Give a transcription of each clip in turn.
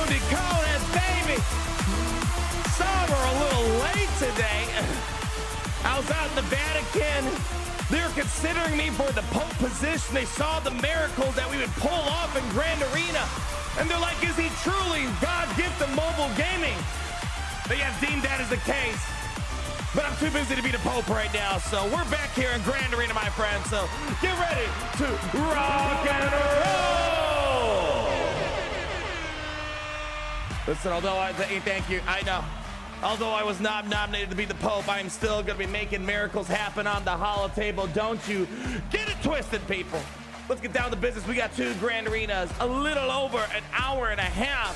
Wounded Conan, baby. Some are a little late today. I was out in the Vatican. They were considering me for the Pope position. They saw the miracles that we would pull off in Grand Arena. And they're like, is he truly God's gift of mobile gaming? They have deemed that as the case. But I'm too busy to be the Pope right now. So we're back here in Grand Arena, my friends. So get ready to rock and roll. Listen, although thank you. I know. Although I was not nominated to be the Pope, I'm still going to be making miracles happen on the holo table. Don't you get it twisted, people. Let's get down to business. We got 2 Grand Arenas, a little over an hour and a half.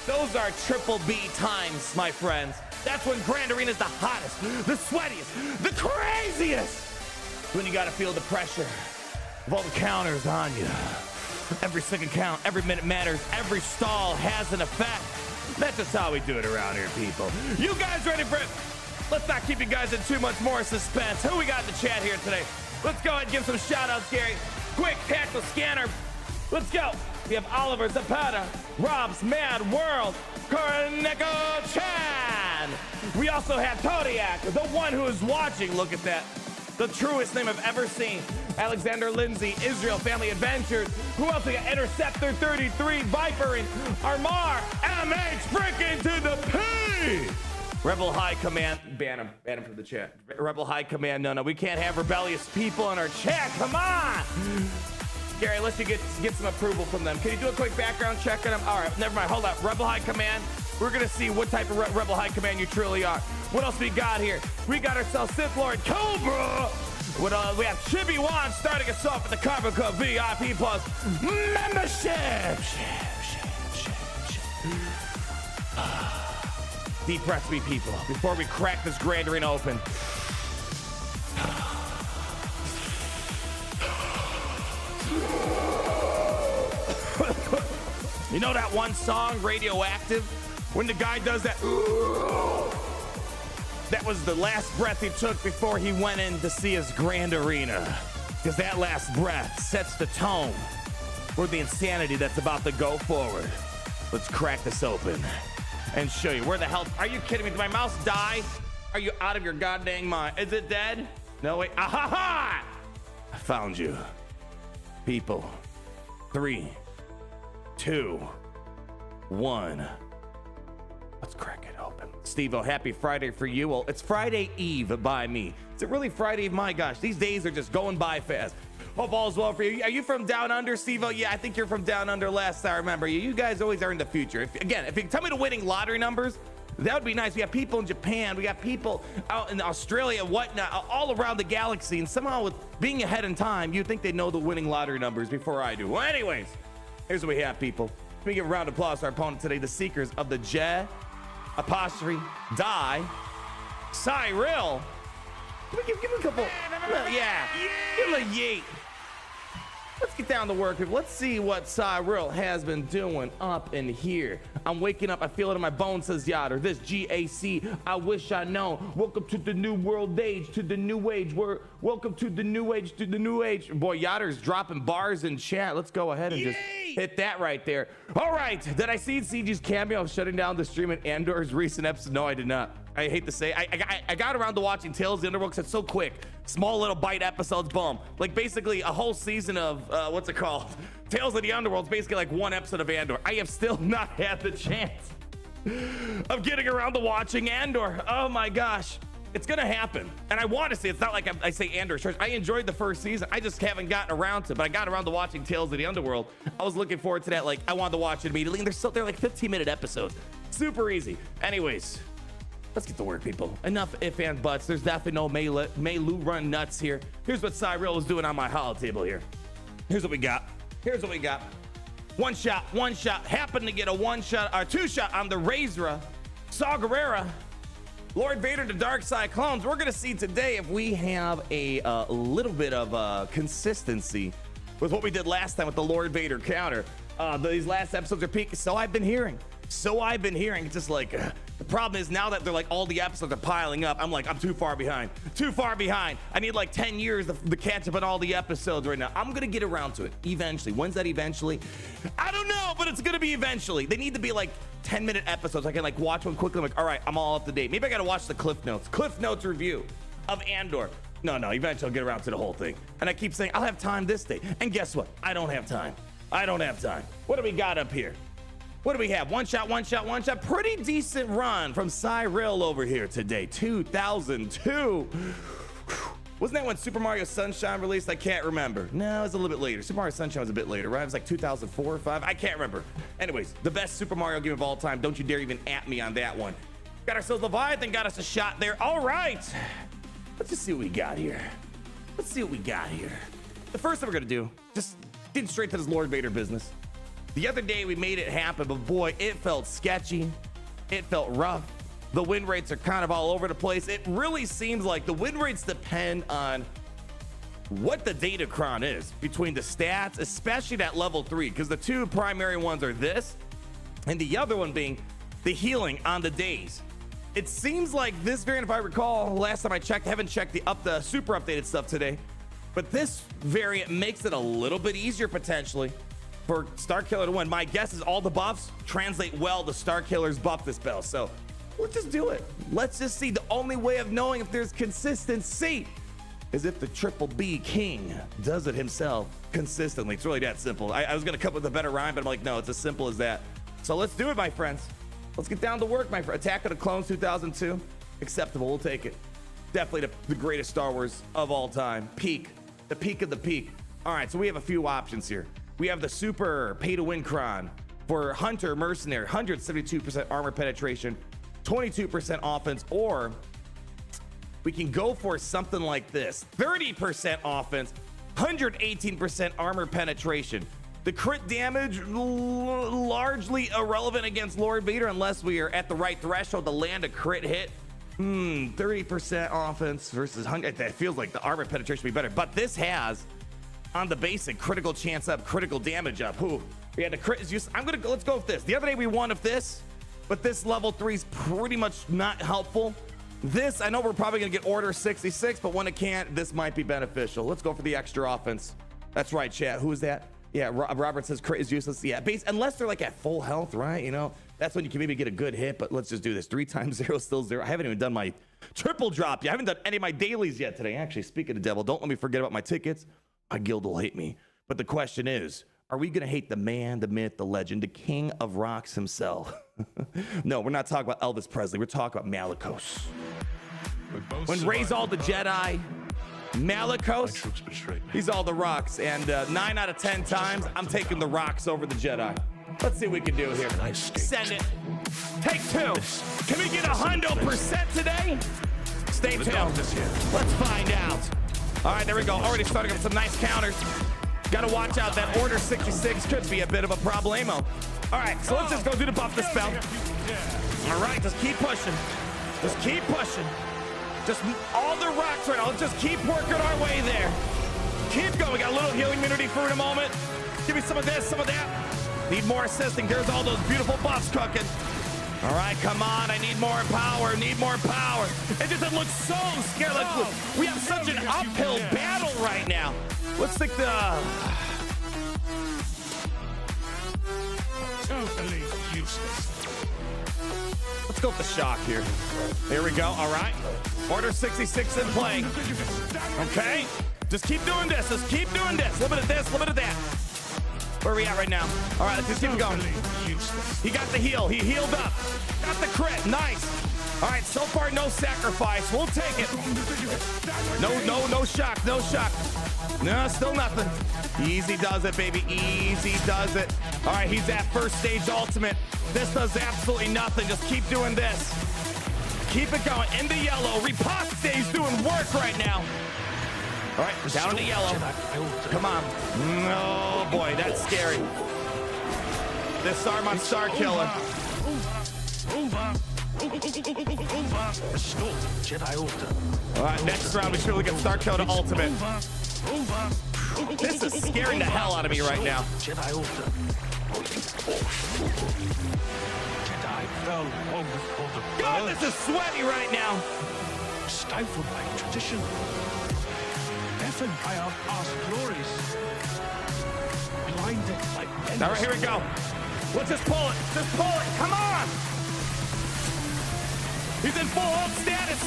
Those are triple B times, my friends. That's when Grand Arena is the hottest, the sweatiest, the craziest. When you got to feel the pressure of all the counters on you. Every second count, every minute matters, every stall has an effect. That's just how we do it around here, people. You guys ready for it? Let's not keep you guys in too much more suspense. Who we got in the chat here today? Let's go ahead and give some shout outs, Gary. Quick tactile scanner. Let's go. We have Oliver Zapata, Rob's Mad World, Korneko Chan. We also have Todiak, the one who is watching. Look at that. The truest name I've ever seen. Alexander Lindsay, Israel Family Adventures. Who else we got? Interceptor 33, Viper, and Armar, MH, freaking to the P. Rebel High Command, ban him from the chat. Rebel High Command, no, we can't have rebellious people in our chat, come on. Gary, let's get some approval from them. Can you do a quick background check on them? All right, never mind, hold up. Rebel High Command, we're gonna see what type of Rebel High Command you truly are. What else we got here? We got ourselves Sith Lord Cobra. We have Chibi Wan starting us off with the Carver Club VIP Plus membership. Deep breaths, me people, before we crack this Grand Arena open. You know that one song, Radioactive? When the guy does that, that was the last breath he took before he went in to see his Grand Arena. Because that last breath sets the tone for the insanity that's about to go forward. Let's crack this open and show you where the hell. Are you kidding me? Did my mouse die? Are you out of your goddamn mind? Is it dead? No, wait. Ahaha! I found you. People. 3, 2, 1. Let's crack it open. Steve-O, happy Friday for you. Well, it's Friday Eve by me. Is it really Friday Eve? My gosh, these days are just going by fast. Hope all's well for you. Are you from down under, Steve-O? Yeah, I think you're from down under last I remember. You guys always are in the future. If you can tell me the winning lottery numbers, that would be nice. We have people in Japan. We got people out in Australia, whatnot, all around the galaxy. And somehow with being ahead in time, you'd think they know the winning lottery numbers before I do. Well, anyways, here's what we have, people. Let me give a round of applause to our opponent today, the Seekers of the J apostrophe die Cyril. Give him a couple. Yeah, give him a yeet. Let's get down to work, people. Let's see what Cyril has been doing up in here. I'm waking up. I feel it in my bones, says Yoder. This GAC, I wish I know. Welcome to the new world age, to the new age. Welcome to the new age, to the new age. Boy, Yoder's dropping bars in chat. Let's go ahead and just hit that right there. All right. Did I see CG's cameo of shutting down the stream at Andor's recent episode? No, I did not. I hate to say, I got around to watching Tales of the Underworld because it's so quick. Small little bite episodes, boom. Like basically a whole season of, what's it called? Tales of the Underworld is basically like one episode of Andor. I have still not had the chance of getting around to watching Andor. Oh my gosh. It's gonna happen. And I want to see, it's not like I say Andor Church. I enjoyed the first season. I just haven't gotten around to it, but I got around to watching Tales of the Underworld. I was looking forward to that. Like I wanted to watch it immediately. And they're like 15-minute episodes. Super easy. Anyways. Let's get to work, people. Enough ifs and buts. There's definitely no Melu run nuts here. Here's what Cyril is doing on my holo table here. Here's what we got. One shot. Happened to get a one shot or two shot on the Razra, Saw Gerrera, Lord Vader, the Dark Side clones. We're gonna see today if we have a little bit of consistency with what we did last time with the Lord Vader counter. These last episodes are peaking. So I've been hearing. It's just like The problem is now that they're like all the episodes are piling up, I'm like, I'm too far behind. Too far behind. I need like 10 years to catch up on all the episodes right now. I'm gonna get around to it eventually. When's that eventually? I don't know, but it's gonna be eventually. They need to be like 10-minute episodes. I can like watch one quickly. I'm like, all right, I'm all up to date. Maybe I gotta watch the Cliff Notes review of Andor. No, eventually I'll get around to the whole thing. And I keep saying I'll have time this day. And guess what? I don't have time. I don't have time. What do we got up here? What do we have? One shot. Pretty decent run from Cyril over here today. 2002. Wasn't that when Super Mario Sunshine released? I can't remember. No, it was a little bit later. Super Mario Sunshine was a bit later, right? It was like 2004 or 5. I can't remember. Anyways, the best Super Mario game of all time. Don't you dare even at me on that one. Got ourselves Leviathan, got us a shot there. All right. Let's just see what we got here. The first thing we're gonna do, just getting straight to this Lord Vader business. The other day we made it happen, but boy, it felt sketchy. It felt rough. The win rates are kind of all over the place. It really seems like the win rates depend on what the datacron is between the stats, especially at level 3, because the two primary ones are this, and the other one being the healing on the days. It seems like this variant, if I recall, last time I checked, I haven't checked the super updated stuff today, but this variant makes it a little bit easier potentially for Starkiller to win. My guess is all the buffs translate well to Starkiller's buff this spell. So let's just do it. Let's just see. The only way of knowing if there's consistency is if the Triple B King does it himself consistently. It's really that simple. I was gonna come up with a better rhyme, but I'm like, no, it's as simple as that. So let's do it, my friends. Let's get down to work, my friend. Attack of the Clones 2002. Acceptable, we'll take it. Definitely the greatest Star Wars of all time. Peak, the peak of the peak. All right, so we have a few options here. We have the super pay-to-win cron for Hunter Mercenary, 172% armor penetration, 22% offense, or we can go for something like this, 30% offense, 118% armor penetration. The crit damage largely irrelevant against Lord Vader unless we are at the right threshold to land a crit hit. 30% offense versus 100. That feels like the armor penetration would be better, but this has on the basic critical chance up, critical damage up. Ooh, we had the crit is used. Let's go with this. The other day we won with this, but this level 3 is pretty much not helpful. This, I know we're probably gonna get order 66, but when it can't, this might be beneficial. Let's go for the extra offense. That's right, chat. Who is that? Yeah, Robert says crit is useless. Yeah, unless they're like at full health, right? You know, that's when you can maybe get a good hit, but let's just do this. 3 times 0 still 0. I haven't even done my triple drop yet. I haven't done any of my dailies yet today. Actually, speaking of the devil, don't let me forget about my tickets. My guild will hate me. But the question is, are we gonna hate the man, the myth, the legend, the king of rocks himself? No, we're not talking about Elvis Presley. We're talking about Malgus. When Ray's all the Jedi, Malgus, he's all the rocks. And 9 out of 10 times, I'm taking the rocks over the Jedi. Let's see what we can do here. Send it. Take 2. Can we get 100% today? Stay tuned. Let's find out. All right, there we go. Already starting with some nice counters. Got to watch out. That order 66 could be a bit of a problemo. All right, so let's just go do the buff the spell. All right, just keep pushing. Just keep pushing. Just all the rocks right now. Let's just keep working our way there. Keep going. We got a little healing immunity for in a moment. Give me some of this, some of that. Need more assisting. There's all those beautiful buffs cooking. All right, come on. I need more power. Need more power. It just looks so scary. Like, we have such an uphill battle right now. Let's take the... Totally useless. Let's go with the shock here. Here we go. All right. Order 66 in play. Okay. Just keep doing this. Just keep doing this. A little bit of this, a little bit of that. Where are we at right now? All right, let's just keep going. He got the heal. He healed up. Got the crit. Nice. All right, so far, no sacrifice. We'll take it. No shock. No shock. No, still nothing. Easy does it, baby. Easy does it. All right, he's at first stage ultimate. This does absolutely nothing. Just keep doing this. Keep it going. In the yellow. Riposte is doing work right now. All right, down in the yellow. Come on. Oh, boy, that's scary. This Sarmon Star Killer. All right, next round, we should really get Star Killer to ultimate. This is scaring the hell out of me right now. fell long before the God, birds, this is sweaty right now. stifled by tradition, deafened by our past glories, blinded by endless... All right, here we go. Let's just pull it. Just pull it. Come on. He's in full hold status.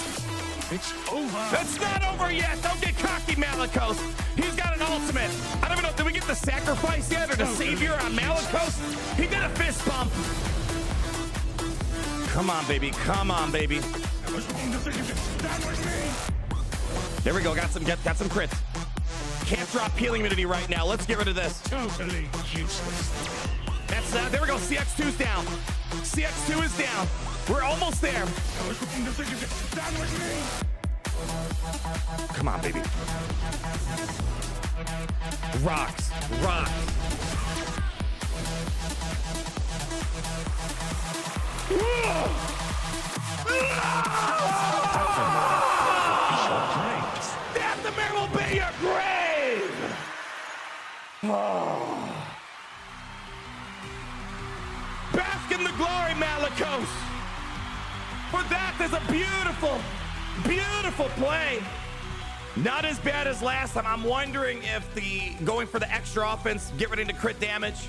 It's over. It's not over yet. Don't get cocky, Malikos. He's got an ultimate. I don't even know. Did we get the sacrifice yet or the savior on Malikos? He did a fist bump. Come on, baby. Come on, baby. I was wrong to think of it. That was me. There we go. Got some crits. Can't drop healing immunity right now. Let's get rid of this. Totally useless. That's there we go. CX2's down. CX2 is down. We're almost there. I was wrong to think of it. That was me. Come on, baby. Rocks. Rocks. That the mirror will be your grave. Bask in the glory, Malikos. For that, there's a beautiful, beautiful play. Not as bad as last time. I'm wondering if the going for the extra offense, get rid of the crit damage,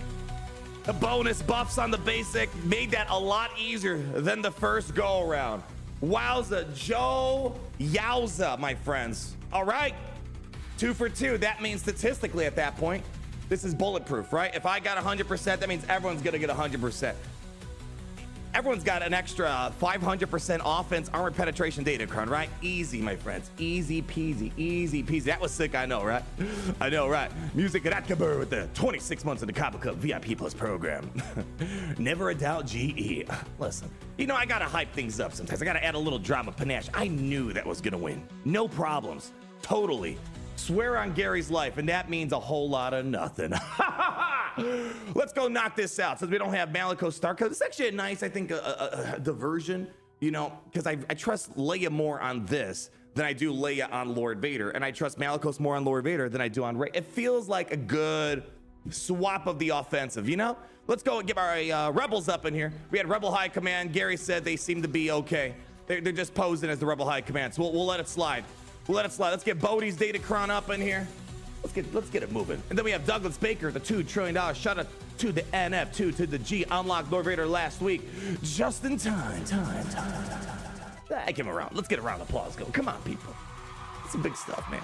the bonus buffs on the basic made that a lot easier than the first go around. Wowza, Joe Yowza, my friends. All right, 2 for 2. That means statistically at that point, this is bulletproof, right? If I got 100%, that means everyone's gonna get 100%. Everyone's got an extra 500% offense armor penetration data cron, right? Easy, my friends. Easy peasy, easy peasy. That was sick, I know, right? I know, right? Music at Atkaber with the 26 months in the Copper Cup VIP Plus program. Never a doubt GE. Listen, you know, I gotta hype things up sometimes. I gotta add a little drama panache. I knew that was gonna win. No problems. Totally. Swear on Gary's life, and that means a whole lot of nothing. Let's go knock this out since we don't have Malikos start. Because it's actually a nice, I think, a diversion, you know, because I trust Leia more on this than I do Leia on Lord Vader. And I trust Malikos more on Lord Vader than I do on Rey. It feels like a good swap of the offensive, you know? Let's go and get our rebels up in here. We had Rebel High Command. Gary said they seem to be okay. They're just posing as the Rebel High Command. So we'll let it slide. We'll let it slide. Let's get Bodhi's Datacron up in here. Let's get it moving. And then we have Douglas Baker, the $2 trillion. Shout out to the NF2 to the G. Unlocked Lord Vader last week. Just in time. I give him a round. Let's get a round of applause going. Come on, people. That's some big stuff, man.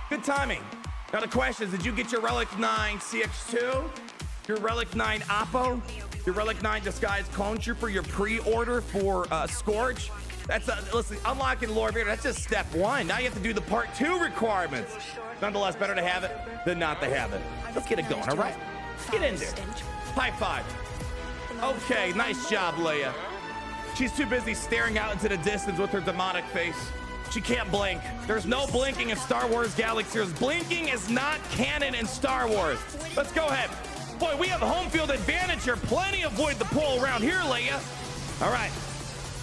Good timing. Now the question is, did you get your Relic 9 CX2? Your Relic 9 Oppo? Your Relic 9 Disguised Clone Trooper? Your pre-order for Scorch? That's listen, unlocking Lord Vader, that's just step 1. Now you have to do the part 2 requirements. Nonetheless, better to have it than not to have it. Let's get it going, all right? Get in there. High five. Okay, nice job, Leia. She's too busy staring out into the distance with her demonic face. She can't blink. There's no blinking in Star Wars Galaxies. Blinking is not canon in Star Wars. Let's go ahead. Boy, we have home field advantage here. Plenty of void to pull around here, Leia. All right.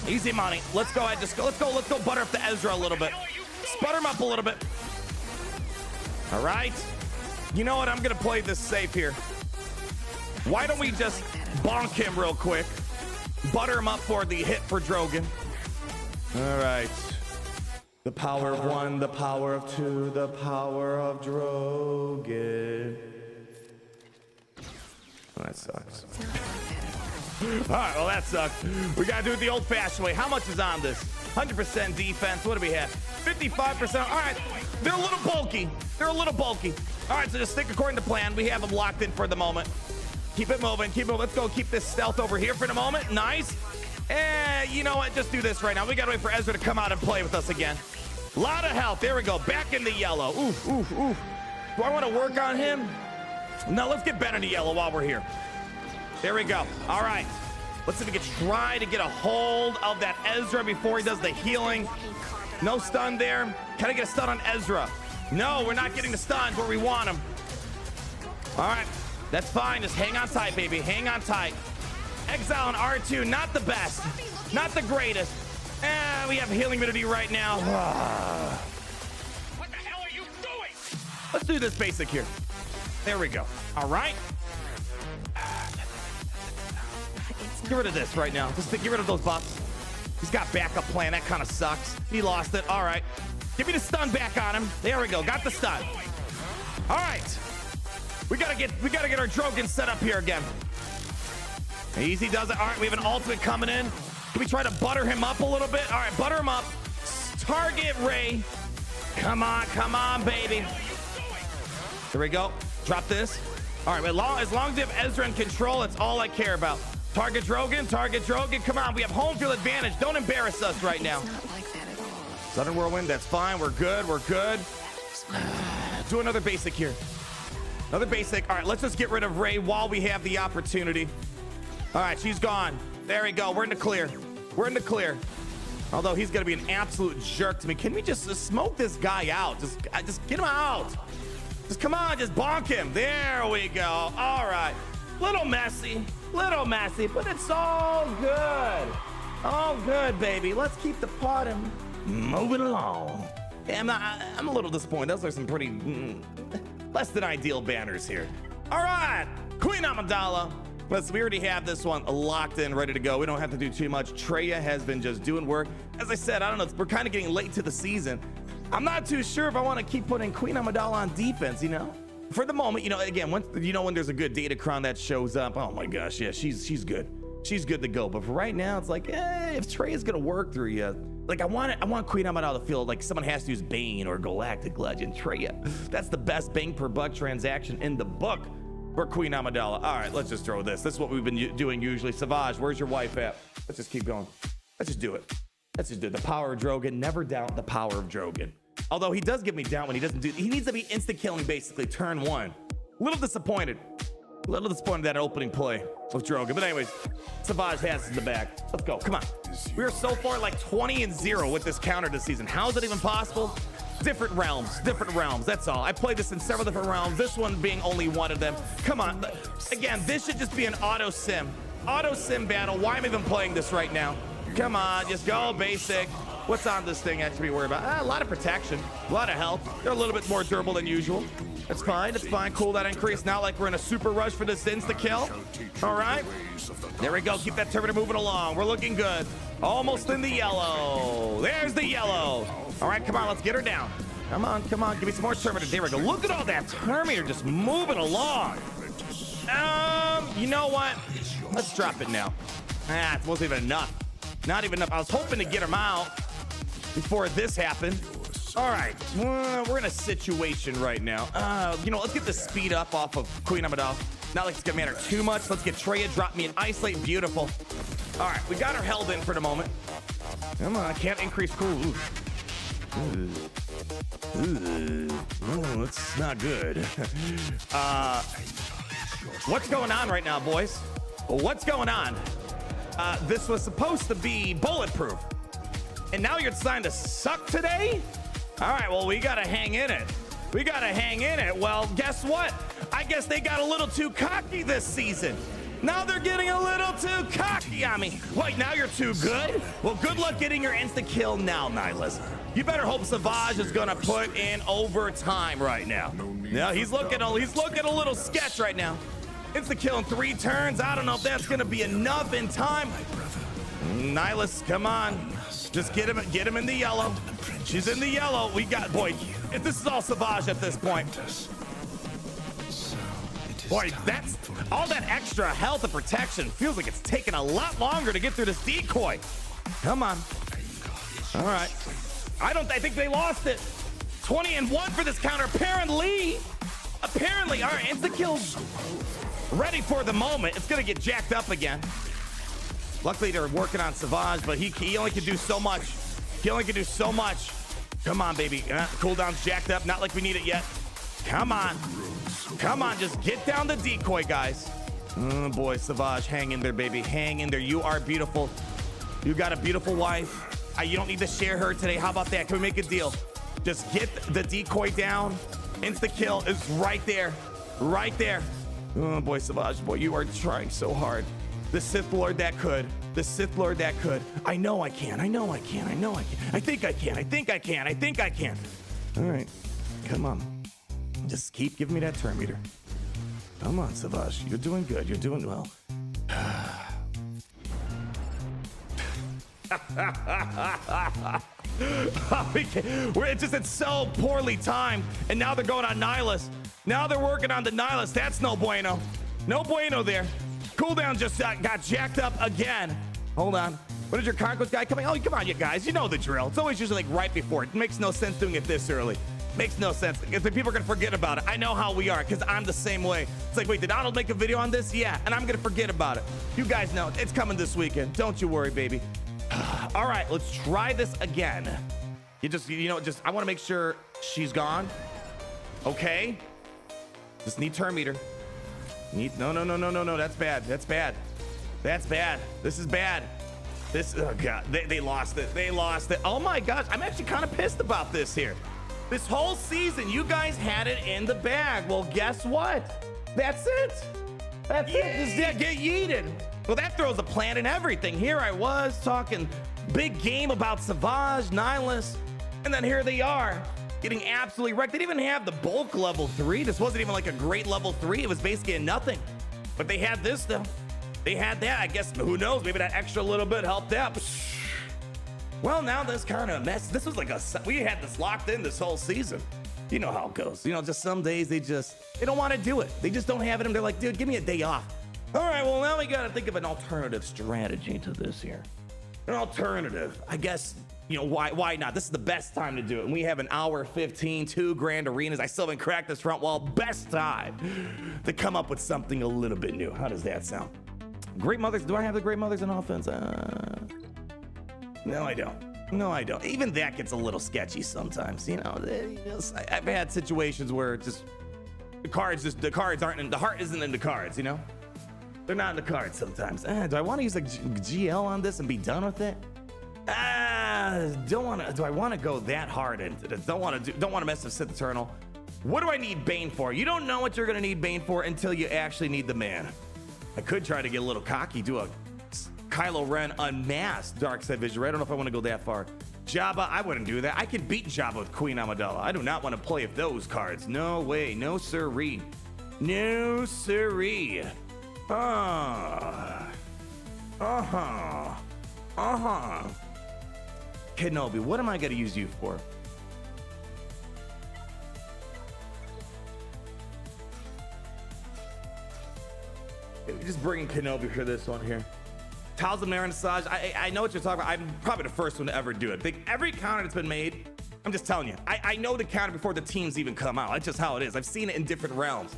Easy money. Let's go ahead. Let's go butter up the Ezra a little bit. Sputter him up a little bit. All right. You know what? I'm going to play this safe here. Why don't we just bonk him real quick? Butter him up for the hit for Drogon. All right. The power of 1, the power of 2, the power of Drogon. Oh, that sucks. All right, well, that sucks. We got to do it the old-fashioned way. How much is on this? 100% defense. What do we have? 55%. All right, they're a little bulky. All right, so just stick according to plan. We have them locked in for the moment. Keep it moving. Let's go keep this stealth over here for the moment. Nice. And you know what? Just do this right now. We got to wait for Ezra to come out and play with us again. A lot of health. There we go. Back in the yellow. Oof. Do I want to work on him? No, let's get Ben in the yellow while we're here. There we go. All right. Let's see if we can try to get a hold of that Ezra before he does the healing. No stun there. Can I get a stun on Ezra? No, we're not getting the stuns where we want them. All right. That's fine. Just hang on tight, baby. Hang on tight. Exile on R2. Not the best. Not the greatest. We have healing immunity right now. What the hell are you doing? Let's do this basic here. There we go. All right. Get rid of this right now. Just get rid of those buffs. He's got backup plan. That kind of sucks. He lost it. All right. Give me the stun back on him. There we go. Got the stun. All right. We gotta get our Drogon set up here again. Easy does it. All right, we have an ultimate coming in. Can we try to butter him up a little bit? All right, butter him up. Target Ray. Come on, baby. Here we go. Drop this. All right, as long as you have Ezra in control, that's all I care about. Target Drogon. Come on, we have home field advantage. Don't embarrass us right now. It's not like that at all. Southern Whirlwind, that's fine. We're good. Do another basic here. Another basic. All right, let's just get rid of Ray while we have the opportunity. All right, she's gone. There we go. We're in the clear. Although he's going to be an absolute jerk to me. Can we just smoke this guy out? Just get him out. Just come on, just bonk him. There we go. All right. Little messy, but it's all good. All good, baby. Let's keep the party moving along. Yeah, I'm a little disappointed. Those are some pretty less than ideal banners here. All right, Queen Amidala. We already have this one locked in, ready to go. We don't have to do too much. TRAYA has been just doing work. As I said, I don't know, we're kind of getting late to the season. I'm not too sure if I want to keep putting Queen Amidala on defense, you know? For the moment, you know, again, when there's a good data crown that shows up, oh my gosh, yeah, she's good. She's good to go. But for right now, it's like, if TRAYA's gonna work through you, like I want Queen Amidala to feel like someone has to use Bane or Galactic Legend. TRAYA, that's the best bang per buck transaction in the book for Queen Amidala. All right, let's just throw this. This is what we've been doing usually. Savage, where's your wife at? Let's just keep going. Let's just do it. The power of Drogon. Never doubt the power of Drogon. Although he does give me doubt when he doesn't do. He needs to be insta-killing basically turn one. A little disappointed that opening play with Drogon. But anyways, Savage has in the back. Let's go. Come on. We are so far like 20-0 with this counter this season. How is it even possible? Different realms. That's all. I played this in several different realms. This one being only one of them. Come on. Again, this should just be an auto sim battle. Why am I even playing this right now? Come on, just go basic. What's on this thing I have to be worried about? A lot of protection, a lot of health. They're a little bit more durable than usual. That's fine. Cool, that increase. Not like we're in a super rush for this insta kill. All right. There we go. Keep that Terminator moving along. We're looking good. Almost in the yellow. There's the yellow. All right, come on, let's get her down. Come on. Give me some more Terminator. There we go. Look at all that Terminator just moving along. You know what? Let's drop it now. It wasn't even enough. Not even enough. I was hoping to get him out before this happened. All right, we're in a situation right now. Let's get the speed up off of Queen Amidala. Not like it's gonna matter too much. Let's get TRAYA, drop me an isolate. Beautiful. All right, we got her held in for the moment. Come on, I can't increase cool. Oh, that's not good. What's going on right now, boys? What's going on? This was supposed to be bulletproof, and now you're deciding to suck today? All right, well, we gotta hang in it. Well, guess what? I guess they got a little too cocky this season. Now they're getting a little too cocky on me. Wait, now you're too good? Well, good luck getting your insta kill now, Nihilus. You better hope Savage is gonna put in overtime right now. Yeah, he's looking a little sketch right now. Insta kill in 3 turns. I don't know if that's gonna be enough in time. Nihilus, come on. Just get him in the yellow. She's in the yellow. Boy, if this is all Savage at this point. Boy, that's all that extra health and protection. Feels like it's taking a lot longer to get through this decoy. Come on. All right. I think they lost it. 20-1 for this counter. Apparently. All right, insta kill's ready for the moment. It's gonna get jacked up again. Luckily, they're working on Savage, but he only can do so much. Come on, baby. Cooldown's jacked up. Not like we need it yet. Come on. Just get down the decoy, guys. Oh, boy, Savage, hang in there, baby. Hang in there. You are beautiful. You got a beautiful wife. You don't need to share her today. How about that? Can we make a deal? Just get the decoy down. Insta kill is right there. Oh, boy, Savage, boy, you are trying so hard. The Sith Lord that could. I know I can. I think I can. All right. Come on. Just keep giving me that turn meter. Come on, Savage. You're doing good. You're doing well. It's so poorly timed, and now they're going on Nihilus. Now they're working on the Nihilus. That's no bueno. No bueno there. Cooldown just got jacked up again. Hold on. What is your conquest guy coming? Oh, come on, you guys. You know the drill. It's always usually like right before. It makes no sense doing it this early. Makes no sense. If the people are going to forget about it. I know how we are because I'm the same way. It's like, wait, did Donald make a video on this? Yeah, and I'm going to forget about it. You guys know it's coming this weekend. Don't you worry, baby. All right, let's try this again. I want to make sure she's gone. Okay. Just need turn meter. No. That's bad. That's bad. That's bad. This is bad. Oh God, they lost it. They lost it. Oh my gosh, I'm actually kind of pissed about this here. This whole season, you guys had it in the bag. Well, guess what? That's it. That's it. Just get yeeted. Well, that throws a plan in everything. Here I was talking big game about Savage, Nihilus, and then here they are getting absolutely wrecked. They didn't even have the bulk level 3. This wasn't even like a great level 3. It was basically a nothing. But they had this though. They had that. I guess, who knows? Maybe that extra little bit helped out. Well, now this kind of mess. This was like we had this locked in this whole season. You know how it goes. You know, just some days they don't want to do it. They just don't have it in them. They're like, dude, give me a day off. All right, well, now we got to think of an alternative strategy to this here. An alternative. I guess, you know, why not? This is the best time to do it. And we have an hour 15, 2 grand arenas. I still haven't cracked this front wall. Best time to come up with something a little bit new. How does that sound? Great mothers. Do I have the great mothers in offense? No, I don't. No, I don't. Even that gets a little sketchy sometimes. You know, I've had situations where just the cards aren't in, the heart isn't in the cards, you know? They're not in the cards sometimes. Do I want to use a GL on this and be done with it? Don't want to. Do I want to go that hard into it? Don't want to mess with Sith Eternal. What do I need Bane for? You don't know what you're going to need Bane for until you actually need the man. I could try to get a little cocky, do a Kylo Ren unmasked Dark Side Vision. I don't know if I want to go that far. JABBA, I wouldn't do that. I could beat JABBA with Queen Amidala. I do not want to play with those cards. No way. No siree. No siree. Kenobi, what am I going to use you for? Just bringing Kenobi for this one here. Talisman Marinasage, I know what you're talking about. I'm probably the first one to ever do it. Think every counter that's been made, I'm just telling you, I know the counter before the teams even come out. That's just how it is. I've seen it in different realms.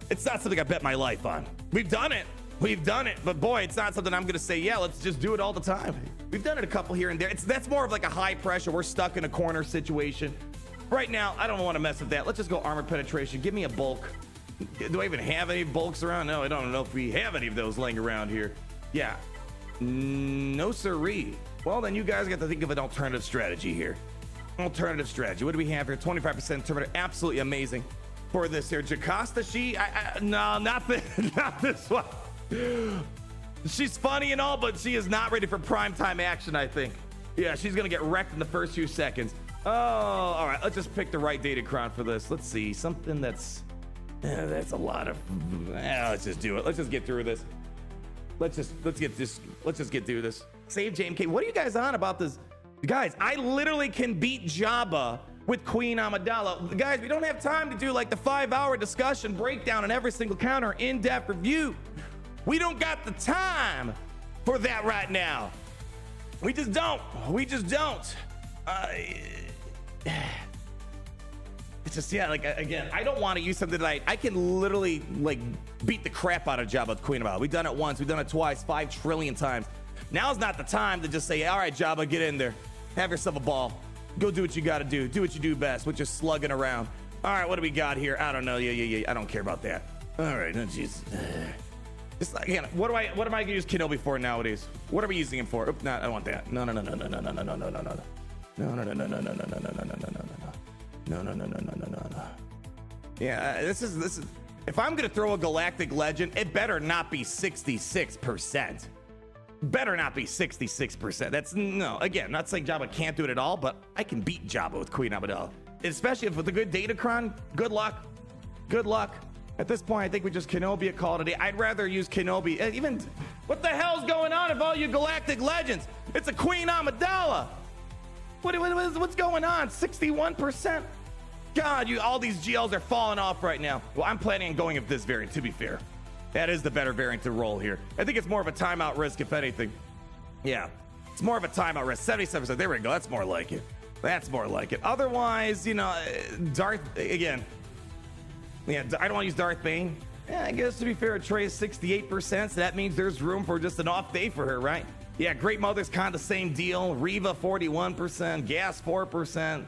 It's not something I bet my life on. We've done it, but boy, it's not something I'm gonna say, yeah, let's just do it all the time. We've done it a couple here and there. That's more of like a high pressure, we're stuck in a corner situation. Right now, I don't want to mess with that. Let's just go armor penetration. Give me a bulk. Do I even have any bulks around? No, I don't know if we have any of those laying around here. Yeah. No siree. Well, then you guys got to think of an alternative strategy here. Alternative strategy. What do we have here? 25% Terminator. Absolutely amazing for this here. JOCASTA, no, not this one. She's funny and all, but she is not ready for primetime action, I think. Yeah, she's going to get wrecked in the first few seconds. Oh, all right. Let's just pick the right data crown for this. Let's see. Something that's... Yeah, that's a lot of. Let's just do it. Let's just get through this. Let's just get through this. Save JMK. What are you guys on about this, guys? I literally can beat JABBA with Queen Amidala. Guys, we don't have time to do like the 5-hour discussion breakdown on every single counter, in-depth review. We don't got the time for that right now. We just don't. It's just, yeah, like, again, I don't want to use something that I can literally, like, beat the crap out of JABBA with Queen Amidala. We've done it once. We've done it twice, 5 trillion times. Now's not the time to just say, all right, JABBA, get in there. Have yourself a ball. Go do what you got to do. Do what you do best, which is slugging around. All right, what do we got here? I don't know. Yeah. I don't care about that. All right, no, jeez. Just, again, what am I going to use Kenobi for nowadays? What are we using him for? Oop, no, I don't want that. No. No. Yeah, this is. If I'm gonna throw a Galactic Legend, it better not be 66%. Better not be 66%. That's no. Again, not saying JABBA can't do it at all, but I can beat JABBA with Queen Amidala, especially if with a good Datacron. Good luck. Good luck. At this point, I think we just Kenobi a call today. I'd rather use Kenobi. Even What the hell's going on of all you galactic legends? It's a Queen Amidala. What's going on? 61%? God, all these GLs are falling off right now. Well, I'm planning on going with this variant, to be fair. That is the better variant to roll here. I think it's more of a timeout risk, if anything. Yeah, it's more of a timeout risk. 77%. There we go. That's more like it. That's more like it. Otherwise, you know, Darth, again. Yeah, I don't want to use Darth Bane. Yeah, I guess to be fair, Trey is 68%, so that means there's room for just an off day for her, right? Yeah, Great Mother's kind of the same deal. Reva, 41%. Gas, 4%.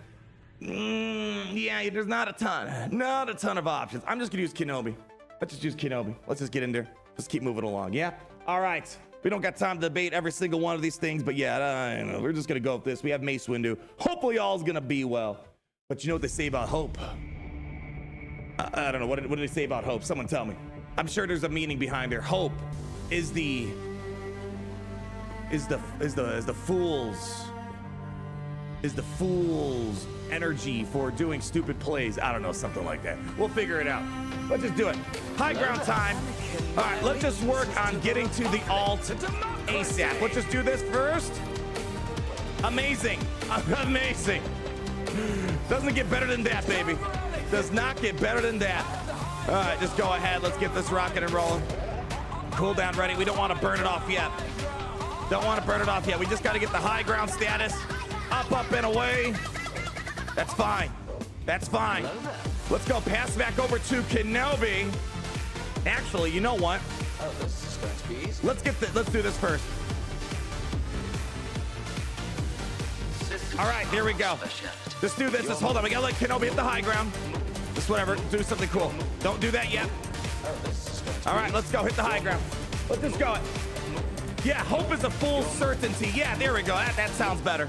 Yeah, there's not a ton of options. I'm just gonna use Kenobi. Let's just use Kenobi. Let's just get in there. Just keep moving along. Yeah. All right. We don't got time to debate every single one of these things, but yeah, we're just gonna go with this. We have Mace Windu. Hopefully, all's gonna be well. But you know what they say about hope? I don't know. What did they say about hope? Someone tell me. I'm sure there's a meaning behind there. Hope is the fool's energy for doing stupid plays. I don't know, something like that. We'll figure it out. Let's just do it. High ground time. All right, let's just work on getting to the alt ASAP. Let's just do this first. Amazing. Amazing. Doesn't get better than that, baby. Does not get better than that. All right, just go ahead. Let's get this rocking and rolling. Cooldown ready. We don't want to burn it off yet. Don't want to burn it off yet. We just got to get the high ground status. Up, and away. That's fine. That's fine. Let's go. Pass back over to Kenobi. Actually, you know what? Oh, this is going to be easy. Let's do this first. All right, here we go. Let's do this. Let's hold on. We gotta let Kenobi hit the high ground. Just whatever. Do something cool. Don't do that yet. All right, let's go. Hit the high ground. Let's just go. Yeah, hope is a full certainty. Yeah, there we go. That sounds better.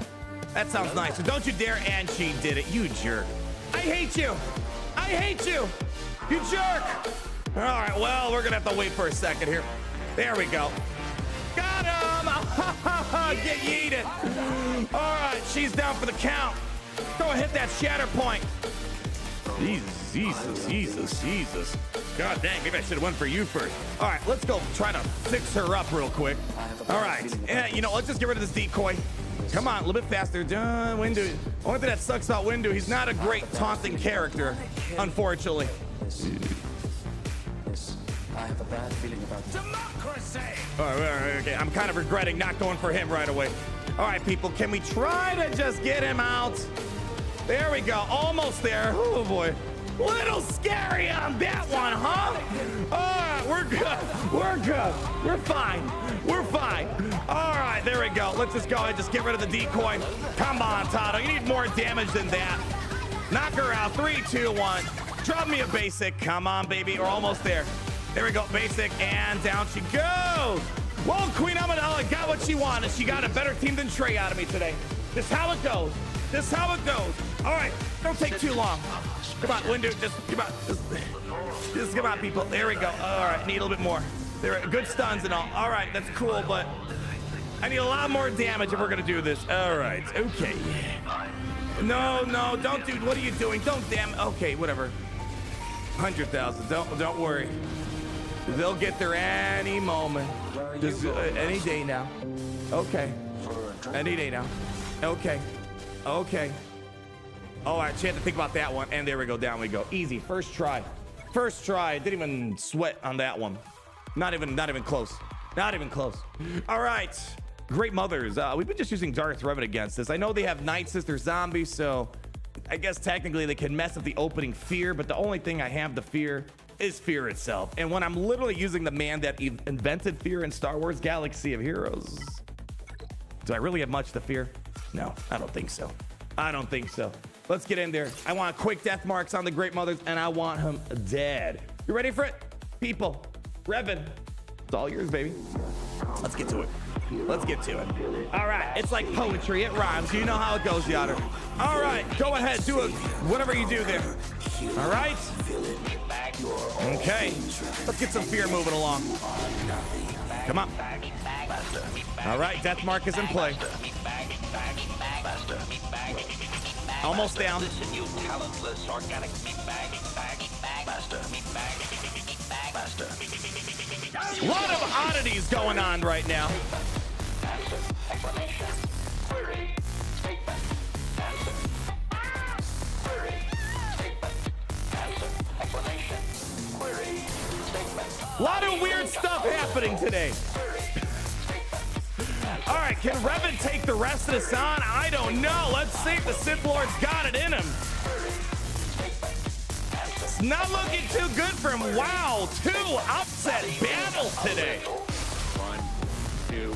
That sounds nice. So don't you dare. And she did it. You jerk. I hate you. I hate you. You jerk. All right, well, we're gonna have to wait for a second here. There we go. Got him. Get yeeted. All right, she's down for the count. Go hit that shatter point. Jesus. God dang, maybe I should have went for you first. All right, let's go try to fix her up real quick. All right, you know, let's just get rid of this decoy. Come on, a little bit faster. Windu. Only thing that sucks about Windu, he's not a great taunting character, unfortunately. I have a bad feeling about Democracy! All right, okay. I'm kind of regretting not going for him right away. All right, people, can we try to just get him out? There we go, almost there. Oh boy, little scary on that one, huh? All right, we're good. We're fine. All right, there we go. Let's just go ahead, just get rid of the decoy. Come on, Tato, you need more damage than that. Knock her out, 3, 2, 1. Drop me a basic, come on, baby, we're almost there. There we go, basic, and down she goes. Well, Queen Amidala got what she wanted. She got a better team than Trey out of me today. This is how it goes. All right, don't take too long. Come on, Windu, just come on. Just come on, people. There we go. All right, need a little bit more. There, good stuns and all. All right, that's cool, but I need a lot more damage if we're gonna do this. All right, okay. No, don't, dude. What are you doing? Don't okay, whatever. 100,000. Don't worry. They'll get there any moment. Just any day now. Okay. Any day now. Okay. All right, she had to think about that one. And there we go. Down we go. Easy. First try. Didn't even sweat on that one. Not even close. All right. Great Mothers. We've been just using Darth Revan against this. I know they have Night Sister zombies, so I guess technically they can mess up the opening fear, but the only thing I have to fear is fear itself. And when I'm literally using the man that invented fear in Star Wars Galaxy of Heroes, do I really have much to fear? No, I don't think so. Let's get in there. I want quick death marks on the Great Mothers, and I want him dead. You ready for it? People, Revan, it's all yours, baby. Let's get to it. All right, it's like poetry. It rhymes. You know how it goes, Yoder. All right, go ahead. Do it. Whatever you do there. All right. Okay. Let's get some fear moving along. Come on. All right, death mark is in play. Almost down. A lot of oddities going on right now. Answer. Explanation. Query. Statement. Answer. Query. Statement. Answer. Explanation. Query. Statement. A lot of weird stuff happening today. All right, can Revan take the rest of this on? I don't know. Let's see if the Sith Lord's got it in him. It's not looking too good for him. Wow, 2 upset battles today. 1, 2,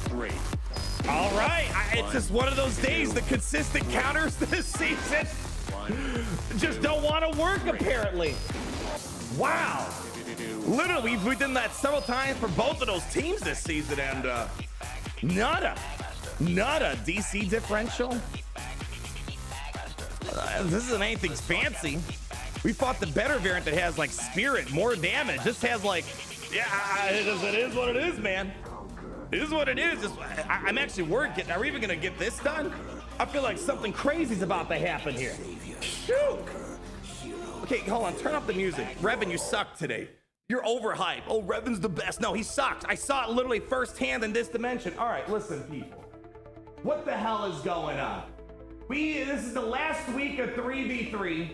3. All right, it's just one of those days. The consistent counters this season just don't want to work, apparently. Wow. Literally, we've done that several times for both of those teams this season, and nada. DC differential. This isn't anything fancy. We fought the better variant that has like spirit, more damage. This has like, yeah, it is what it is, man. It is what it is. I'm actually worried. Are we even gonna get this done? I feel like something crazy is about to happen here. Shoot. Okay, hold on. Turn up the music. Revan, you suck today. You're overhyped. Oh, Revan's the best. No, he sucked. I saw it literally firsthand in this dimension. All right, listen, people. What the hell is going on? This is the last week of 3v3.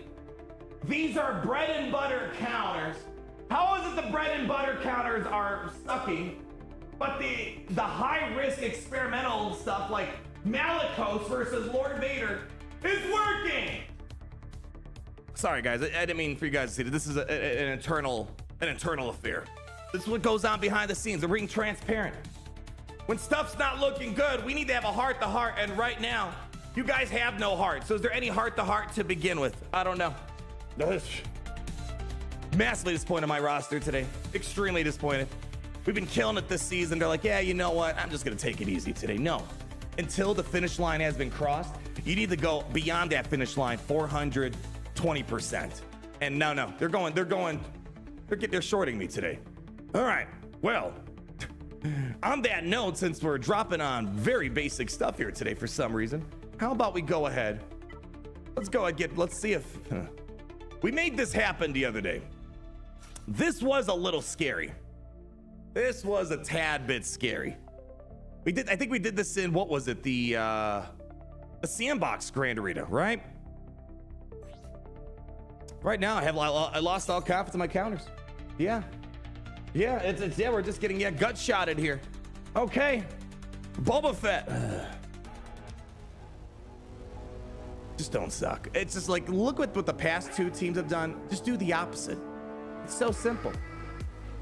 These are bread and butter counters. How is it the bread and butter counters are sucking, but the high risk experimental stuff like Malgus versus Lord Vader is working? Sorry guys, I didn't mean for you guys to see that. This is an internal affair. This is what goes on behind the scenes. We're being transparent. When stuff's not looking good, we need to have a heart to heart, and right now you guys have no heart. So is there any heart to heart to begin with? I don't know. Massively disappointed in my roster today. Extremely disappointed. We've been killing it this season. They're like, yeah, you know what? I'm just gonna take it easy today. No, until the finish line has been crossed, you need to go beyond that finish line 420%. And no, they're shorting me today. All right, well, on that note, since we're dropping on very basic stuff here today for some reason, how about we go ahead? Let's see if we made this happen the other day. This was a little scary. This was a tad bit scary. I think we did this in, what was it? The sandbox Grand Arena, right? Right now I lost all confidence in my counters. Yeah, we're just getting gut shotted here. Okay, Boba Fett. Just don't suck. It's just like, look what the past 2 teams have done. Just do the opposite. It's so simple.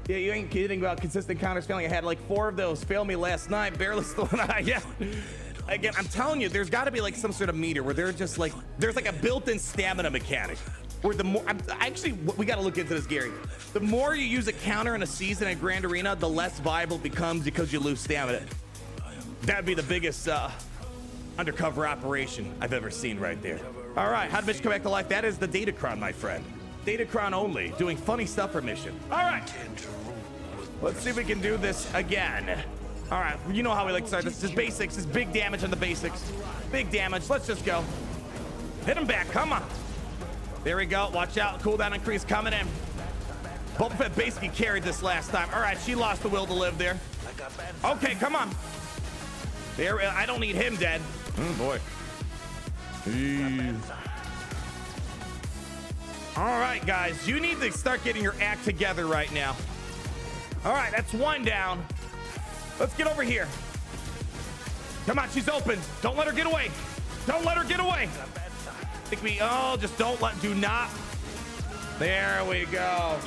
Yeah, you ain't kidding about consistent counters failing. I had like 4 of those fail me last night. Barely still. Yeah. Again, I'm telling you, there's got to be like some sort of meter where there's like a built-in stamina mechanic. Where the more, we got to look into this, Gary. The more you use a counter in a season at Grand Arena, the less viable it becomes because you lose stamina. That'd be the biggest undercover operation I've ever seen right there. All right, how to mission come back to life? That is the Datacron, my friend. Datacron only, doing funny stuff for mission. All right, let's see if we can do this again. All right, you know how we like to start this. Just basics, just big damage on the basics. Big damage, let's just go. Hit him back, come on. There we go, watch out, cooldown increase coming in. Boba Fett basically carried this last time. All right, she lost the will to live there. Okay, come on. There, I don't need him dead. Oh boy. All right, guys, you need to start getting your act together right now. All right, that's 1 down. Let's get over here. Come on, she's open. Don't let her get away. Don't let her get away. I think do not. There we go.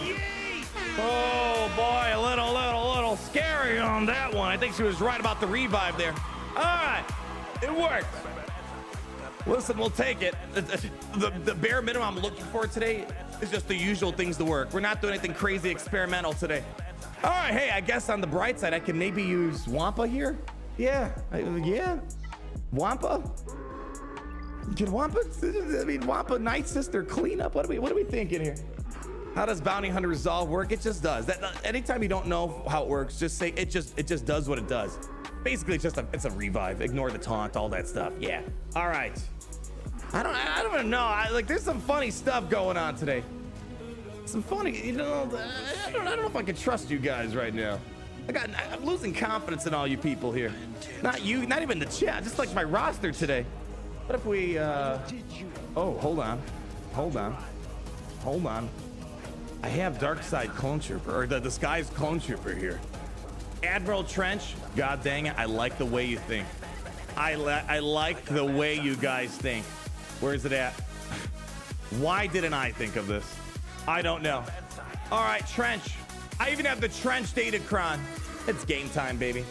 Oh boy, a little scary on that one. I think she was right about the revive there. All right, it worked. Listen, we'll take it. The bare minimum I'm looking for today is just the usual things to work. We're not doing anything crazy experimental today. All right, hey, I guess on the bright side, I can maybe use Wampa here. Yeah, Wampa. Can Wampa? I mean, Wampa Night Sister cleanup. What are we thinking here? How does Bounty Hunter Resolve work? It just does. Anytime you don't know how it works, just say it just does what it does. Basically, it's a revive. Ignore the taunt, all that stuff. Yeah. All right. I don't even know. There's some funny stuff going on today. some funny, you know, I don't know if I can trust you guys right now. I'm losing confidence in all you people here. Not you, not even the chat, just like my roster today. What if we, oh, hold on. I have Darkside Clone Trooper, or the Disguised Clone Trooper here. Admiral Trench, god dang it, I like the way you think. I like the way you guys think. Where is it at? Why didn't I think of this? I don't know. All right, Trench. I even have the Trench Datacron. It's game time, baby.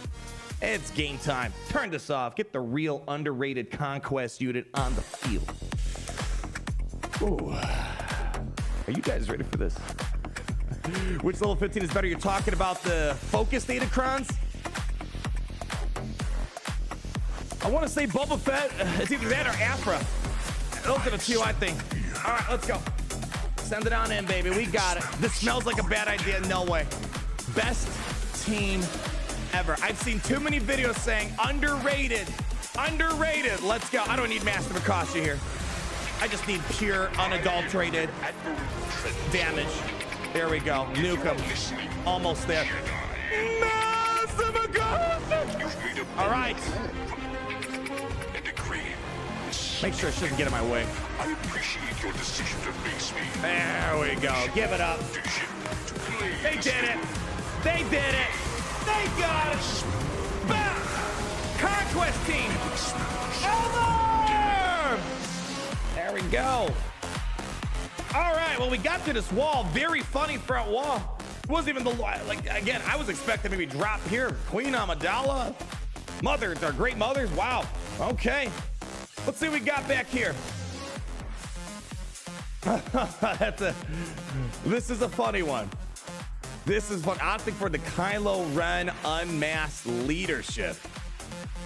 It's game time. Turn this off. Get the real underrated Conquest unit on the field. Ooh. Are you guys ready for this? Which level 15 is better? You're talking about the Focus Datacrons? I want to say Boba Fett. It's either that or APHRA. Those are the two, I think. All right, let's go. Send it on in, baby. We got it. This smells like a bad idea. No way. Best team ever. I've seen too many videos saying underrated. Underrated. Let's go. I don't need Master Akasha here. I just need pure, unadulterated damage. There we go. Nuke him. Almost there. Master Akasha! All right. Make sure it shouldn't get in my way. I appreciate your decision to face me. There we go. Give it up. They did it. They did it. They got it. Bah! Conquest team. Over. There we go. All right. Well, we got to this wall. Very funny front wall. It wasn't even the, like, again, I was expecting maybe drop here. Queen Amidala. Mothers are great mothers. Wow. Okay. Let's see what we got back here. This is a funny one. This is fun. Opting for the Kylo Ren unmasked leadership.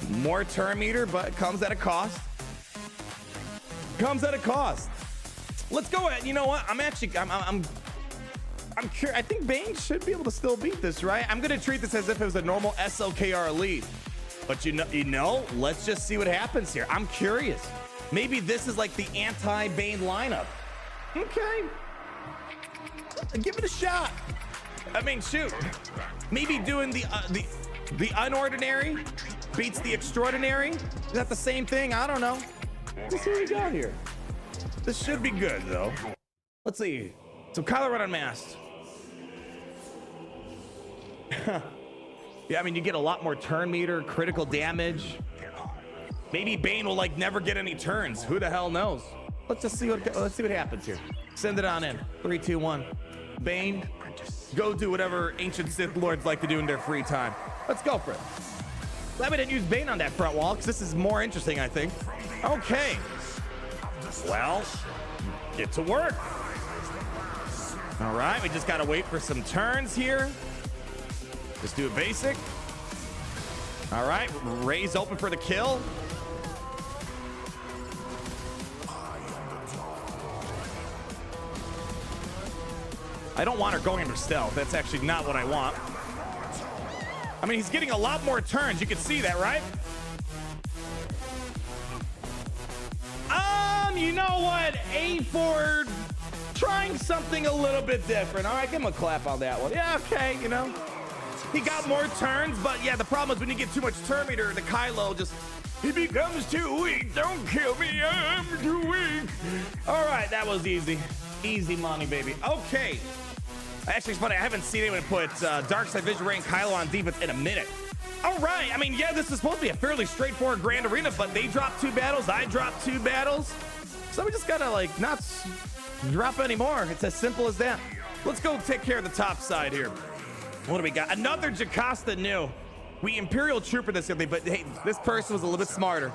More turn meter, but it comes at a cost. Comes at a cost. Let's go ahead. You know what? I'm curious. I think Bane should be able to still beat this, right? I'm gonna treat this as if it was a normal SLKR lead. But you know, let's just see what happens here. I'm curious. Maybe this is like the anti-Bane lineup. Okay. Give it a shot. I mean, shoot. Maybe doing the unordinary beats the extraordinary. Is that the same thing? I don't know. Let's see what we got here. This should be good, though. Let's see. So Kylo Ren unmasked. Yeah, I mean, you get a lot more turn meter, critical damage. Maybe Bane will like never get any turns. Who the hell knows? Let's see what happens here. Send it on in. 3, 2, 1. Bane, go do whatever ancient Sith Lords like to do in their free time. Let's go for it. Glad we didn't use Bane on that front wall, because this is more interesting, I think. Okay. Well, get to work. All right, we just gotta wait for some turns here. Just do a basic. All right, Ray's open for the kill. I don't want her going under stealth. That's actually not what I want. I mean, he's getting a lot more turns. You can see that, right? You know what? A for trying something a little bit different. All right, give him a clap on that one. Yeah, okay, you know. He got more turns, but yeah, the problem is when you get too much turn meter, the Kylo just, he becomes too weak. Don't kill me, I'm too weak. All right, that was easy. Easy money, baby. Okay. Actually, it's funny, I haven't seen anyone put Darkside Vision Ray and Kylo on defense in a minute. All right, I mean, yeah, this is supposed to be a fairly straightforward Grand Arena, but they dropped 2 battles, I dropped 2 battles. So we just gotta like not drop anymore. It's as simple as that. Let's go take care of the top side here. What do we got? Another JOCASTA new. We Imperial Trooper this guy, but hey, this person was a little bit smarter.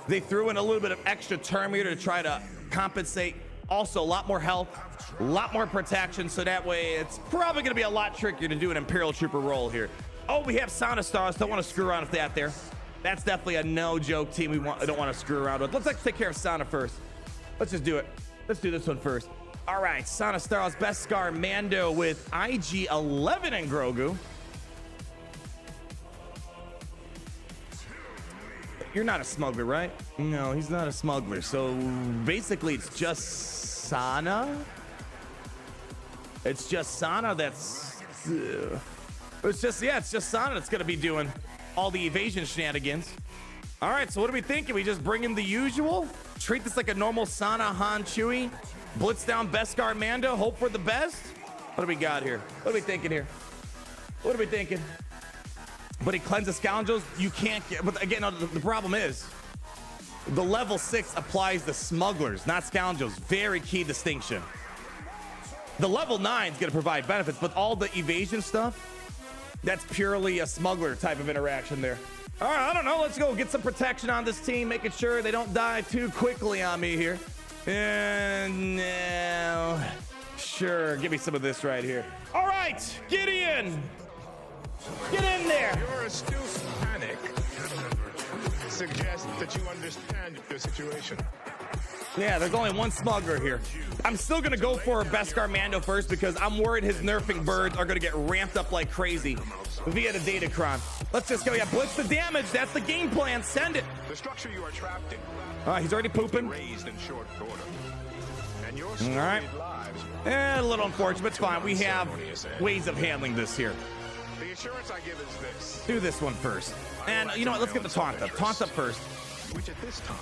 They threw in a little bit of extra turn meter to try to compensate. Also, a lot more health, a lot more protection, so that way it's probably gonna be a lot trickier to do an Imperial Trooper role here. Oh, we have Sound of Stars. Don't want to screw around with that there. That's definitely a no-joke team I don't want to screw around with. Let's actually take care of Sana first. Let's just do it. Let's do this one first. All right, Sound of Stars, Beskar, Mando with IG-11 and Grogu. You're not a smuggler, right? No, he's not a smuggler. So basically, it's just Sana. It's just Sana that's... it's just Sana that's going to be doing all the evasion shenanigans. All right, so what are we thinking? We just bring in the usual? Treat this like a normal Sana, Han, Chewie? Blitz down Beskar, Mando? Hope for the best? What do we got here? What are we thinking here? What are we thinking? But he cleanses scoundrels. You can't get... But again, the problem is... The level 6 applies to smugglers, not scoundrels. Very key distinction. The level 9 is going to provide benefits, but all the evasion stuff, that's purely a smuggler type of interaction there. All right, I don't know. Let's go get some protection on this team, making sure they don't die too quickly on me here. And now, sure, give me some of this right here. All right, Gideon, get in there. Your astute panic suggests that you understand the situation. Yeah, there's only one smuggler here. I'm still gonna go for Beskar Mando first because I'm worried his nerfing birds are gonna get ramped up like crazy via the Datacron. Let's just go. Yeah, blitz the damage. That's the game plan. Send it. The structure you are trapped in. All right, he's already pooping. Raised in short order. And your all right. A little unfortunate. It's fine. We have ways of handling this here. The assurance I give is this. Do this one first. And you know what? Let's get the taunt up. Taunt up first. Which at this time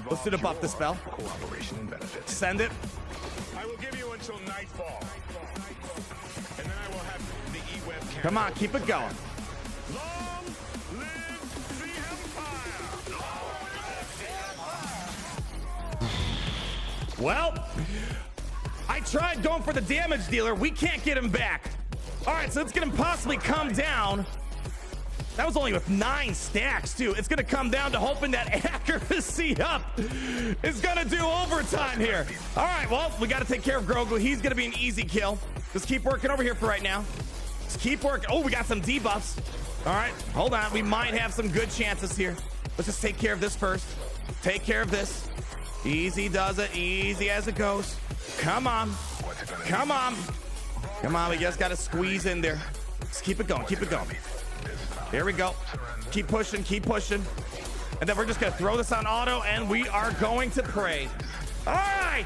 let's do the buff the spell. Cooperation and benefits. Send it. I will give you until nightfall. And then I will have the E-web. Come on, keep it going. Long live the Empire! Well, I tried going for the damage dealer. We can't get him back. All right, so it's gonna possibly come down. That was only with 9 stacks too. It's gonna come down to hoping that accuracy up is gonna do overtime here. All right, well, we gotta take care of Grogu. He's gonna be an easy kill. Just keep working over here for right now. Just keep working. Oh, we got some debuffs. All right, hold on. We might have some good chances here. Let's just take care of this first. Take care of this. Easy does it, easy as it goes. Come on, come on. Come on, we just gotta squeeze in there. Just keep it going, keep it going. Here we go. Keep pushing, keep pushing. And then we're just gonna throw this on auto and we are going to pray. All right.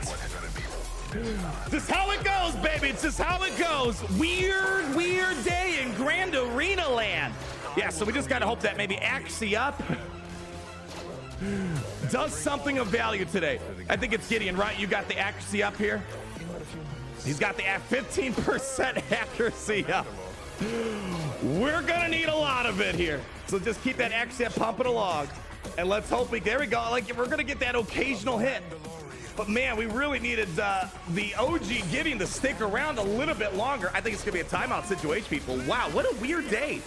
This is how it goes, baby. It's just how it goes. Weird day in Grand Arena Land. Yeah, so we just gotta hope that maybe Axie up does something of value today. I think it's Gideon, right? You got the accuracy up here. He's got the 15% accuracy up. We're gonna need a lot of it here. So just keep that accuracy up pumping along. And let's hope there we go. Like, we're gonna get that occasional hit. But man, we really needed the OG Gideon to stick around a little bit longer. I think it's gonna be a timeout situation, people. Wow, what a weird day.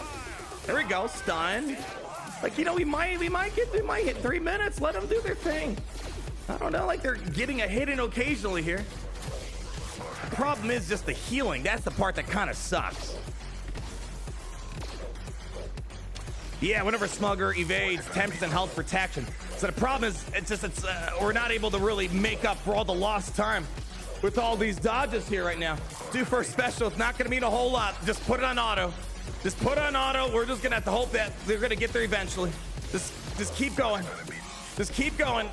There we go, stun. Like, you know, we might hit 3 minutes. Let them do their thing. I don't know, like they're getting a hit in occasionally here. The problem is just the healing. That's the part that kind of sucks. Yeah, whenever Smuggler evades 10% health protection. So the problem is, we're not able to really make up for all the lost time with all these dodges here right now. Do first special. It's not going to mean a whole lot. Just put it on auto. Just put it on auto. We're just going to have to hope that they're going to get there eventually. Just keep going. Just keep going.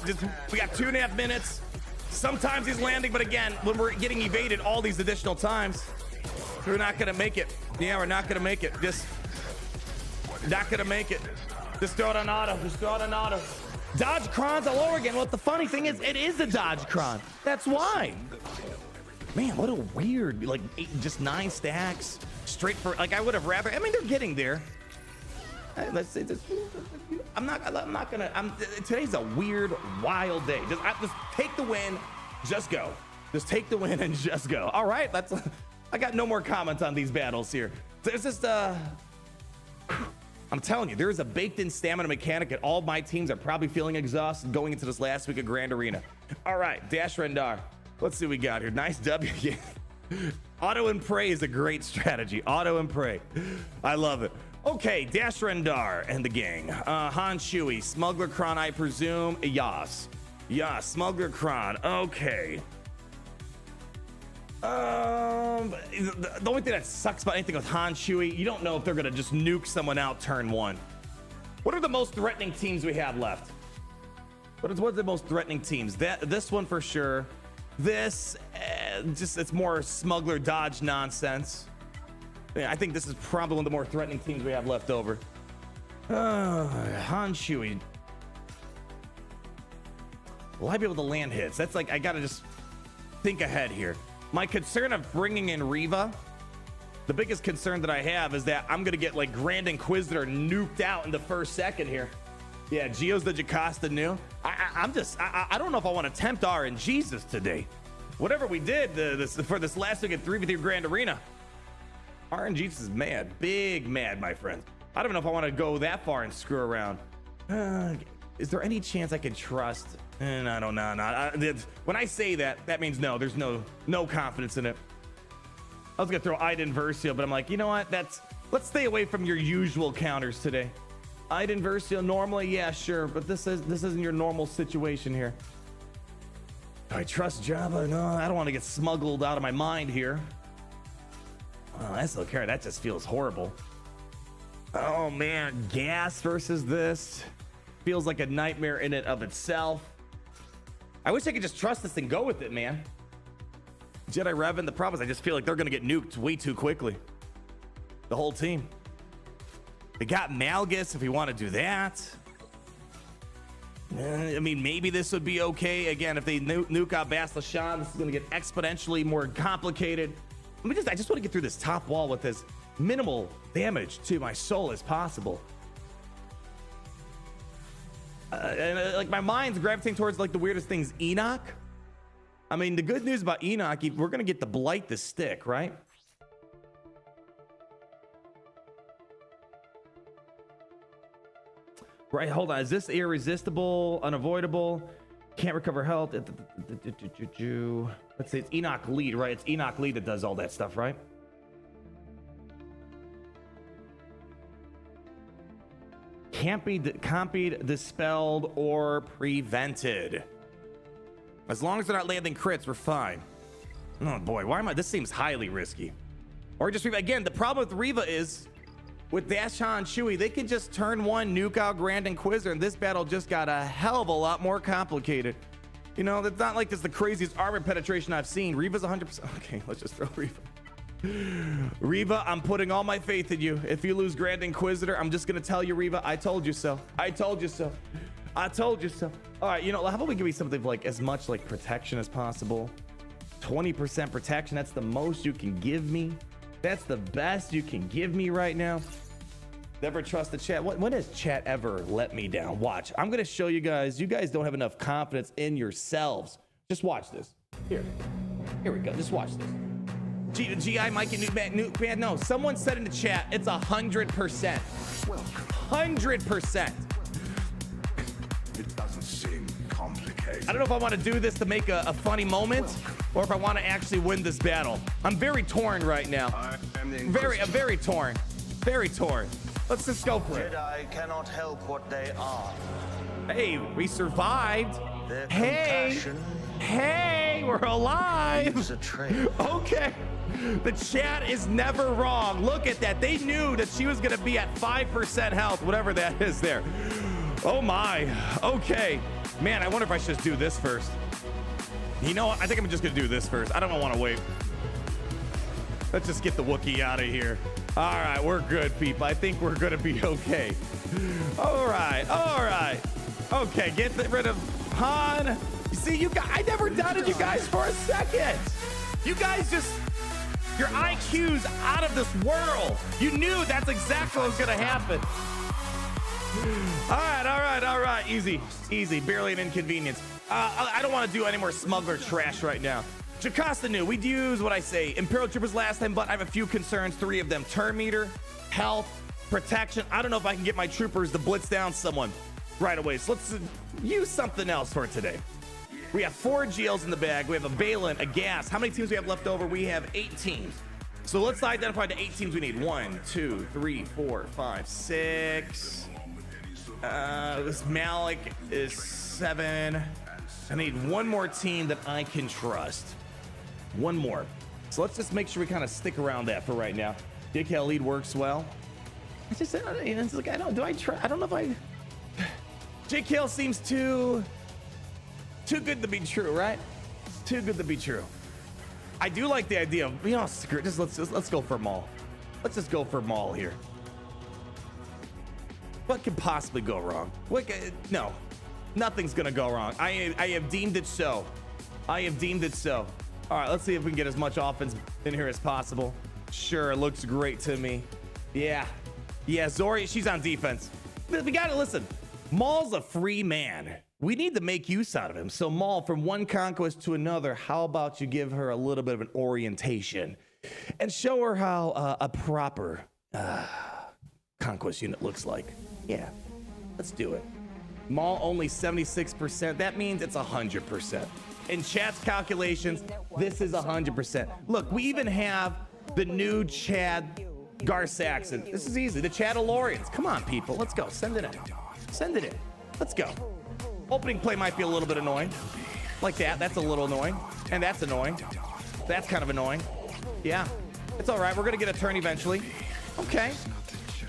We got 2.5 minutes. Sometimes he's landing, but again, when we're getting evaded all these additional times, we're not going to make it. Yeah, we're not going to make it. Just not going to make it. Just throw it on auto. Just throw it on auto. Dodge Cron's all over again. Well, the funny thing is, it is a Dodge Cron. That's why. Man, what a weird, like, just 9 stacks. Straight for, like, I would have rather. I mean, they're getting there. Let's say this. I'm not gonna. Today's a weird, wild day. Just take the win. Just go. Just take the win and just go. All right. I got no more comments on these battles here. There's just I'm telling you, there is a baked-in stamina mechanic, and all my teams are probably feeling exhausted going into this last week of Grand Arena. All right, Dash Rendar. Let's see what we got here. Nice W. Yeah. Auto and pray is a great strategy. Auto and pray. I love it. Okay, Dash Rendar and the gang. Han Chewie, Smuggler Kron, I presume. Yas. Yeah, Smuggler Kron. Okay. The only thing that sucks about anything with Han Chewie, you don't know if they're gonna just nuke someone out turn 1. What are the most threatening teams we have left? What are the most threatening teams? This one for sure. This it's more smuggler dodge nonsense. Yeah, I think this is probably one of the more threatening teams we have left over. Han Shui. Will I be able to land hits? That's like, I gotta just think ahead here. My concern of bringing in Reva, the biggest concern that I have is that I'm gonna get like Grand Inquisitor nuked out in the first second here. Yeah, Geo's the Jocasta new. I don't know if I want to tempt RNGesus today. Whatever we did for this last week at 3v3 Grand Arena, RNGesus is mad, big mad, my friend. I don't know if I want to go that far and screw around. Is there any chance I can trust? And I don't know. When I say that, that means no. There's no confidence in it. I was gonna throw Iden Versio, but I'm like, you know what? Let's stay away from your usual counters today. Iden Versio normally, yeah, sure, but this isn't your normal situation here. Do I trust JABBA? No, I don't want to get smuggled out of my mind here. SLKR, that just feels horrible. Oh man, gas versus this feels like a nightmare in and of itself. I wish I could just trust this and go with it, man. Jedi Revan, the problem is I just feel like they're gonna get nuked way too quickly. The whole team. They got Malgus if we want to do that. I mean, maybe this would be okay. Again, if they nuke out Bas-Lashan, this is going to get exponentially more complicated. I just want to get through this top wall with as minimal damage to my soul as possible. Like my mind's gravitating towards like the weirdest things. Enoch. I mean, the good news about Enoch, we're going to get the Blight the stick, right? Right, hold on. Is this irresistible, unavoidable? Can't recover health. Let's say it's Enoch lead, right? It's Enoch lead that does all that stuff, right? Can't be copied, dispelled, or prevented. As long as they're not landing crits, we're fine. Oh boy, why am I? This seems highly risky. Or just Reva. Again, the problem with Reva is with Dashan Chewie, they could just turn one, nuke out Grand Inquisitor, and this battle just got a hell of a lot more complicated. You know, it's not like this is the craziest armor penetration I've seen. Reva's 100%. Okay, let's just throw Reva. Reva, I'm putting all my faith in you. If you lose Grand Inquisitor, I'm just gonna tell you, Reva, I told you so. I told you so. I told you so. All right, you know, how about we give me something like as much like protection as possible? 20% protection. That's the most you can give me. That's the best you can give me right now. Never trust the chat. When has chat ever let me down? Watch. I'm going to show you guys. You guys don't have enough confidence in yourselves. Just watch this. Here we go. Just watch this. GI might get nuke banned. No, someone said in the chat, it's 100%. 100%. It doesn't seem complicated. I don't know if I want to do this to make a funny moment or if I want to actually win this battle. I'm very torn right now. I'm very torn. Very torn. Let's just go for it. Jedi cannot help what they are. Hey, we survived. Their Hey, we're alive. It's a trade. Okay. The chat is never wrong. Look at that. They knew that she was going to be at 5% health, whatever that is there. Oh my. Okay. Man, I wonder if I should just do this first. You know what? I think I'm just going to do this first. I don't want to wait. Let's just get the Wookiee out of here. All right, we're good, people. I think we're going to be okay. All right. Okay, get rid of Han. You see, you guys, I never doubted you guys for a second. You guys just, your IQ's out of this world. You knew that's exactly what was going to happen. All right. Easy. Barely an inconvenience. I don't want to do any more smuggler trash right now. JOCASTA knew we'd use what I say Imperial Troopers last time, but I have a few concerns. 3 of them: turn meter, health, protection. I don't know if I can get my troopers to blitz down someone right away. So let's use something else for today. We have 4 GLs in the bag. We have a BAYLAN, a gas. How many teams do we have left over? We have 8 teams. So let's identify the 8 teams we need. 1, 2, 3, 4, 5, 6. This Malik is 7. I need one more team that I can trust. One more. So let's just make sure we kind of stick around that for right now. DK lead works well. I just, it's like, I don't know if I. JKL seems too good to be true, right? Too good to be true. I do like the idea of, you know, screw, let's go for Maul. Let's just go for Maul here. What could possibly go wrong? No, nothing's gonna go wrong. I have deemed it so. I have deemed it so. All right, let's see if we can get as much offense in here as possible. Sure, it looks great to me. Yeah, ZORII, she's on defense. We gotta listen. Maul's a free man. We need to make use out of him. So Maul, from one conquest to another, how about you give her a little bit of an orientation and show her how a proper conquest unit looks like. Yeah, let's do it. Maul only 76%. That means it's 100%. In chat's calculations, this is 100%. Look, we even have the new Chad Gar-Saxon. This is easy. The Chadalorians. Come on, people. Let's go. Send it in. Send it in. Let's go. Opening play might be a little bit annoying. Like that. That's a little annoying. And that's annoying. That's kind of annoying. Yeah. It's all right. We're going to get a turn eventually. Okay.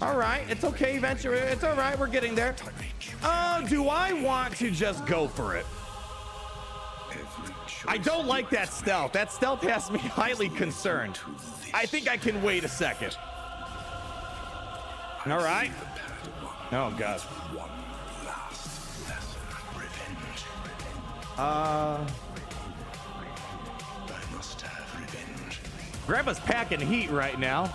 All right. It's okay eventually. It's all right. We're getting there. Do I want to just go for it? I don't like that stealth. That stealth has me highly concerned. I think I can wait a second. All right. Oh, God. Grandpa's packing heat right now.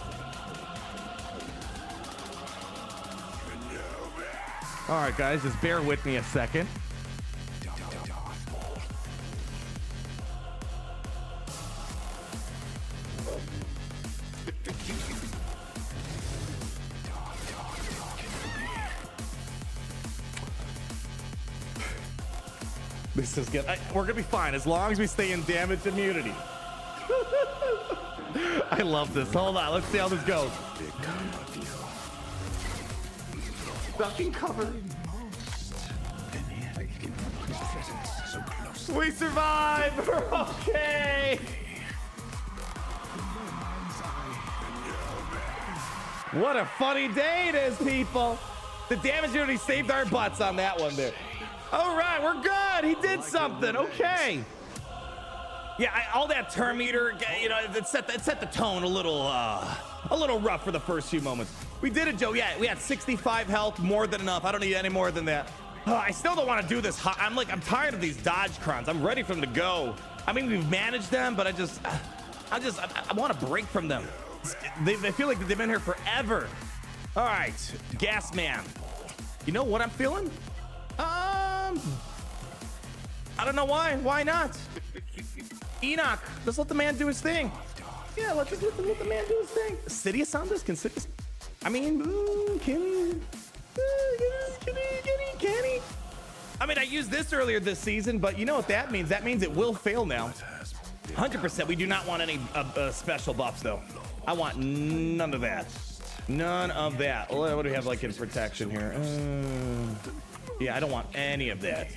All right, guys, just bear with me a second. This is good. We're gonna be fine as long as we stay in damage immunity. I love this. Hold on, let's see how this goes. Fucking cover. We survived. We're okay. What a funny day it is, people. The damage unity saved our butts on that one there. All right, we're good. He did something. Okay. Yeah, all that turn meter, you know, it set the tone a little rough for the first few moments. We did it, Joe. Yeah, we had 65 health, more than enough. I don't need any more than that. I still don't want to do this. I'm tired of these dodge crons. I'm ready for them to go. I mean, we've managed them, but I want to break from them. They feel like they've been here forever. All right, Gas Man. You know what I'm feeling? I don't know why. Why not? Enoch, just let the man do his thing. Yeah, let's just let the man do his thing. Sidious on this? Can Sidious? I mean, can he? I mean, I used this earlier this season, but you know what that means? That means it will fail now. 100%. We do not want any special buffs, though. I want none of that. None of that. What do we have like in protection here? Yeah, I don't want any of that.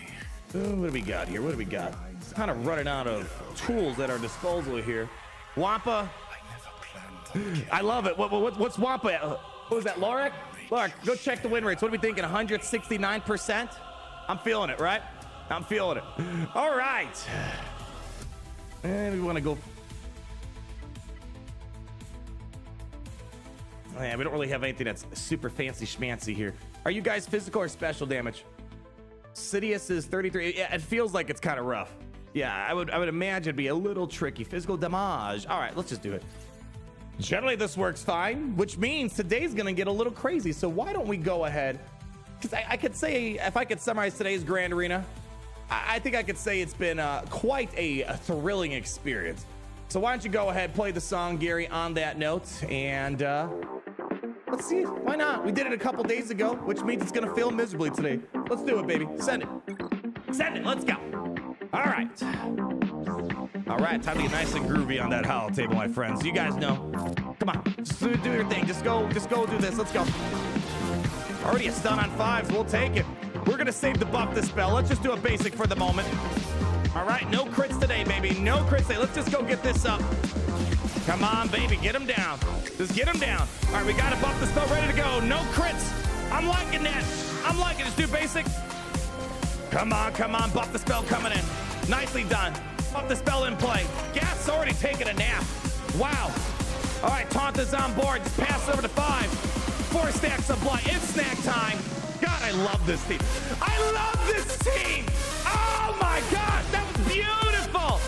What do we got here? What do we got? Kind of running out of tools at our disposal here. Wampa. I love it. What's Wampa? What was that, Lorik? Lorik, go check the win rates. What are we thinking? 169%? I'm feeling it, right? I'm feeling it. All right. And we want to go. Oh, yeah, we don't really have anything that's super fancy schmancy here. Are you guys physical or special damage? Sidious is 33. Yeah, it feels like it's kind of rough. Yeah, I would imagine it'd be a little tricky. Physical damage. All right, let's just do it. Generally, this works fine, which means today's gonna get a little crazy. So why don't we go ahead? Because I could say, if I could summarize today's Grand Arena, I think I could say it's been quite a thrilling experience. So why don't you go ahead, play the song, Gary, on that note, and let's see. Why not? We did it a couple days ago, which means it's gonna fail miserably today. Let's do it, baby. Send it. Send it. Let's go. All right. All right. Time to get nice and groovy on that hollow table, my friends. You guys know. Come on. Just do your thing. Just go do this. Let's go. Already a stun on 5s. We'll take it. We're gonna save the buff this spell. Let's just do a basic for the moment. All right. No crits today, baby. No crits today. Let's just go get this up. Come on, baby. Get him down. Just get him down. All right. We got to buff the spell. Ready to go. No crits. I'm liking that. I'm liking it. Just do basic. Come on. Buff the spell coming in. Nicely done. Off the spell in play. Gas already taking a nap. Wow. All right, Taunt is on board. Just pass over to 5. 4 stacks of blood. It's snack time. God, I love this team. I love this team. Oh my God, that was beautiful.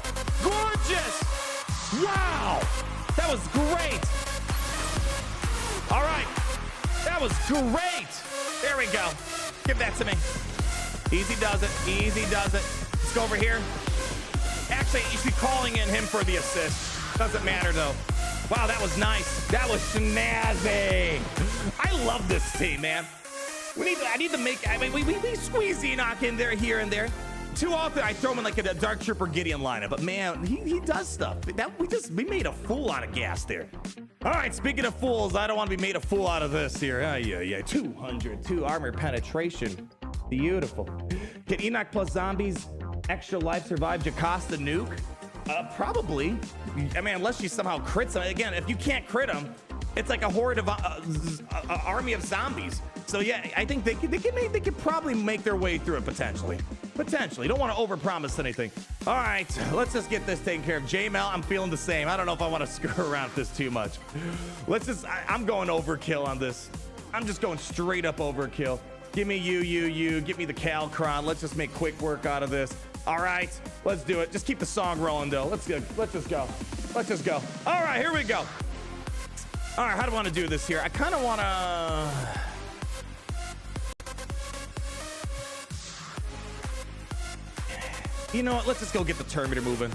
Gorgeous. Wow. That was great. All right. That was great. There we go. Give that to me. Easy does it. Easy does it. Let's go over here. Actually, you should be calling in him for the assist. Doesn't matter though. Wow, that was nice. That was snazzy. I love this team, man. I need to make. I mean, we squeeze Enoch in there, here and there. Too often I throw him in like a Dark Trooper Gideon lineup, but man, he does stuff. We made a fool out of gas there. All right, speaking of fools, I don't want to be made a fool out of this here. Yeah. 202 armor penetration. Beautiful. Can Enoch plus zombies extra life survive JOCASTA nuke? Probably. I mean, unless you somehow crits them. Again, if you can't crit them, it's like a horde of army of zombies. So yeah, I think they could probably make their way through it potentially. Potentially. Don't want to overpromise anything. All right, let's just get this taken care of. JML, I'm feeling the same. I don't know if I want to screw around with this too much. I'm going overkill on this. I'm just going straight up overkill. Give me you. Give me the Calcron. Let's just make quick work out of this. All right, let's do it. Just keep the song rolling though. Let's just go. All right, here we go. All right, how do I want to do this here? I kind of want to... You know what? Let's just go get the Terminator moving.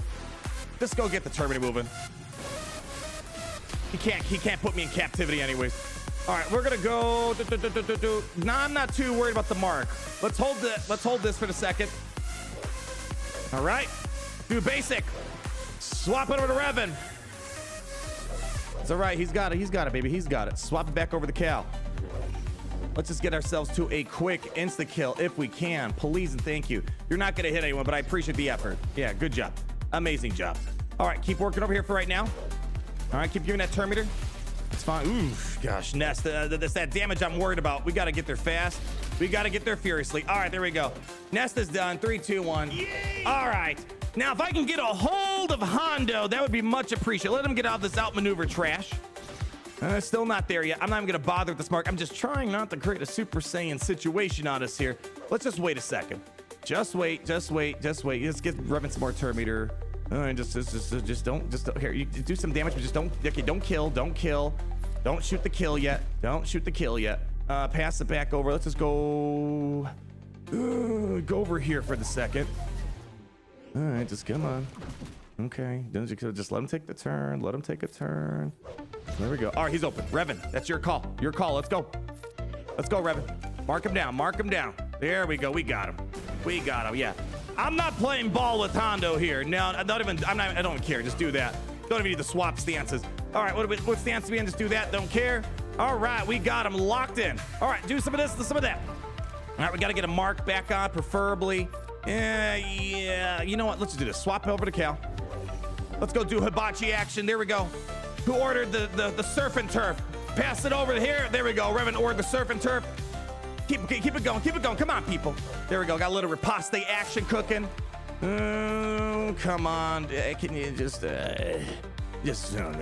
Let's go get the Terminator moving. He can't put me in captivity anyways. All right, we're gonna go. No, I'm not too worried about the mark. Let's hold this for the second. All right, do basic. Swap it over to Revan. It's all right. He's got it, baby. He's got it. Swap it back over to Cal. Let's just get ourselves to a quick insta kill if we can. Please and thank you. You're not going to hit anyone, but I appreciate the effort. Yeah, good job. Amazing job. All right, keep working over here for right now. All right, keep giving that Terminator. It's fine. Ooh, gosh, Nest. That's that damage I'm worried about. We got to get there fast. We got to get there furiously. All right, there we go. Nest is done. 3, 2, 1. Yay! All right. Now, if I can get a hold of Hondo, that would be much appreciated. Let him get out of this outmaneuver trash. Still not there yet. I'm not even going to bother with this mark. I'm just trying not to create a Super Saiyan situation on us here. Let's just wait a second. Just wait. Let's get Revan some more Terminator. Just don't. Here, you do some damage, but just don't. Okay, don't kill. Don't shoot the kill yet. Pass it back over. Let's just go over here for the second. All right, just come on. Okay, just let him take the turn. Let him take a turn. There we go. All right, he's open. Revan, that's your call. Let's go, Revan. Mark him down. There we go. We got him. Yeah. I'm not playing ball with Hondo here. No, I don't care. Just do that. Don't even need to swap stances. All right, what stance do we in? Just do that. Don't care. All right, we got him locked in. All right, do some of this, some of that. All right, we got to get a mark back on, preferably. Yeah. You know what? Let's just do this. Swap over to Cal. Let's go do hibachi action. There we go. Who ordered the surf and turf? Pass it over here. There we go. Revan ordered the surf and turf. Keep it going. Come on, people. There we go. Got a little riposte action cooking. Come on. Can you just no,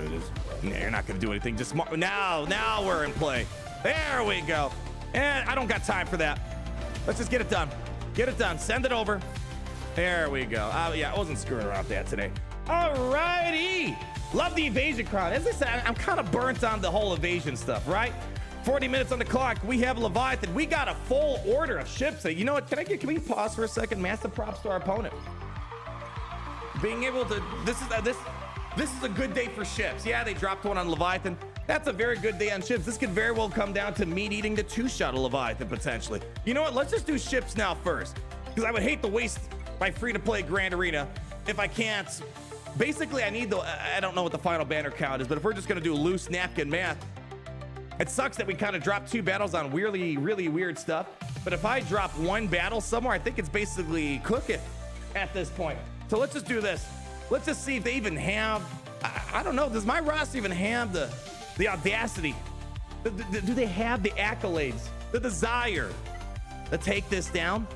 you're not gonna do anything. Just now we're in play. There we go. And I don't got time for that. Let's just get it done. Send it over. There we go. Yeah, I wasn't screwing around with that today. Alrighty. Love the evasion crowd. As I said, I'm kind of burnt on the whole evasion stuff, right? 40 minutes on the clock. We have Leviathan. We got a full order of ships. You know what? Can we pause for a second? Massive props to our opponent. Being able to, this is a good day for ships. Yeah, they dropped one on Leviathan. That's a very good day on ships. This could very well come down to me needing the 2-shot of Leviathan potentially. You know what? Let's just do ships now first, because I would hate to waste my free-to-play Grand Arena if I can't. Basically, I don't know what the final banner count is, but if we're just gonna do loose napkin math, it sucks that we kind of dropped 2 battles on really weird stuff. But if I drop 1 battle somewhere, I think it's basically cooking at this point. So let's just do this. Let's just see if they even have, I don't know, does my roster even have the audacity? Do they have the accolades, the desire to take this down?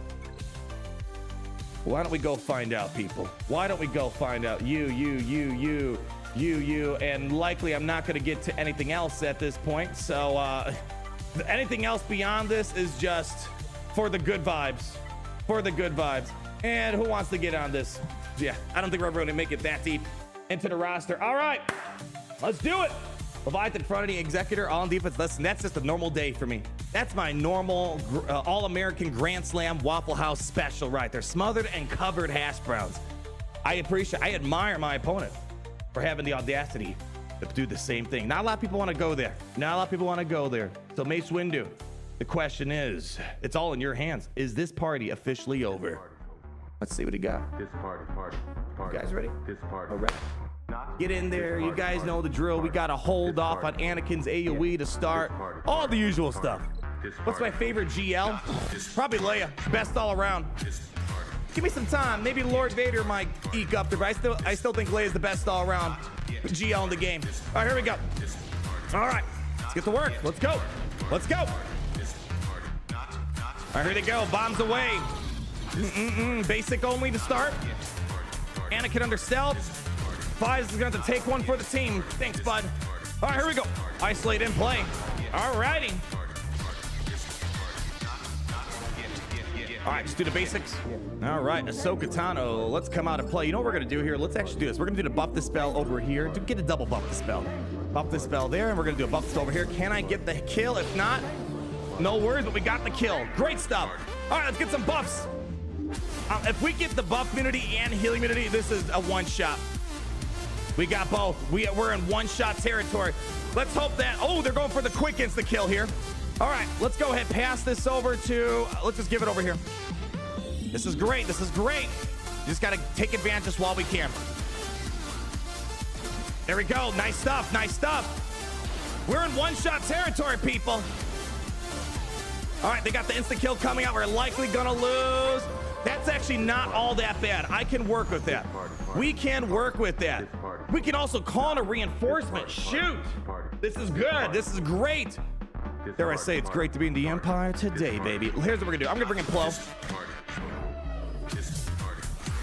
Why don't we go find out, people? Why don't we go find out? You, and likely I'm not going to get to anything else at this point. So anything else beyond this is just for the good vibes. For the good vibes. And who wants to get on this? Yeah, I don't think we're ever going to make it that deep into the roster. All right, let's do it. Leviathan, Fronty, Executor, all on defense. Listen, that's just a normal day for me. That's my normal All-American Grand Slam Waffle House special right there. Smothered and covered hash browns. I admire my opponent for having the audacity to do the same thing. Not a lot of people want to go there. Not a lot of people want to go there. So Mace Windu, the question is, it's all in your hands. Is this party officially over? Let's see what he got. This party. You guys ready? This party. All right. Get in there. You guys know the drill. We got to hold off on Anakin's AoE to start. All the usual stuff. What's my favorite GL? Probably Leia. Best all around. Give me some time. Maybe Lord Vader might eke up there, but I still think Leia's the best all around GL in the game. All right, here we go. All right, let's get to work. Let's go. Let's go. All right, here they go. Bombs away. Basic only to start. Anakin under stealth. Fives is going to take one for the team. Thanks, bud. All right, here we go. Isolate in play. All righty. All right, just do the basics. All right, Ahsoka Tano, let's come out and play. You know what we're going to do here? Let's actually do this. We're going to do the buff the spell over here. Get a double buff the spell. Buff the spell there, and we're going to do a buff the spell over here. Can I get the kill? If not, no worries, but we got the kill. Great stuff. All right, let's get some buffs. If we get the buff immunity and healing immunity, this is a one-shot. We got both. We're in one-shot territory. Let's hope that... Oh, they're going for the quick insta-kill here. All right, let's go ahead. Pass this over to... Let's just give it over here. This is great. This is great. You just got to take advantage just while we can. There we go. Nice stuff. Nice stuff. We're in one-shot territory, people. All right, they got the insta-kill coming out. We're likely going to lose. That's actually not all that bad. I can work with that. We can work with that. We can also call in a reinforcement. Shoot. This is good. This is great. Dare I say, it's great to be in the Empire today, baby. Here's what we're going to do. I'm going to bring in Plo.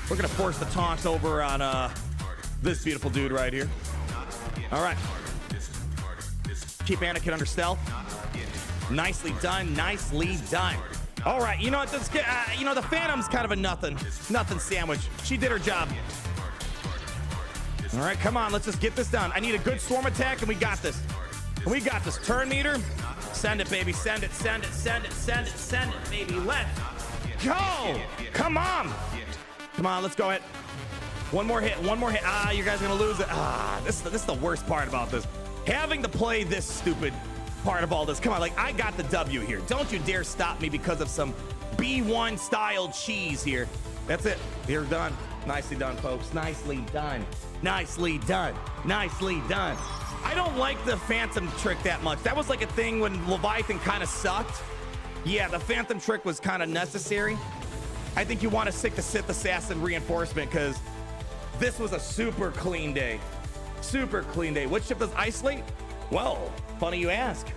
We're going to force the taunts over on this beautiful dude right here. All right. Keep Anakin under stealth. Nicely done. Nicely done. All right, you know what? The Phantom's kind of a nothing sandwich. She did her job. All right, come on, let's just get this done. I need a good swarm attack, and we got this. We got this. Turn meter. Send it, baby. Send it, send it, send it, send it, send it, baby. Let's go. Come on. Come on, let's go ahead. One more hit, one more hit. You guys are going to lose it. This is the worst part about this. Having to play this stupid part of all this. Come on, like, I got the W here. Don't you dare stop me because of some B1 style cheese here. That's it. You're done. Nicely done, folks. Nicely done. Nicely done. Nicely done. I don't like the Phantom trick that much. That was like a thing when Leviathan kind of sucked. Yeah, the Phantom trick was kind of necessary. I think you want to stick the Sith Assassin reinforcement because this was a super clean day. Super clean day. What ship does isolate? Well, funny you ask.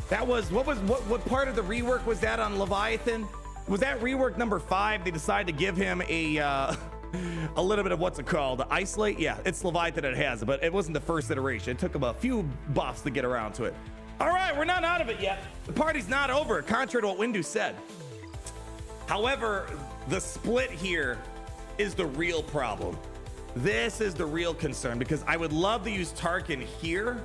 That was what part of the rework was that on Leviathan? Was that rework number 5? They decided to give him a little bit of what's it called? Isolate? Yeah, it's Leviathan that it has, but it wasn't the first iteration. It took him a few buffs to get around to it. All right, we're not out of it yet. The party's not over, contrary to what Windu said. However, the split here is the real problem. This is the real concern because I would love to use Tarkin here,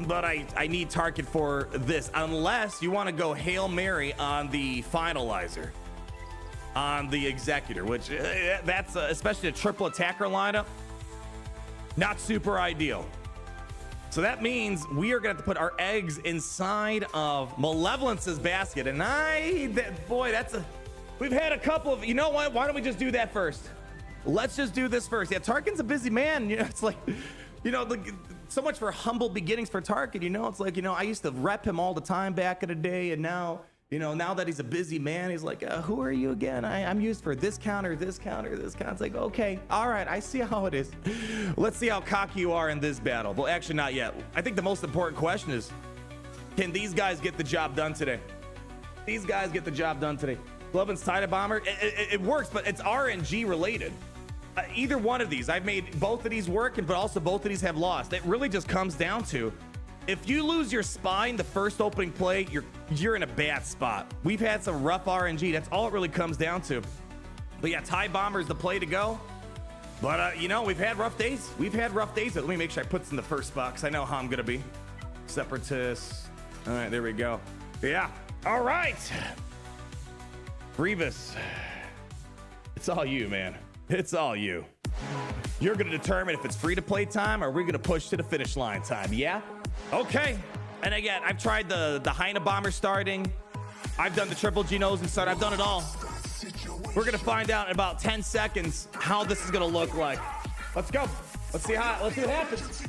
but I need Tarkin for this, unless you want to go Hail Mary on the Finalizer, on the Executor, which that's especially a triple attacker lineup, not super ideal. So that means we are going to have to put our eggs inside of Malevolence's basket. And we've had a couple of, you know what? Why don't we just do that first? Let's just do this first. Yeah, Tarkin's a busy man. You know, it's like, you know, so much for humble beginnings for Tarkin. You know, it's like, you know, I used to rep him all the time back in the day. And now, you know, now that he's a busy man, he's like, who are you again? I'm used for this counter, this counter, this counter. It's like, okay, all right, I see how it is. Let's see how cocky you are in this battle. Well, actually, not yet. I think the most important question is, can these guys get the job done today? These guys get the job done today. Glovin's Tidal Bomber. It works, but it's RNG related. Either one of these, I've made both of these working, but also both of these have lost. It really just comes down to, if you lose your spine the first opening play, you're in a bad spot. We've had some rough RNG. That's all it really comes down to. But yeah, Tide Bomber is the play to go. But you know, we've had rough days. We've had rough days. Let me make sure I put this in the first spot because I know how I'm gonna be. Separatists. All right, there we go. Yeah. All right. Grievous. It's all you, man. It's all you. You're gonna determine if it's free to play time or we're gonna push to the finish line time. Yeah. Okay. And again, I've tried the Hyena Bomber starting. I've done the triple Genos and start. I've done it all. We're gonna find out in about 10 seconds how this is gonna look like. Let's go. Let's see what happens.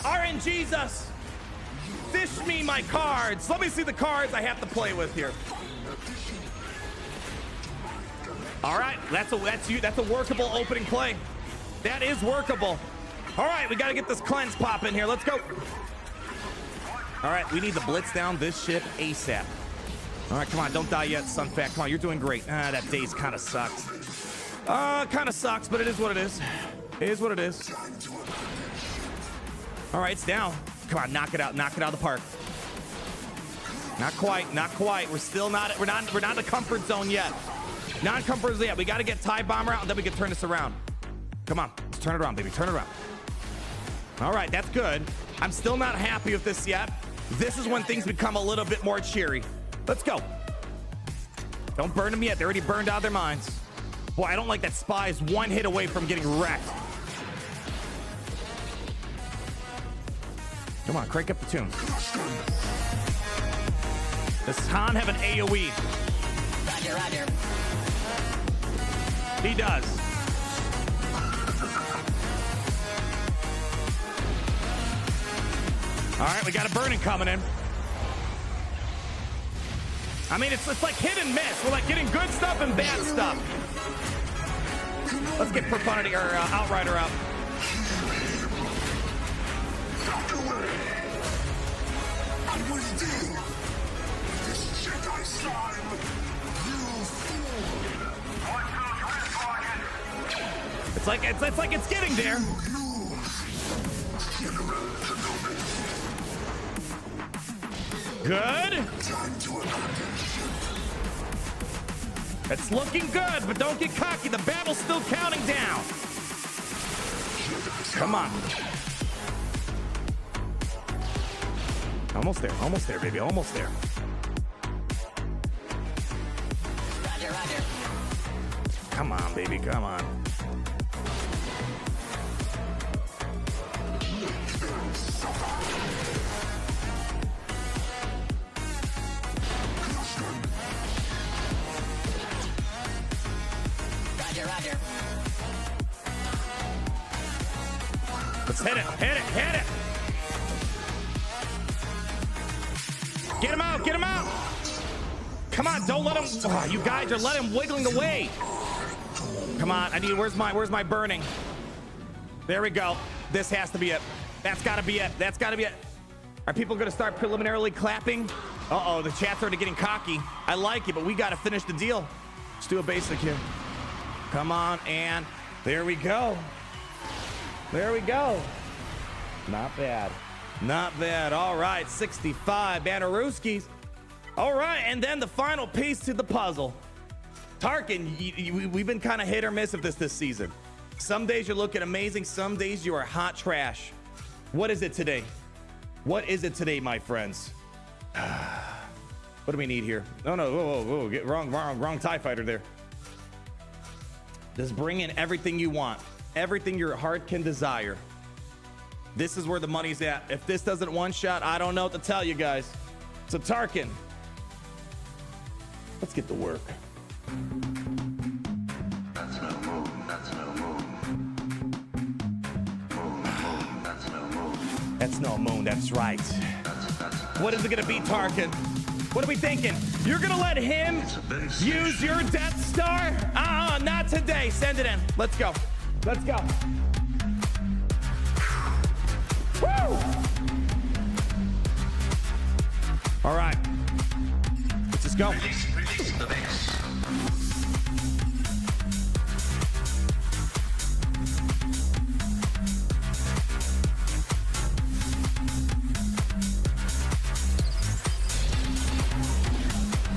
RNG's us. Fish me my cards. Let me see the cards I have to play with here. All right, that's a workable opening play. That is workable. All right, we gotta get this cleanse pop in here. Let's go. All right, we need to blitz down this ship ASAP. All right, come on, don't die yet, Sunfat. Come on, you're doing great. That daze kind of sucks. Kind of sucks, but it is what it is. It is what it is. All right, it's down. Come on, knock it out of the park. Not quite. We're still not. We're not in the comfort zone yet. Non-comfort zone yet. We got to get Tide Bomber out, and then we can turn this around. Come on, let's turn it around, baby. Turn it around. All right, that's good. I'm still not happy with this yet. This is when things become a little bit more cheery. Let's go. Don't burn them yet. They're already burned out of their minds. Boy, I don't like that Spy is one hit away from getting wrecked. Come on, crank up the tune. Does Han have an AoE? Roger. He does. All right, we got a burning coming in. I mean, it's like hit and miss. We're like getting good stuff and bad stuff. Let's get Profundity or Outrider out. It's like it's getting there. Good. It's looking good, but don't get cocky. The battle's still counting down. Come on. Almost there, baby. Almost there. Roger. Come on, baby. Come on. Roger. Let's hit it. Get him out. Come on, don't let him. Oh, you guys are letting him wiggling away. Come on, I need, where's my burning? There we go. This has to be it. That's gotta be it. Are people gonna start preliminarily clapping? Uh-oh, the chat's already getting cocky. I like it, but we gotta finish the deal. Let's do a basic here. Come on, and there we go. Not bad. All right, 65 Bannerooskis. All right, and then the final piece to the puzzle. Tarkin, we've been kind of hit or miss with this season. Some days you're looking amazing. Some days you are hot trash. What is it today? My friends? What do we need here? Oh, no, whoa. Get wrong TIE fighter there. Just bring in everything you want. Everything your heart can desire. This is where the money's at. If this doesn't one shot, I don't know what to tell you guys. So Tarkin, let's get to work. That's no moon. That's no moon, that's right. What is it gonna be, Tarkin? What are we thinking? You're gonna let him use your Death Star? Not today. Send it in. Let's go. Woo! All right. Let's just Let's go.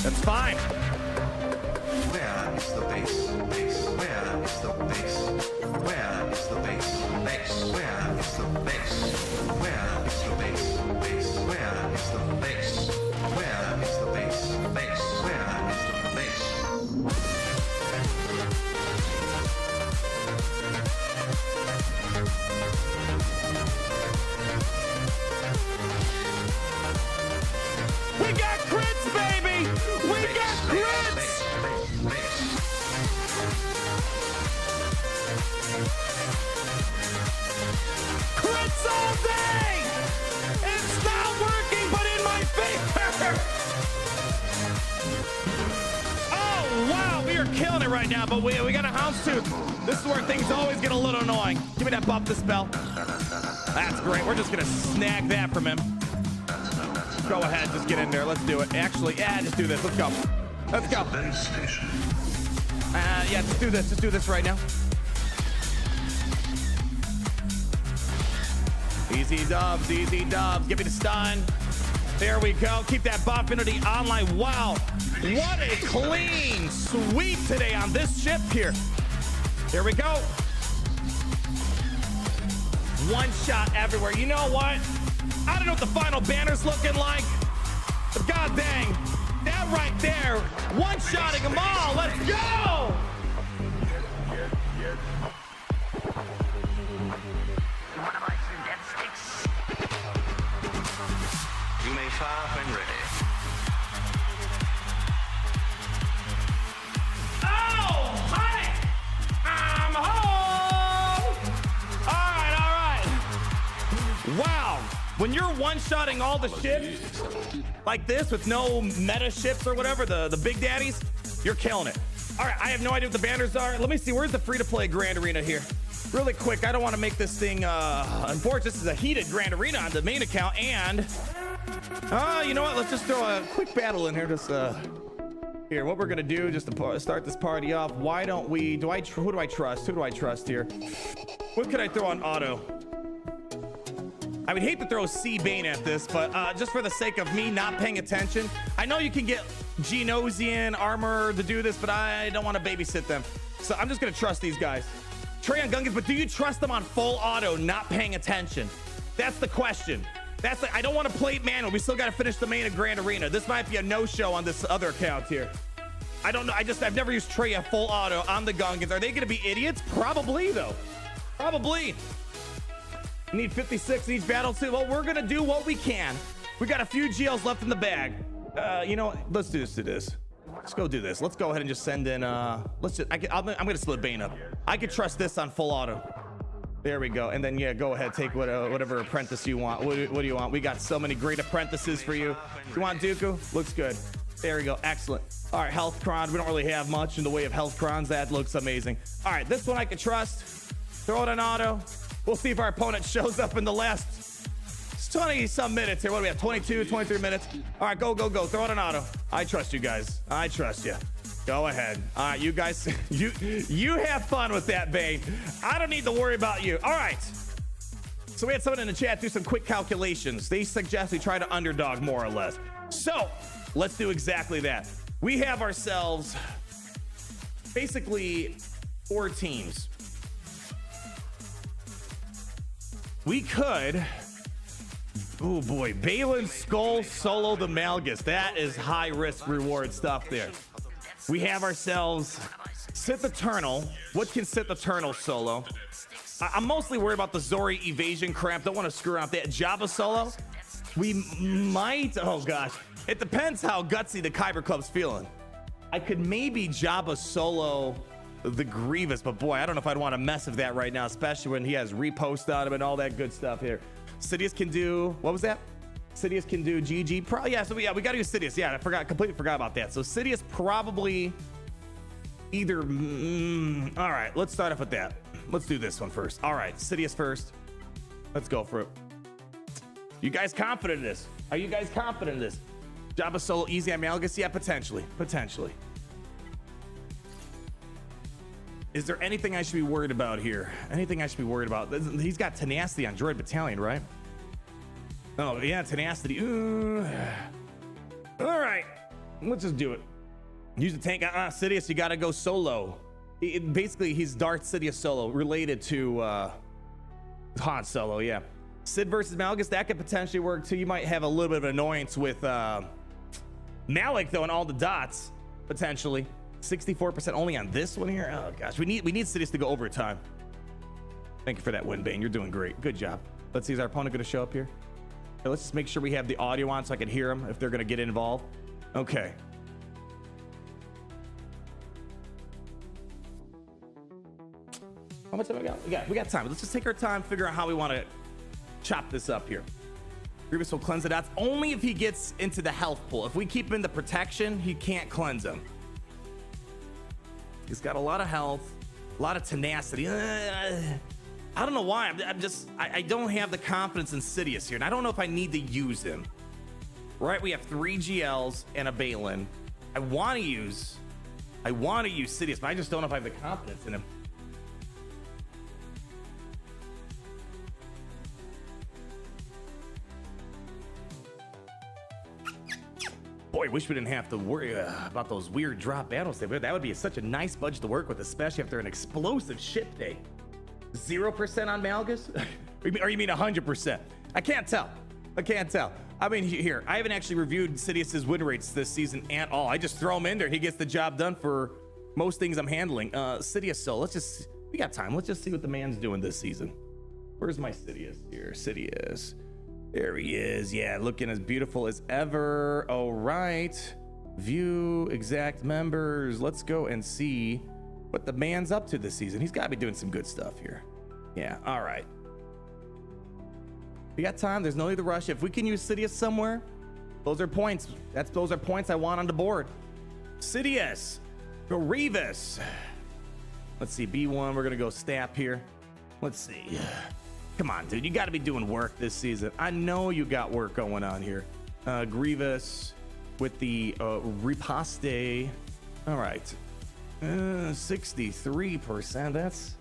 That's fine. Where is the base? Base. Where is the base? Where is the base? Base. Where is the base? Where is the base? Base. Where is the base? Where is the base? Base. Where is the base? We got crits, baby! We got crits! Crits all day! It's not working, but in my favor! Oh, wow, we are killing it right now, but we got a Houndstooth. This is where things always get a little annoying. Give me that buff dispel. That's great. We're just gonna snag that from him. Go ahead, just get in there. Let's do it. Actually, yeah, just do this. Let's go. Let's go. Yeah, just do this. Just do this right now. Easy dubs, easy dubs. Give me the stun. There we go. Keep that buff into the online. Wow. What a clean sweep today on this ship here. Here we go. One shot everywhere. You know what? I don't know what the final banner's looking like, but god dang, that right there, one-shotting them all. Let's go! You may fire when ready. Oh, honey, I'm home! All right. Wow. When you're one-shotting all the ships like this with no meta ships or whatever, the big daddies, you're killing it. All right, I have no idea what the banners are. Let me see, where's the free-to-play Grand Arena here? Really quick, I don't want to make this thing, unfortunately, this is a heated Grand Arena on the main account, and, you know what, let's just throw a quick battle in here. Just, here, what we're gonna do, just to start this party off, why don't we, who do I trust? Who do I trust here? What could I throw on auto? I would hate to throw BANE at this, but just for the sake of me not paying attention, I know you can get Genosian armor to do this, but I don't want to babysit them. So I'm just going to trust these guys. TRAYA on Gungans, but do you trust them on full auto, not paying attention? That's the question. I don't want to play it manual. We still got to finish the main of Grand Arena. This might be a no-show on this other account here. I don't know. I've never used TRAYA full auto on the Gungans. Are they going to be idiots? Probably, though. Probably. Need 56 in each battle too. Well, we're gonna do what we can. We got a few GLs left in the bag. You know what? Let's do this. Let's go do this. Let's go ahead and just send in. I'm gonna split BANE up. I could trust this on full auto. There we go. And then yeah, go ahead, take whatever apprentice you want. What do you want? We got so many great apprentices for you. You want Dooku? Looks good. There we go. Excellent. All right, health cron. We don't really have much in the way of health crons. That looks amazing. All right, this one I could trust. Throw it on auto. We'll see if our opponent shows up in the last 20-some minutes here. What do we have? 22, 23 minutes. All right, go. Throw it on auto. I trust you guys. I trust you. Go ahead. All right, you guys, you have fun with that, BANE. I don't need to worry about you. All right. So we had someone in the chat do some quick calculations. They suggest we try to underdog more or less. So let's do exactly that. We have ourselves basically 4 teams. We could, oh boy, BAYLAN Skull solo the MALGUS. That is high risk reward stuff there. We have ourselves Sith Eternal. What can Sith Eternal solo? I'm mostly worried about the ZORII evasion crap. Don't want to screw around with that. JABBA solo. We might, oh gosh. It depends how gutsy the Kyber Club's feeling. I could maybe JABBA solo the GRIEVOUS, but boy, I don't know if I'd want to mess with that right now, especially when he has repost on him and all that good stuff here. SIDIOUS can do, what was that? SIDIOUS can do GG. Probably, yeah, so we got to use SIDIOUS. Yeah, completely forgot about that. So SIDIOUS probably either, all right, let's start off with that. Let's do this one first. All right, SIDIOUS first. Let's go for it. You guys confident in this? Are you guys confident in this? JABBA solo easy on MALGUS? Yeah, potentially. Potentially. Is there anything I should be worried about here? Anything I should be worried about? He's got tenacity on Droid Battalion, right? Oh, yeah, tenacity. All right. Let's just do it. Use the tank. Sidious, you got to go solo. Basically, he's Darth Sidious solo, related to Han Solo, yeah. Sid versus Malgus, that could potentially work too. You might have a little bit of an annoyance with Malik, though, and all the dots, potentially. 64% only on this one here. Oh gosh, we need Sidious to go overtime. Thank you for that win, Bane. You're doing great. Good job. Let's see, is our opponent going to show up here? Okay, let's just make sure we have the audio on so I can hear them if they're going to get involved. Okay. How much time we got? We got time. Let's just take our time, figure out how we want to chop this up here. Grievous will cleanse the dots only if he gets into the health pool. If we keep him in the protection, he can't cleanse them. He's got a lot of health, a lot of tenacity. I don't know why. I don't have the confidence in Sidious here, and I don't know if I need to use him. Right? We have 3 GLs and a BAYLAN. I want to use Sidious, but I just don't know if I have the confidence in him. Boy, wish we didn't have to worry about those weird drop battles. That would be such a nice budget to work with, especially after an explosive ship day. 0% on Malgus? Or you mean 100%? I can't tell. I mean, here, I haven't actually reviewed Sidious's win rates this season at all. I just throw him in there. He gets the job done for most things I'm handling. Sidious, so we got time. Let's just see what the man's doing this season. Where's my Sidious here? Sidious. There he is. Yeah, looking as beautiful as ever. All right. View exact members. Let's go and see what the man's up to this season. He's got to be doing some good stuff here. Yeah, all right. We got time. There's no need to rush. If we can use Sidious somewhere, those are points. Those are points I want on the board. Sidious. Grievous. Let's see. B1. We're going to go Stap here. Let's see. Come on, dude. You got to be doing work this season. I know you got work going on here. Grievous with the riposte. All right. 63%. That's...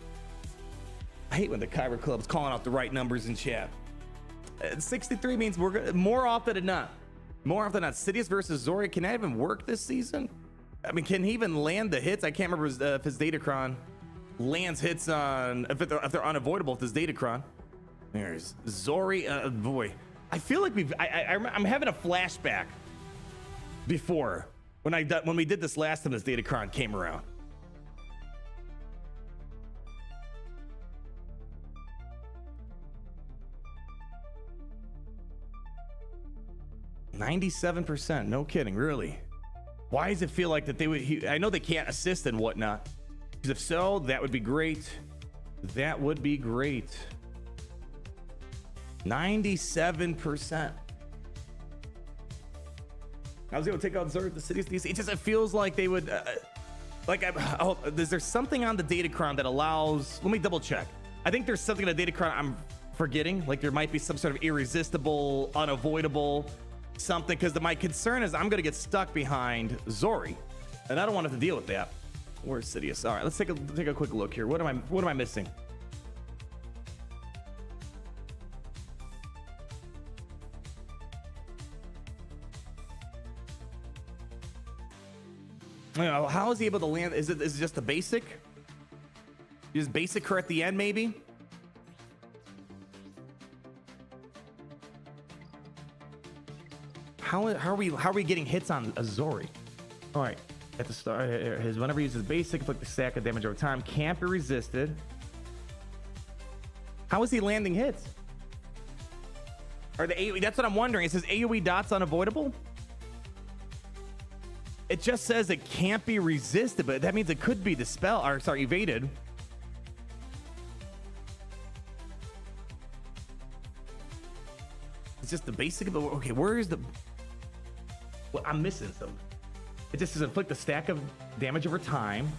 I hate when the Kyber Club's calling out the right numbers in chat. 63 means we're good. More often than not. Sidious versus ZORII. Can I even work this season? I mean, can he even land the hits? I can't remember if his Datacron lands hits on... If they're unavoidable with his Datacron. There's ZORII. Boy, I feel like I'm having a flashback before when we did this last time this Datacron came around. %. No kidding, really. Why does it feel like that they would? I know they can't assist and whatnot. Because if so, that would be great. That would be great. 97%. I was able to take out ZORII, the Sidious DC. It feels like they would, is there something on the Datacron that allows, let me double check. I think there's something on the Datacron I'm forgetting. Like there might be some sort of irresistible, unavoidable something. Because my concern is I'm going to get stuck behind ZORII. And I don't want to have to deal with that. Where's Sidious? All right, let's take a quick look here. What am I missing? How is he able to land? Is it just a basic? Just basic her at the end, maybe? How are we getting hits on a ZORII? All right, at the start, whenever he uses basic, inflict the stack of damage over time, can't be resisted. How is he landing hits? Are the AoE? That's what I'm wondering. It says AoE dots unavoidable. It just says it can't be resisted, but that means it could be evaded. It's just the basic of the... Okay, where is the... Well, I'm missing some. It just says inflict a stack of damage over time.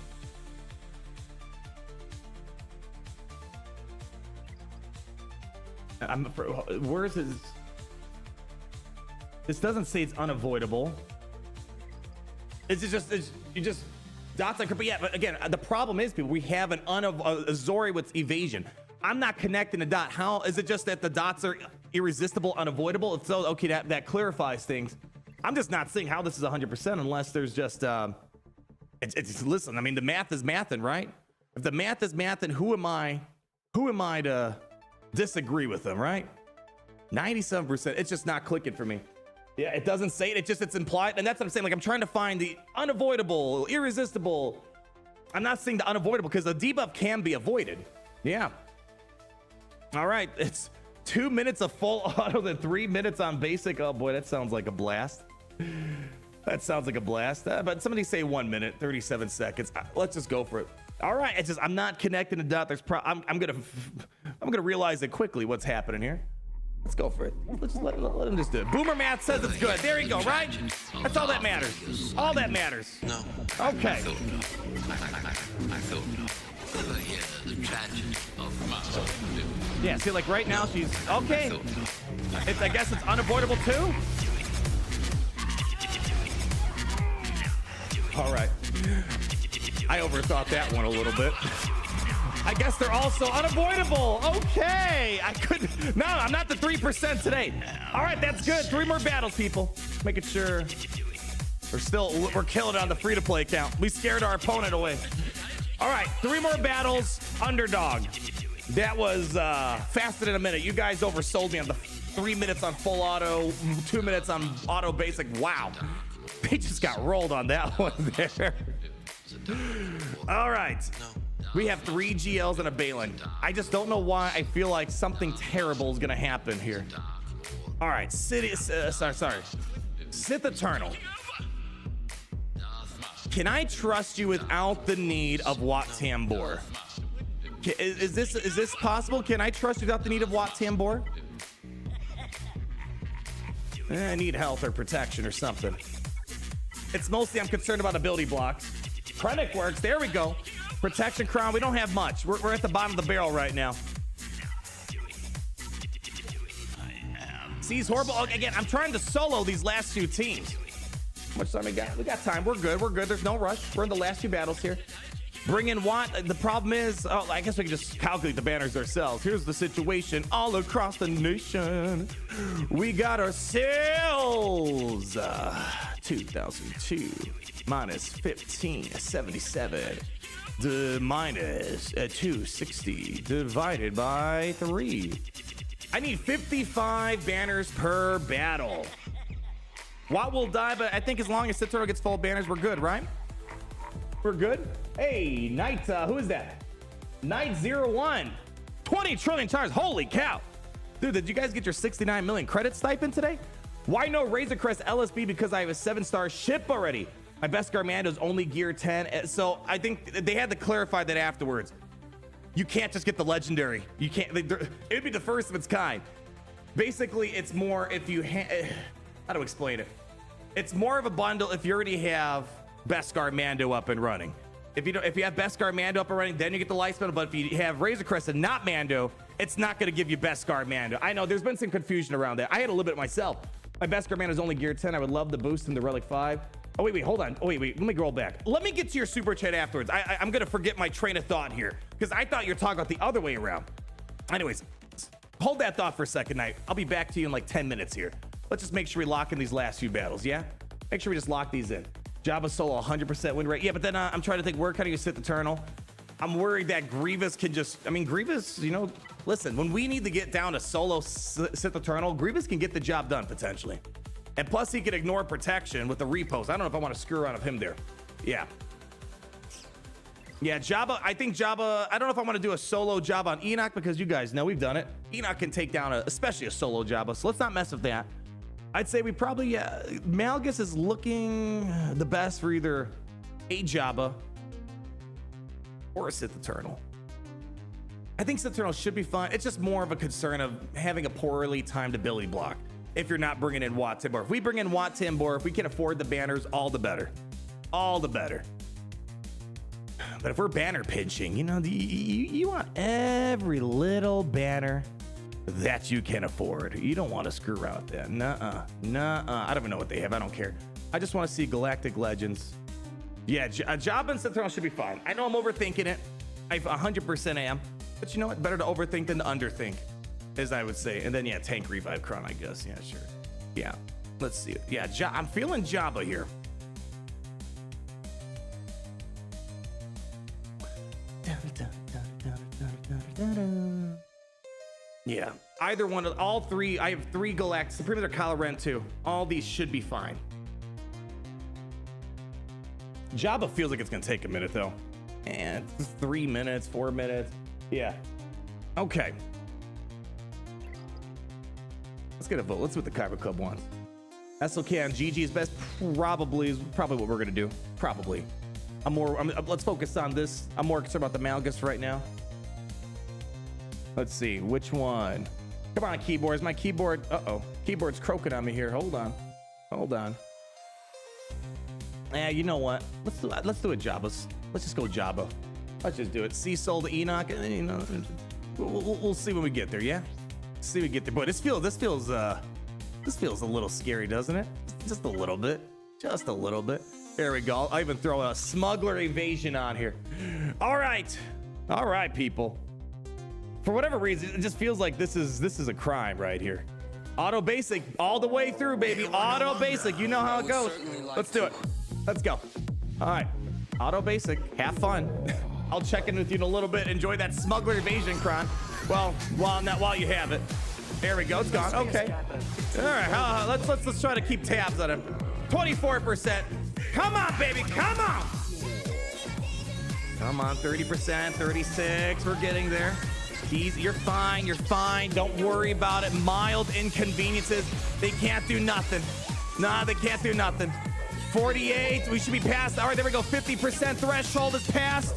Where is his... This doesn't say it's unavoidable. You just dots like, but yeah, but again, the problem is, people, we have a ZORII with evasion. I'm not connecting the dot. How is it just that the dots are irresistible, unavoidable? If so, okay, that clarifies things. I'm just not seeing how this is 100% unless there's just, listen, I mean, the math is mathin', right? If the math is mathin', who am I to disagree with them, right? 97%, it's just not clicking for me. Yeah, it doesn't say it, it's implied, and that's what I'm saying. Like, I'm trying to find the unavoidable, irresistible. I'm not seeing the unavoidable because the debuff can be avoided. Yeah. All right, it's 2 minutes of full auto, then 3 minutes on basic. Oh boy, that sounds like a blast. That sounds like a blast. But somebody say 1 minute, 37 seconds. Let's just go for it. All right, it's just I'm not connecting the dot. There's I'm gonna realize it quickly what's happening here. Let's go for it. Let's just let him just do it. Boomer Math says it's good. There you go, right? That's all that matters. All that matters. No. Okay. I thought over here the tragedy of my yeah, see, like right now she's okay. I guess it's unavoidable too. All right. I overthought that one a little bit. I guess they're also unavoidable. Okay. No, I'm not the 3% today. All right, that's good. 3 more battles, people. Making sure we're killing it on the free-to-play account. We scared our opponent away. All right, 3 more battles. Underdog. That was faster than a minute. You guys oversold me on the 3 minutes on full auto, 2 minutes on auto basic. Wow. They just got rolled on that one there. All right. We have 3 GLs and a BAYLAN. I just don't know why I feel like something terrible is going to happen here. All right. Sith Eternal. Can I trust you without the need of Wat Tambor? Is this possible? Can I trust you without the need of Wat Tambor? I need health or protection or something. It's mostly I'm concerned about ability blocks. Krennic works. There we go. Protection crown. We don't have much. We're at the bottom of the barrel right now. Sees horrible. Again, I'm trying to solo these last few teams. How much time we got? We got time. We're good. We're good. There's no rush. We're in the last few battles here. Bring in Watt. The problem is, I guess we can just calculate the banners ourselves. Here's the situation all across the nation. We got ourselves 2002 minus 1577 minus 260 divided by 3. I need 55 banners per battle. Watt will die, but I think as long as Citro gets full banners, we're good, right? We're good. Hey, Knight, who is that? Knight01. 20 trillion stars. Holy cow. Dude, did you guys get your 69 million credit stipend today? Why no Razor Crest LSB? Because I have a 7-star ship already. My best Garmando is only gear 10. So I think they had to clarify that afterwards. You can't just get the legendary. You can't. It would be the first of its kind. Basically, it's more if you how to explain it. It's more of a bundle if you already have Beskar Mando up and running. If you have Beskar Mando up and running, then you get the light bundle. But if you have Razor Crest and not Mando, it's not going to give you Beskar Mando. I know there's been some confusion around that. I had a little bit myself. My Beskar Mando is only gear 10. I would love the boost in the Relic 5. Oh, wait, hold on. Oh, wait. Let me roll back. Let me get to your super chat afterwards. I'm going to forget my train of thought here because I thought you were talking about the other way around. Anyways, hold that thought for a second, Knight. I'll be back to you in like 10 minutes here. Let's just make sure we lock in these last few battles, yeah? Make sure we just lock these in. JABBA solo 100% win rate. Yeah, but then I'm trying to think, where can you Sith Eternal? I'm worried that Grievous can just, Grievous, listen, when we need to get down to solo Sith Eternal, Grievous can get the job done potentially. And plus he can ignore protection with the repost. I don't know if I want to screw around of him there. Yeah. Yeah, JABBA, I think JABBA, I don't know if I want to do a solo JABBA on ENOCH because you guys know we've done it. ENOCH can take down especially a solo JABBA, so let's not mess with that. I'd say we probably, Malgus is looking the best for either a JABBA or a Sith Eternal. I think Sith Eternal should be fun. It's just more of a concern of having a poorly timed ability block if you're not bringing in Wat Tambor. If we bring in Wat Tambor, if we can afford the banners, all the better. All the better. But if we're banner pinching, you want every little banner that you can afford. You don't want to screw around with that. Nuh-uh. Nuh-uh. I don't even know what they have. I don't care. I just want to see Galactic Legends. Yeah, JABBA and Central should be fine. I know I'm overthinking it. I 100% am. But you know what? Better to overthink than to underthink, as I would say. And then, yeah, Tank Revive Crown, I guess. Yeah, sure. Yeah. Let's see it. Yeah, I'm feeling JABBA here. Yeah, either one of all three. I have 3 Galactic Supreme or Kylo Ren too. All these should be fine. JABBA feels like it's gonna take a minute though. And 3 minutes, 4 minutes. Yeah. Okay. Let's get a vote. Let's see what the Kyber Club wants. SLK on GG is best. Probably what we're gonna do. Probably. Let's focus on this. I'm more concerned about the Malgus right now. Let's see which one. Come on, keyboards. My keyboard. Keyboard's croaking on me here. Hold on. Yeah, you know what? Let's do it, JABBA. Let's just go JABBA. Let's just do it. Cecil to Enoch, and then, you know, we'll see when we get there. Yeah, see when we get there. Boy, this feels a little scary, doesn't it? Just a little bit. Just a little bit. There we go. I'll even throw a smuggler evasion on here. All right, people. For whatever reason, it just feels like this is a crime right here. Auto basic all the way through, baby. Auto basic. You know how it goes. Let's do it. Let's go. All right. Auto basic. Have fun. I'll check in with you in a little bit. Enjoy that smuggler evasion, Kron. Well, while you have it. There we go. It's gone. Okay. All right. Let's try to keep tabs on him. 24%. Come on, baby. Come on. Come on. 30%. 36. We're getting there. You're fine. You're fine. Don't worry about it. Mild inconveniences. They can't do nothing. Nah, they can't do nothing. 48. We should be past. All right, there we go. 50% threshold is passed.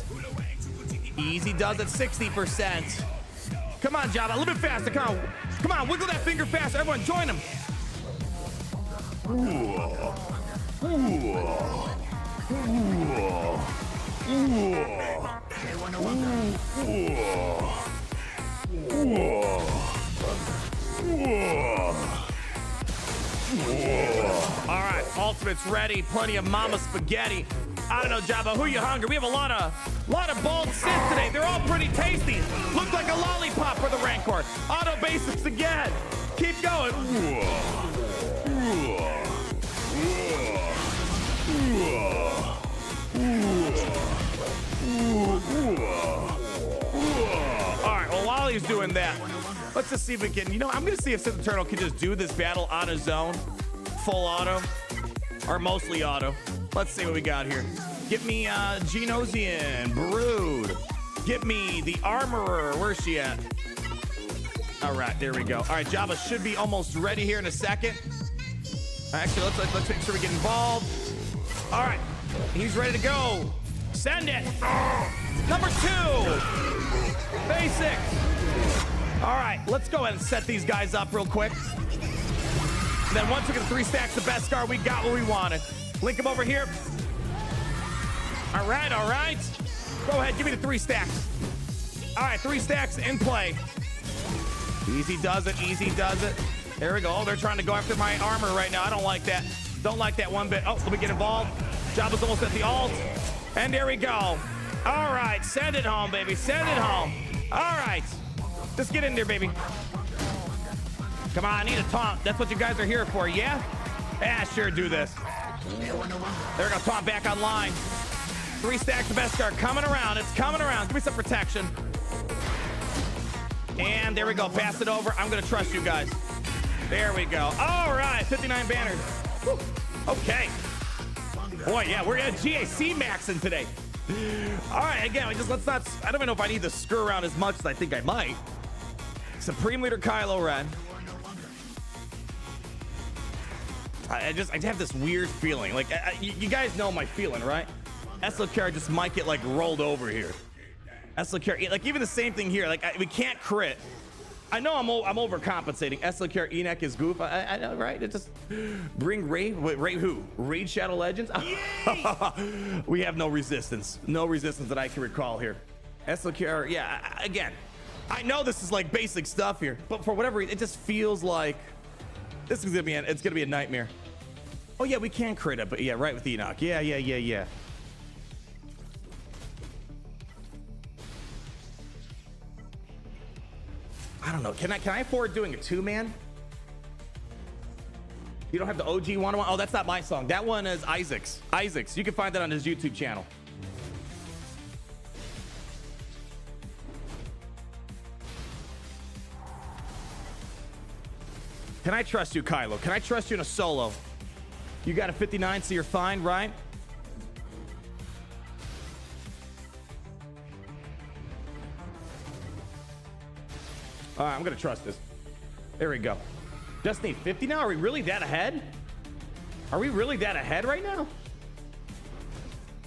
Easy does it. 60%. Come on, JABBA. A little bit faster. Come on. Wiggle that finger faster. Everyone, join him. All right, ultimate's ready. Plenty of mama spaghetti. I don't know, JABBA, who you hungry? We have a lot of bald Sith today. They're all pretty tasty. Look like a lollipop for the Rancor. Auto basics again. Keep going. All right, well, while he's doing that, let's just see if we can, I'm going to see if Sith Eternal can just do this battle on his own. Full auto, or mostly auto. Let's see what we got here. Get me Genosian, Brood. Get me the Armorer. Where's she at? All right, there we go. All right, JABBA should be almost ready here in a second. Actually, let's make sure we get involved. All right, he's ready to go. Send it. Number 2. Basic. All right, let's go ahead and set these guys up real quick. And then once we get 3 stacks of Beskar, we got what we wanted. Link them over here. All right. Go ahead, give me the 3 stacks. All right, 3 stacks in play. Easy does it. There we go. Oh, they're trying to go after my armor right now. I don't like that. Don't like that one bit. Oh, let me get involved. JABBA's almost at the ult. And there we go. All right, send it home, baby. Send it home. All right. Just get in there, baby. Come on, I need a taunt. That's what you guys are here for, yeah? Yeah, sure, do this. There we go, taunt back online. 3 stacks of Beskar coming around. It's coming around. Give me some protection. And there we go. Pass it over. I'm going to trust you guys. There we go. All right, 59 banners. Whew. Okay. Boy, yeah, we're at GAC maxing today. All right, again, let's not, I don't even know if I need to screw around as much as I think I might. Supreme Leader Kylo Ren. I have this weird feeling. Like, you guys know my feeling, right? SLKR just might get, like, rolled over here. SLKR, like, even the same thing here. Like, we can't crit. I know I'm overcompensating. SLKR ENOCH is goof. I know, right? It just bring Raid. Wait, Raid who? Raid Shadow Legends? We have no resistance. No resistance that I can recall here. SLKR, yeah, again, I know this is like basic stuff here, but for whatever reason, it just feels like this is gonna be it's gonna be a nightmare. Oh yeah, we can crit it, but yeah, right with Enoch. Yeah. I don't know. Can I afford doing a 2-man? You don't have the OG 101. Oh, that's not my song. That one is Isaac's. You can find that on his YouTube channel. Can I trust you, Kylo? Can I trust you in a solo? You got a 59, so you're fine, right? All right, I'm gonna trust this. There we go. Just need 50 now? Are we really that ahead? Are we really that ahead right now?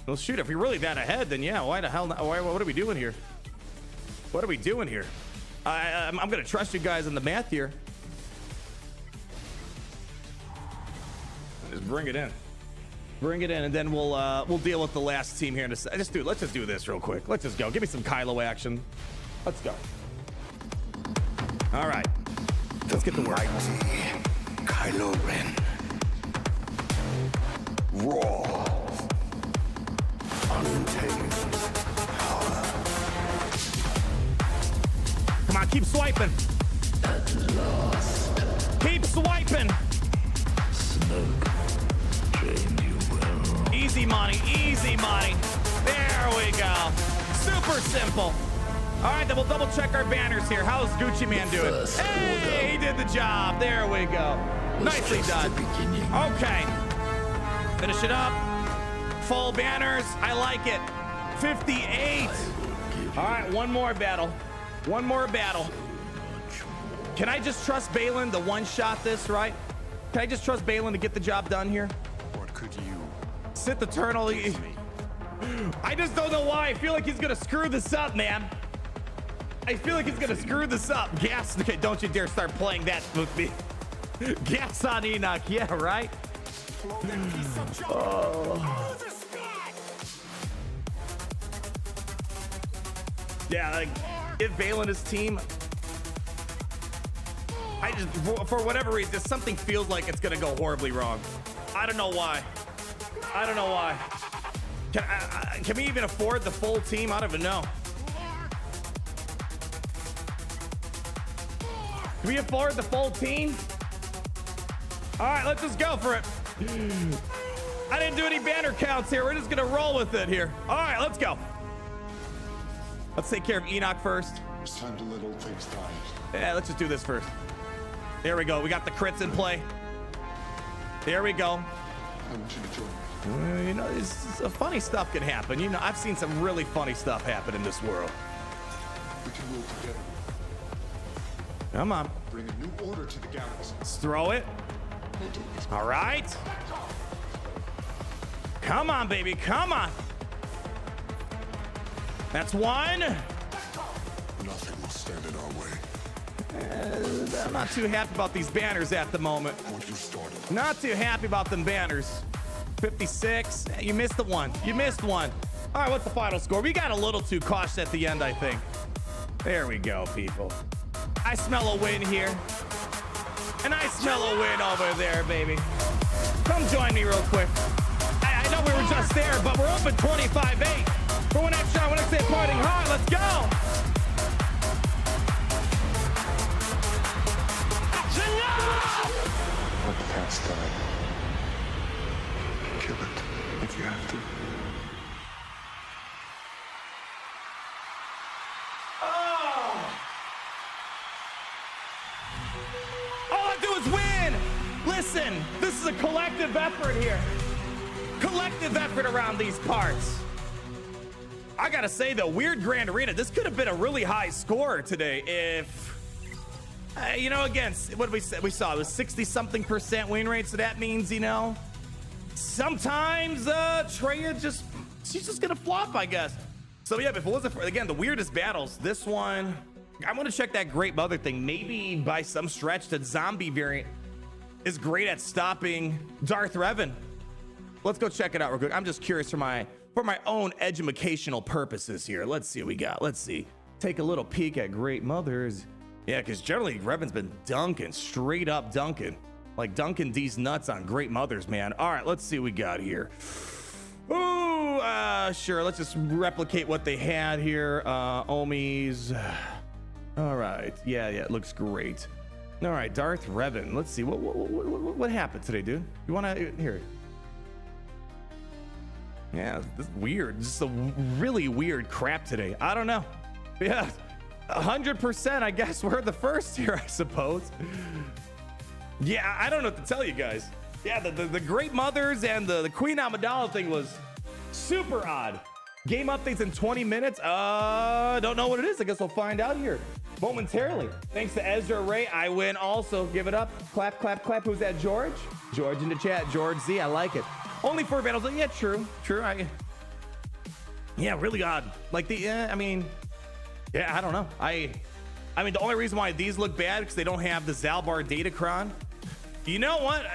Well, shoot, if we're really that ahead, then yeah, why the hell not? What are we doing here? What are we doing here? I'm gonna trust you guys in the math here. Just bring it in. Bring it in, and then we'll deal with the last team here in a second. Let's just do this real quick. Let's just go. Give me some Kylo action. Let's go. All right. Let's get to work. Kylo Ren. Raw. Untamed power. Come on, keep swiping. At last. Keep swiping. Smoke. Train you well. Easy money, easy money. There we go. Super simple. All right, then we'll double check our banners here. How's Gucci Man doing? Hey, he did the job. There we go. Nicely done. Okay. Finish it up. Full banners. I like it. 58. All right, one more battle. One more battle. Can I just trust BAYLAN to one-shot this, right? Can I just trust BAYLAN to get the job done here? What could you Sit the turtle. I just don't know why. I feel like he's gonna screw this up, man. I feel like he's gonna screw this up. Gas. Okay, don't you dare start playing that with me. Gas on Enoch. Yeah, right. Oh. Yeah, like if BAYLAN is team, I just for whatever reason, something feels like it's gonna go horribly wrong. I don't know why. I don't know why. Can we even afford the full team? I don't even know. Can we afford the full team? All right, let's just go for it. I didn't do any banner counts here. We're just gonna roll with it here. All right, let's go. Let's take care of Enoch first. It's time to let old things die. Yeah, let's just do this first. There we go. We got the crits in play. There we go. I want you to join me. You know, funny stuff can happen. You know, I've seen some really funny stuff happen in this world. We can rule together. Come on. Bring a new order to the galaxy. Let's throw it. All right. Come on, baby. Come on. That's one. Nothing will stand in our way. I'm not too happy about these banners at the moment. What you started. Not too happy about them banners. 56. You missed the one. You missed one. All right, what's the final score? We got a little too cautious at the end, I think. There we go, people. I smell a win here. And I smell a win over there, baby. Come join me real quick. I know we were just there, but we're up at 25-8. For one extra, one extra parting hard. Let's go. Let the past die. Kill it if you have to. All I do is win. Listen, this is a collective effort here. Collective effort around these parts. I gotta say, the weird Grand Arena, this could have been a really high score today if, you know, again, what did we say? We saw it was 60-something% win rate, so that means, you know, sometimes TRAYA she's just gonna flop, I guess. So yeah, if it wasn't for, again, the weirdest battles, this one, I want to check that Great Mother thing. Maybe by some stretch, the zombie variant is great at stopping Darth Revan. Let's go check it out real quick. I'm just curious for my own educational purposes here. Let's see what we got. Let's see. take a little peek at Great Mothers. Yeah, because generally Revan's been dunking, straight up dunking. Like dunking these nuts on Great Mothers, man. All right, let's see what we got here. Ooh, sure, let's just replicate what they had here. Omis. All right, yeah, it looks great. All right, Darth Revan. Let's see, what happened today, dude? You wanna, here. Yeah, this is weird. Just a really weird crap today. I don't know. Yeah, 100%, I guess we're the first here, I suppose. Yeah, I don't know what to tell you guys. Yeah, the Great Mothers and the Queen Amidala thing was super odd. Game updates in 20 minutes. Don't know what it is. I guess we'll find out here momentarily. Thanks to Ezra Ray, I win also. Give it up. Clap, clap, clap. Who's that, George? George in the chat. George Z, I like it. Only 4 battles. Yeah, true. Yeah, really odd. Like I mean, yeah, I don't know. I mean, the only reason why these look bad because they don't have the Zalbar Datacron. You know what?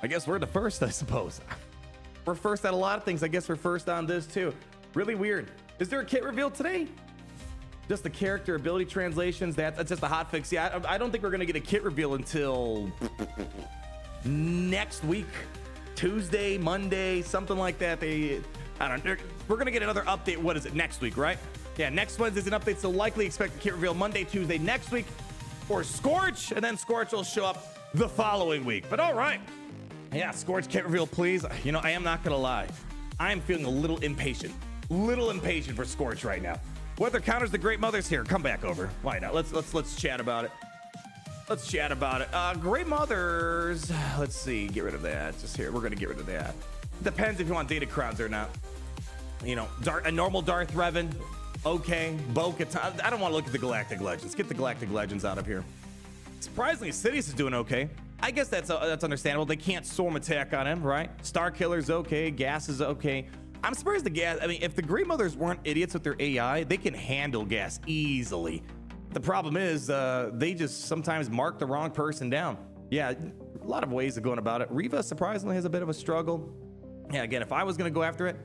I guess we're the first, I suppose. We're first at a lot of things. I guess we're first on this too. Really weird. Is there a kit reveal today? Just the character ability translations. That's just a hot fix. Yeah, I don't think we're gonna get a kit reveal until next week, Tuesday, Monday, something like that. I don't know. We're gonna get another update. What is it? Next week, right? Yeah, next Wednesday's an update. So likely expect a kit reveal Monday, Tuesday next week, or Scorch, and then Scorch will show up the following week. But all right. Yeah, Scorch kit reveal, please. You know, I am not gonna lie. I am feeling a little impatient for Scorch right now. Whether counters the Great Mothers here, come back over. Why not? Let's chat about it. Let's chat about it. Great Mothers. Let's see. Get rid of that. Just here. We're gonna get rid of that. Depends if you want data crowns or not. You know, a normal Darth Revan. Okay. Bo-Katan. I don't want to look at the Galactic Legends. Get the Galactic Legends out of here. Surprisingly, Sidious is doing okay. I guess that's understandable. They can't storm attack on him, right? Star Killer's okay. Gas is okay. I'm surprised the gas. I mean, if the Great Mothers weren't idiots with their AI, they can handle gas easily. The problem is they just sometimes mark the wrong person down. Yeah, a lot of ways of going about it. Reva surprisingly has a bit of a struggle. Yeah, again, if I was going to go after it,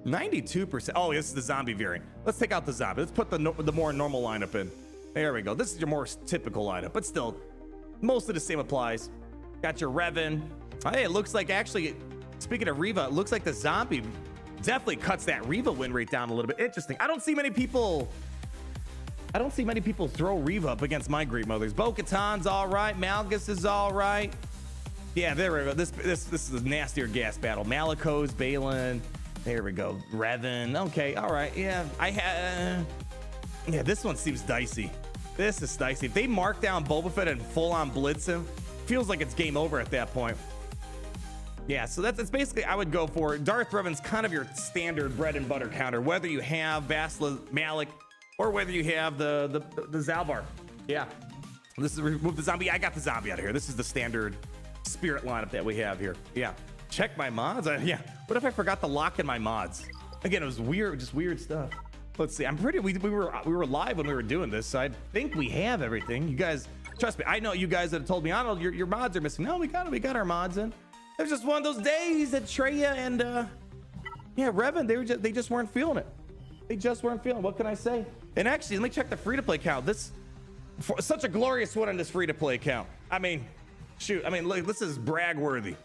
92%. Oh, this is the zombie variant. Let's take out the zombie. Let's put the more normal lineup in. There we go. This is your more typical lineup, but still, most of the same applies. Got your Revan. Hey, it looks like actually, speaking of Reva, it looks like the zombie definitely cuts that Reva win rate down a little bit. Interesting. I don't see many people throw Reva up against my Great Mothers. Bo-Katan's all right. Malgus is all right. Yeah, there we go. This is a nastier gas battle. Malicos, Baylan. There we go. Revan. Okay, all right. Yeah, yeah, this one seems dicey. This is dicey. If they mark down Boba Fett and full on blitz him, feels like it's game over at that point. Yeah, so that's basically, I would go for Darth Revan's kind of your standard bread and butter counter, whether you have Bastila Malik or whether you have the Zalbar. Yeah, this is remove the zombie. I got the zombie out of here. This is the standard spirit lineup that we have here. Yeah, check my mods. Yeah, what if I forgot to lock in my mods? Again, it was weird, just weird stuff. Let's see. I'm pretty. We were live when we were doing this, so I think we have everything. You guys, trust me. I know you guys that have told me, Arnold, your mods are missing. No, we got our mods in. It was just one of those days that TRAYA and yeah, Revan, they just weren't feeling it. They just weren't feeling it. What can I say? And actually, let me check the free-to-play count. Such a glorious one on this free-to-play count. I mean, shoot. I mean, look, this is brag-worthy.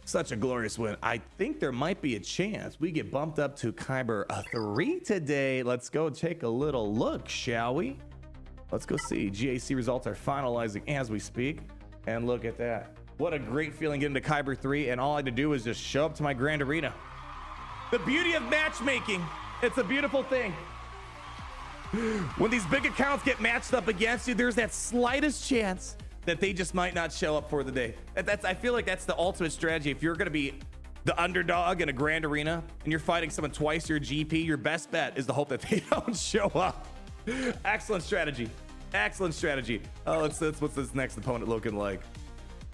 Such a glorious win. I think there might be a chance we get bumped up to Kyber 3 today. Let's go take a little look, shall we? Let's go see. GAC results are finalizing as we speak. And look at that. What a great feeling getting to Kyber 3, and all I had to do was just show up to my Grand Arena. The beauty of matchmaking. It's a beautiful thing. When these big accounts get matched up against you, there's that slightest chance that they just might not show up for the day. I feel like that's the ultimate strategy. If you're going to be the underdog in a Grand Arena and you're fighting someone twice your GP, your best bet is to hope that they don't show up. Excellent strategy. Excellent strategy. Oh, what's this next opponent looking like?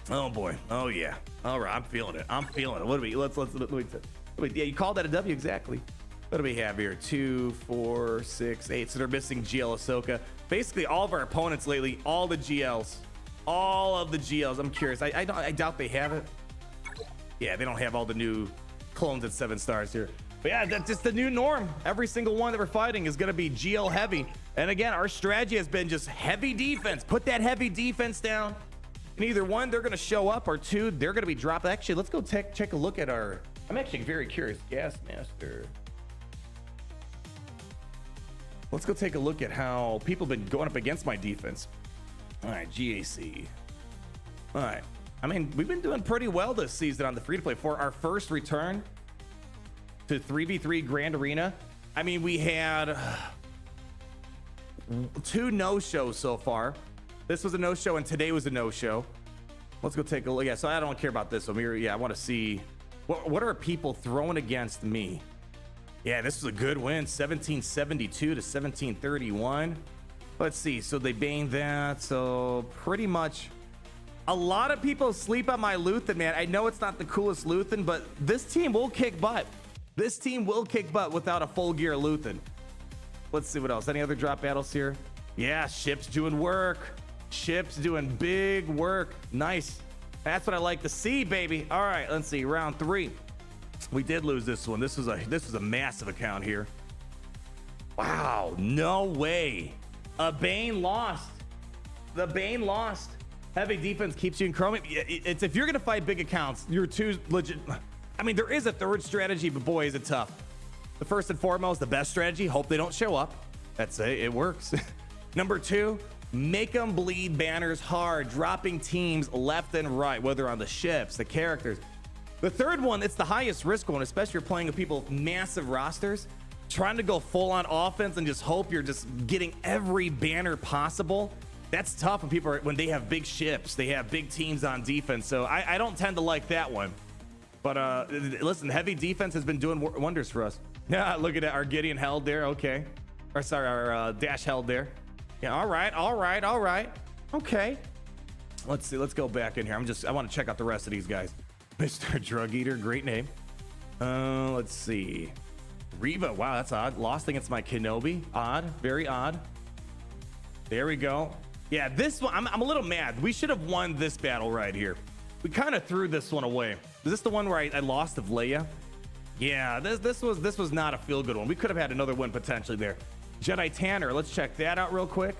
Oh boy. Oh yeah. All right. I'm feeling it. I'm feeling it. What do we? Yeah, you called that a W exactly. What do we have here? 2, 4, 6, 8. So they're missing GL Ahsoka. Basically, all of our opponents lately, all the GLs. All of the GLs. I'm curious. I doubt they have it. Yeah, they don't have all the new clones at 7 stars here. But yeah, that's just the new norm. Every single one that we're fighting is going to be GL heavy. And again, our strategy has been just heavy defense. Put that heavy defense down. And either one, they're going to show up, or two, they're going to be dropped. Actually, let's go check a look at our... I'm actually very curious. Gas Master. Let's go take a look at how people have been going up against my defense. All right, GAC. All right. I mean, we've been doing pretty well this season on the free-to-play. For our first return to 3v3 Grand Arena, I mean, we had 2 no-shows so far. This was a no-show, and today was a no-show. Let's go take a look. Yeah, so I don't care about this one. Yeah, I want to see what are people throwing against me. Yeah, this was a good win, 1772 to 1731. Let's see. So they banged that. So pretty much a lot of people sleep on my Luthen, man. I know it's not the coolest Luthen, but this team will kick butt. This team will kick butt without a full gear Luthen. Let's see what else. Any other drop battles here? Yeah, ships doing work. Ships doing big work. Nice. That's what I like to see, baby. All right, let's see. Round 3. We did lose this one. This was a massive account here. Wow, no way. A Bane lost. The Bane lost. Heavy defense keeps you in chrome. It's if you're gonna fight big accounts, you're too legit. I mean, there is a third strategy, but boy, is it tough. The first and foremost, the best strategy, hope they don't show up. That's it, it works. Number 2, make them bleed banners hard, dropping teams left and right, whether on the ships, the characters. The third one, it's the highest risk one, especially if you're playing with people with massive rosters, trying to go full on offense and just hope you're just getting every banner possible. That's tough when people are, when they have big ships, they have big teams on defense. So I don't tend to like that one. But listen, heavy defense has been doing wonders for us. Yeah, look at that. Our Gideon held there. Okay. Or sorry, our Dash held there. Yeah, all right. Okay. Let's see. Let's go back in here. I want to check out the rest of these guys. Mr. Drug Eater, great name. Let's see. Reva, wow, that's odd. Lost against my Kenobi. Odd, very odd. There we go. Yeah, this one, I'm a little mad. We should have won this battle right here. We kind of threw this one away. Is this the one where I lost of Leia? Yeah, this was not a feel-good one. We could have had another win potentially there. Jedi Tanner, let's check that out real quick.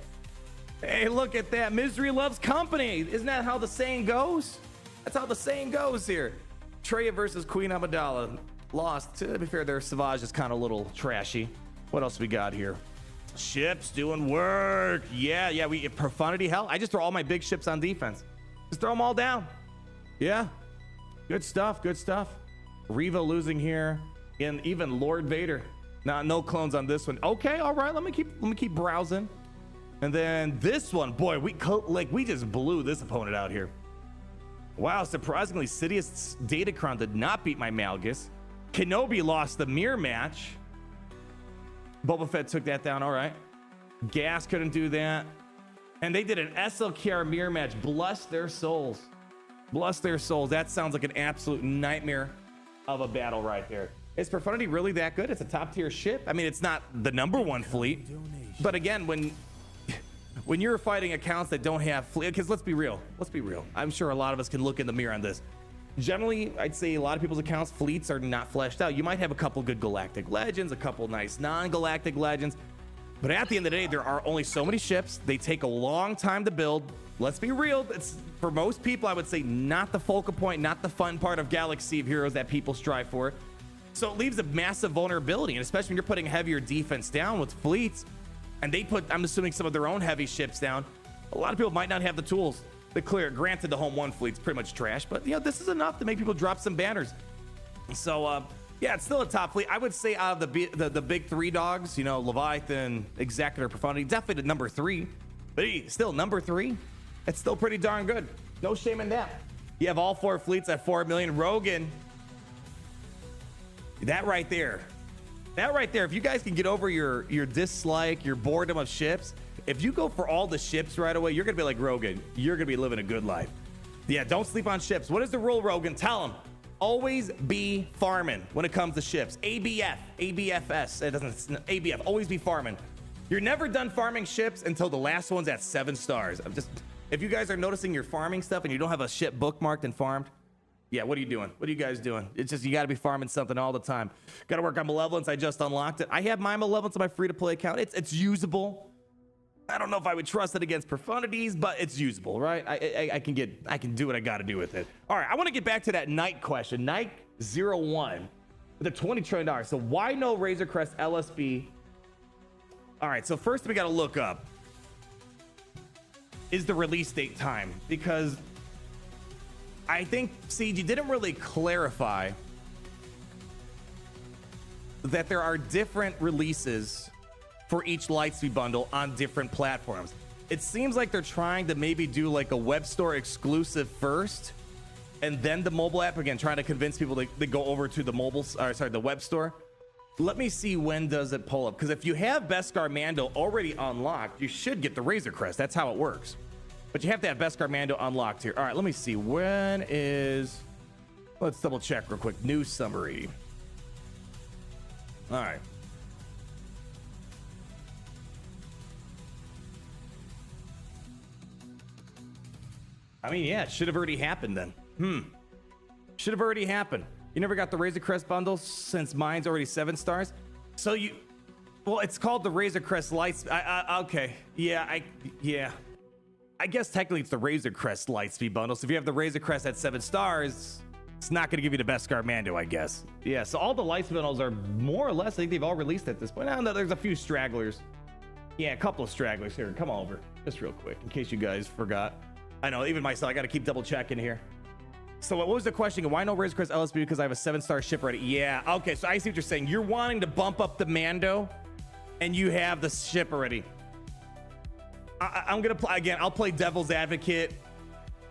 Hey, look at that. Misery loves company. Isn't that how the saying goes? That's how the saying goes here. TRAYA versus Queen Amidala. Lost. To be fair, their Savage is kind of a little trashy. What else we got here? Ships doing work. Yeah, we Profundity. Hell, I just throw all my big ships on defense. Just throw them all down. Yeah. Good stuff. Reva losing here. And even Lord Vader. No clones on this one. Okay, all right. Let me keep browsing. And then this one, boy, we just blew this opponent out here. Wow, surprisingly, Sidious Datacron did not beat my Malgus. Kenobi lost the mirror match. Boba Fett took that down, all right. Gas couldn't do that. And they did an SLKR mirror match. Bless their souls. Bless their souls. That sounds like an absolute nightmare of a battle right there. Is Profundity really that good? It's a top tier ship. I mean, it's not the #1 fleet. But again, when you're fighting accounts that don't have fleet, because let's be real. I'm sure a lot of us can look in the mirror on this. Generally, I'd say a lot of people's accounts, fleets are not fleshed out. You might have a couple good galactic legends, a couple nice non-galactic legends, but at the end of the day, there are only so many ships. They take a long time to build. Let's be real. It's, for most people, I would say not the focal point, not the fun part of Galaxy of Heroes that people strive for. So it leaves a massive vulnerability, and especially when you're putting heavier defense down with fleets, and they put, I'm assuming, some of their own heavy ships down. A lot of people might not have the tools to clear it. Granted, the Home 1 fleet's pretty much trash, but you know, this is enough to make people drop some banners. So yeah, it's still a top fleet. I would say out of the big 3 dogs, you know, Leviathan, Executor, Profundity, definitely the number 3. But still number 3. It's still pretty darn good. No shame in that. You have all 4 fleets at 4 million. Rogan, that right there, if you guys can get over your dislike, your boredom of ships, if you go for all the ships right away, you're gonna be like Rogan. You're gonna be living a good life. Yeah, don't sleep on ships. What is the rule, Rogan? Tell them. Always be farming when it comes to ships. ABF, ABFS, it doesn't, ABF, always be farming. You're never done farming ships until the last one's at 7 stars. If you guys are noticing your farming stuff and you don't have a ship bookmarked and farmed, Yeah, what are you doing? What are you guys doing? It's just, you got to be farming something all the time. Got to work on malevolence. I just unlocked it. I have my malevolence on my free-to-play account. It's usable. I don't know if I would trust it against profundities, but it's usable, right? I can do what I got to do with it. All right, I want to get back to that Nike question. Nike 01 with the $20 trillion. So why no Razor Crest LSB? All right, so first we got to look up is the release date time, because I think CG didn't really clarify that there are different releases for each Lightspeed bundle on different platforms. It seems like they're trying to maybe do like a web store exclusive first and then the mobile app, again trying to convince people to go over to the the web store. Let me see, when does it pull up? Because if you have Beskar Mando already unlocked, you should get the Razor Crest. That's how it works. But you have to have Beskar Mando unlocked here. All right, let me see. When is... Let's double check real quick. News summary. All right. I mean, yeah, it should have already happened then. Should have already happened. You never got the Razor Crest bundle since mine's already 7 stars. So you... Well, it's called the Razor Crest Lights. Okay. Yeah, I guess technically it's the Razor Crest Lightspeed bundle. So if you have the Razor Crest at 7 stars, it's not going to give you the Beskar Mando, I guess. Yeah, so all the Lightspeed bundles are more or less, I think they've all released at this point. Now there's a few stragglers. Yeah, a couple of stragglers here. Come over, just real quick, in case you guys forgot. I know, even myself, I got to keep double checking here. So what was the question? Why no Razor Crest LSB? Because I have a 7-star ship already. Yeah, okay, so I see what you're saying. You're wanting to bump up the Mando, and you have the ship already. I'm gonna play again. I'll play devil's advocate.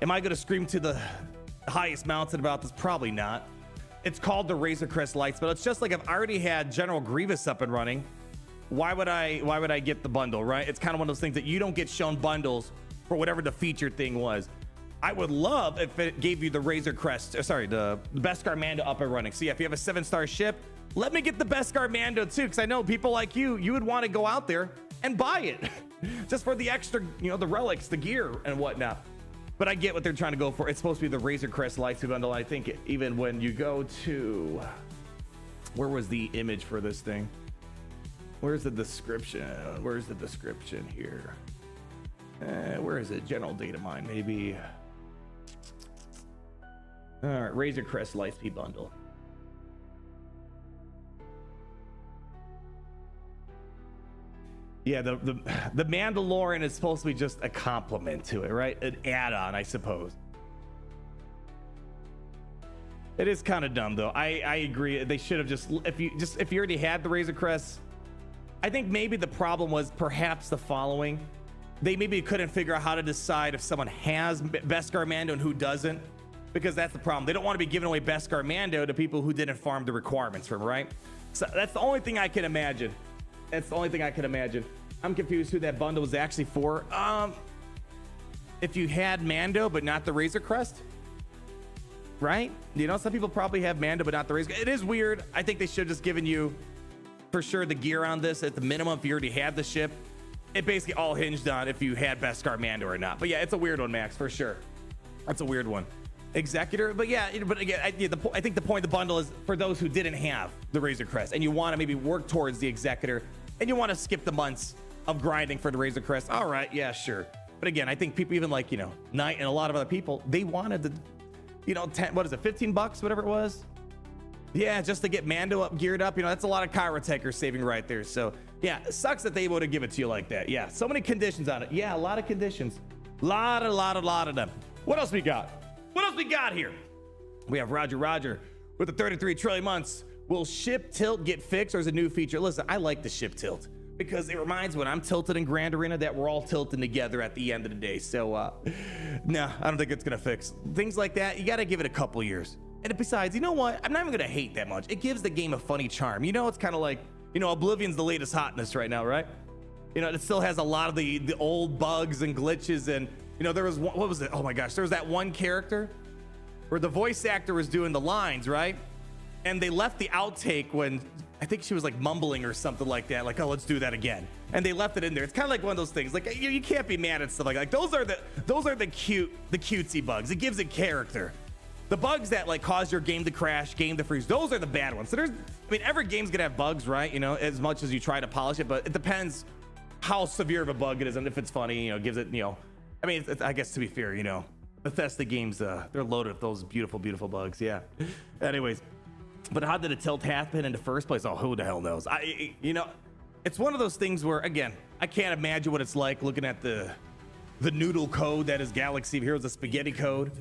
Am I gonna scream to the highest mountain about this? Probably not. It's called the Razor Crest Lights, but it's just like I've already had General Grievous up and running. Why would I get the bundle, right? It's kind of one of those things that you don't get shown bundles for whatever the featured thing was. I would love if it gave you the Razor Crest, the Beskar Mando up and running. So yeah, if you have a 7-star ship, let me get the Beskar Mando too, because I know people like you would want to go out there and buy it just for the extra, the relics, the gear and whatnot. But I get what they're trying to go for. It's supposed to be the Razor Crest Lightspeed bundle. I think even when you go to, where was the image for this thing? Where's the description? Where's the description here? Where is it? General data mine, maybe. All right, Razor Crest Lightspeed bundle. Yeah, the Mandalorian is supposed to be just a compliment to it, right? An add-on, I suppose. It is kind of dumb though. I agree. They should have just if you already had the Razor Crest, I think maybe the problem was perhaps the following. They maybe couldn't figure out how to decide if someone has Beskar Mando and who doesn't, because that's the problem. They don't want to be giving away Beskar Mando to people who didn't farm the requirements from, right? So that's the only thing I can imagine. That's the only thing I can imagine. I'm confused who that bundle was actually for. If you had Mando but not the Razor Crest, right? Some people probably have Mando but not the Razor. It is weird. I think they should have just given you for sure the gear on this at the minimum if you already had the ship. It basically all hinged on if you had Beskar Mando or not. But yeah, it's a weird one, Max, for sure. That's a weird one. Executor, but yeah, but again, I think the point of the bundle is for those who didn't have the Razor Crest and you want to maybe work towards the Executor and you want to skip the months of grinding for the Razor Crest. All right, yeah, sure. But again, I think people even like, Knight and a lot of other people, they wanted the, 10, what is it, 15 bucks, whatever it was. Yeah, just to get Mando up, geared up, that's a lot of Chirotecher saving right there. So yeah, it sucks that they would have given it to you like that. Yeah, so many conditions on it. Yeah, a lot of conditions. Lot of them. What else we got? What else we got here? We have Roger with the 33 trillion months. Will ship tilt get fixed or is a new feature? Listen, I like the ship tilt because it reminds me when I'm tilted in Grand Arena that we're all tilting together at the end of the day. So no, I don't think it's gonna fix things like that. You gotta give it a couple years. And besides, you know what? I'm not even gonna hate that much. It gives the game a funny charm. It's kind of like, Oblivion's the latest hotness right now, right? It still has a lot of the old bugs and glitches and there was what was it? Oh my gosh, there was that one character where the voice actor was doing the lines, right? And they left the outtake when I think she was like mumbling or something like that, like, oh, let's do that again. And they left it in there. It's kind of like one of those things. Like you can't be mad at stuff like that. Those are the cutesy bugs. It gives it character. The bugs that like cause your game to crash, game to freeze, those are the bad ones. So there's, I mean, every game's gonna have bugs, right? You know, as much as you try to polish it, but it depends how severe of a bug it is and if it's funny, you know, gives it, you know, I mean, I guess to be fair, you know, Bethesda games, they're loaded with those beautiful, beautiful bugs. Yeah. Anyways, but how did it tilt half-pin into first place? Oh, who the hell knows? You know, it's one of those things where, again, I can't imagine what it's like looking at the noodle code that is Galaxy of Heroes, the spaghetti code.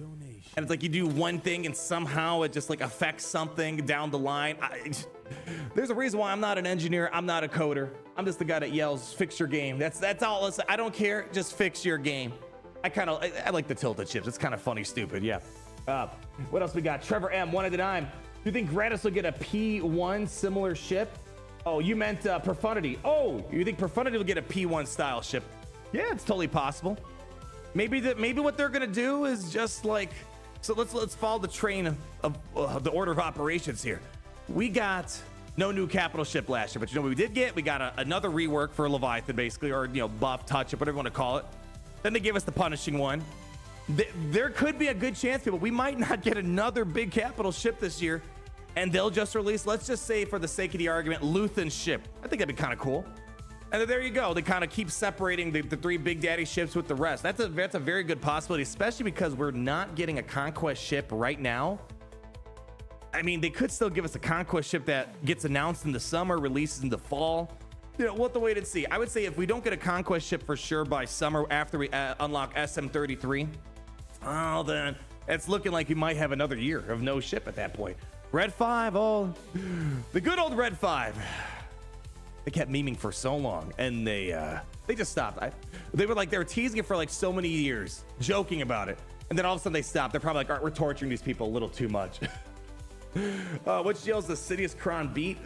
And it's like you do one thing and somehow it just like affects something down the line. There's a reason why I'm not an engineer. I'm not a coder. I'm just the guy that yells, fix your game. That's all. Listen, I don't care. Just fix your game. I like the tilted chips. It's kind of funny, stupid. Yeah. What else we got? Trevor M, 1 at a time. Do you think Gratis will get a P1 similar ship? Oh, you meant Profundity. Oh, you think Profundity will get a P1 style ship? Yeah, it's totally possible. Maybe what they're gonna do is just like, so let's follow the train of the order of operations here. We got no new capital ship last year, but you know what we did get? We got another rework for Leviathan, basically, or you know, buff, touch up, whatever you want to call it. Then they gave us the punishing one. There could be a good chance, people, we might not get another big capital ship this year, and they'll just release, let's just say for the sake of the argument, Luthen's ship. I think that'd be kind of cool. And then there you go. They kind of keep separating the 3 Big Daddy ships with the rest. That's a very good possibility, especially because we're not getting a conquest ship right now. I mean, they could still give us a conquest ship that gets announced in the summer, releases in the fall. You know, we'll have to wait and see. I would say if we don't get a conquest ship for sure by summer after we unlock SM33, oh, then it's looking like we might have another year of no ship at that point. Red 5, oh, the good old Red 5. They kept memeing for so long, and they just stopped. They were teasing it for like so many years, joking about it, and then all of a sudden they stopped. They're probably like, all right, we're torturing these people a little too much. Which deals the Sidious Kron beat?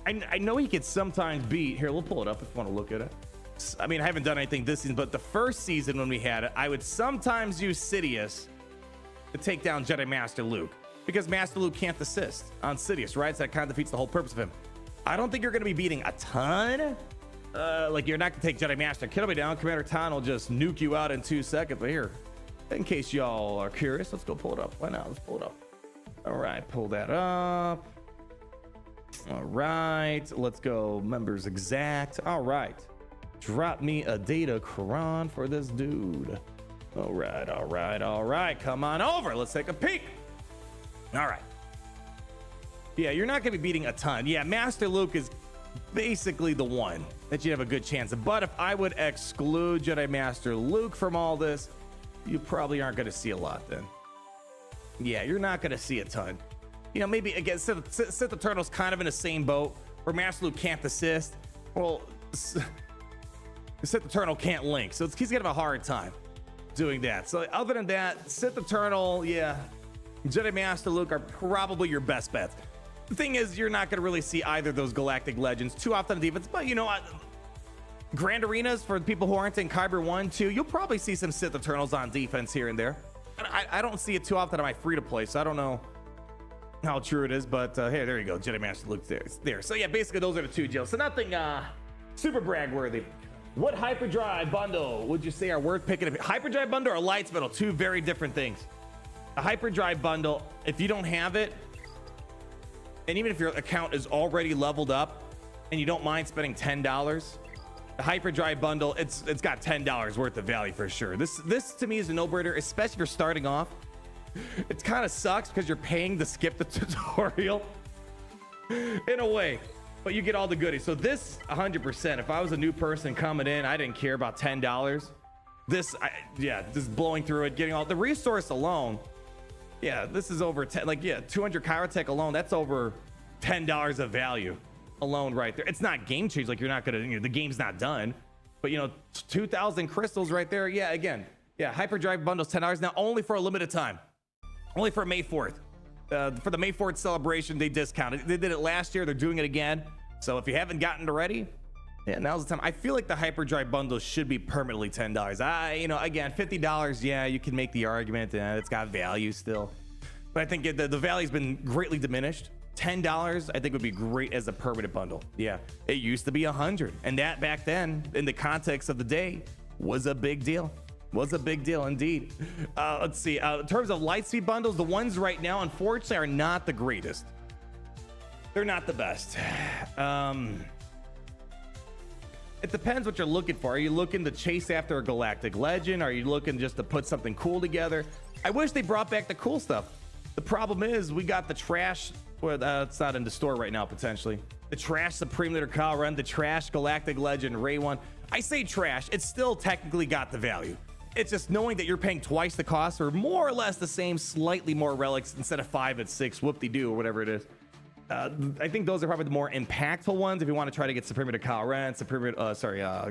I know he could sometimes beat. Here, we'll pull it up if you want to look at it. I mean, I haven't done anything this season, but the first season when we had it, I would sometimes use Sidious to take down Jedi Master Luke, because Master Luke can't assist on Sidious, right? So that kind of defeats the whole purpose of him. I don't think you're going to be beating a ton. Like, you're not going to take Jedi Master. Kill me down. Commander Tan will just nuke you out in 2 seconds. But here, in case y'all are curious, let's go pull it up. Why not? Let's pull it up. All right, pull that up. All right, let's go members exact. All right, drop me a data Quran for this dude. All right, come on over. Let's take a peek. All right. Yeah, you're not going to be beating a ton. Yeah, Master Luke is basically the one that you have a good chance of. But if I would exclude Jedi Master Luke from all this, you probably aren't going to see a lot then. Yeah, you're not going to see a ton. You know, maybe again, Sith Eternal's kind of in the same boat where Master Luke can't assist. Well, Sith Eternal can't link, so he's going to have a hard time doing that. So other than that, Sith Eternal, yeah, Jedi Master Luke are probably your best bets. The thing is, you're not going to really see either of those Galactic Legends too often on defense, but you know, Grand Arenas for the people who aren't in Kyber 1, 2, you'll probably see some Sith Eternals on defense here and there. I don't see it too often on my free-to-play, so I don't know how true it is, but hey, there you go. Jedi Master Luke there. So yeah, basically those are the 2 jails. So nothing super brag-worthy. What hyperdrive bundle would you say are worth picking up? Hyperdrive bundle or lights bundle? 2 very different things. A hyperdrive bundle, if you don't have it, and even if your account is already leveled up and you don't mind spending $10, the hyperdrive bundle, it's got $10 worth of value for sure. This to me is a no-brainer, especially if you're starting off. It kind of sucks because you're paying to skip the tutorial in a way, but you get all the goodies. So this 100%, if I was a new person coming in, I didn't care about $10. Just blowing through it, getting all the resource alone. Yeah, this is over 10, 200 Kyrotech alone. That's over $10 of value alone right there. It's not game change. Like, you're not gonna, the game's not done, but 2,000 crystals right there. Yeah, again, yeah, hyperdrive bundles $10 now, only for a limited time, only for May 4th. For the May 4th celebration, they discounted. They did it last year. They're doing it again. So if you haven't gotten it ready, yeah, now's the time. I feel like the hyperdrive bundles should be permanently $10. Again, $50. Yeah, you can make the argument that it's got value still, but I think the value's been greatly diminished. $10, I think, would be great as a permanent bundle. Yeah, it used to be $100, and that back then, in the context of the day, was a big deal. Was a big deal indeed. Let's see. In terms of Lightspeed bundles, the ones right now, unfortunately, are not the greatest. They're not the best. It depends what you're looking for. Are you looking to chase after a galactic legend? Are you looking just to put something cool together? I wish they brought back the cool stuff. The problem is we got the trash. Well, it's not in the store right now, potentially. The trash Supreme Leader Kyle Ren, the trash Galactic Legend Ray 1. I say trash. It's still technically got the value. It's just knowing that you're paying twice the cost or more or less the same, slightly more relics instead of 5 and 6, whoop-de-doo, or whatever it is. I think those are probably the more impactful ones if you want to try to get Supreme Leader Kyle Ren,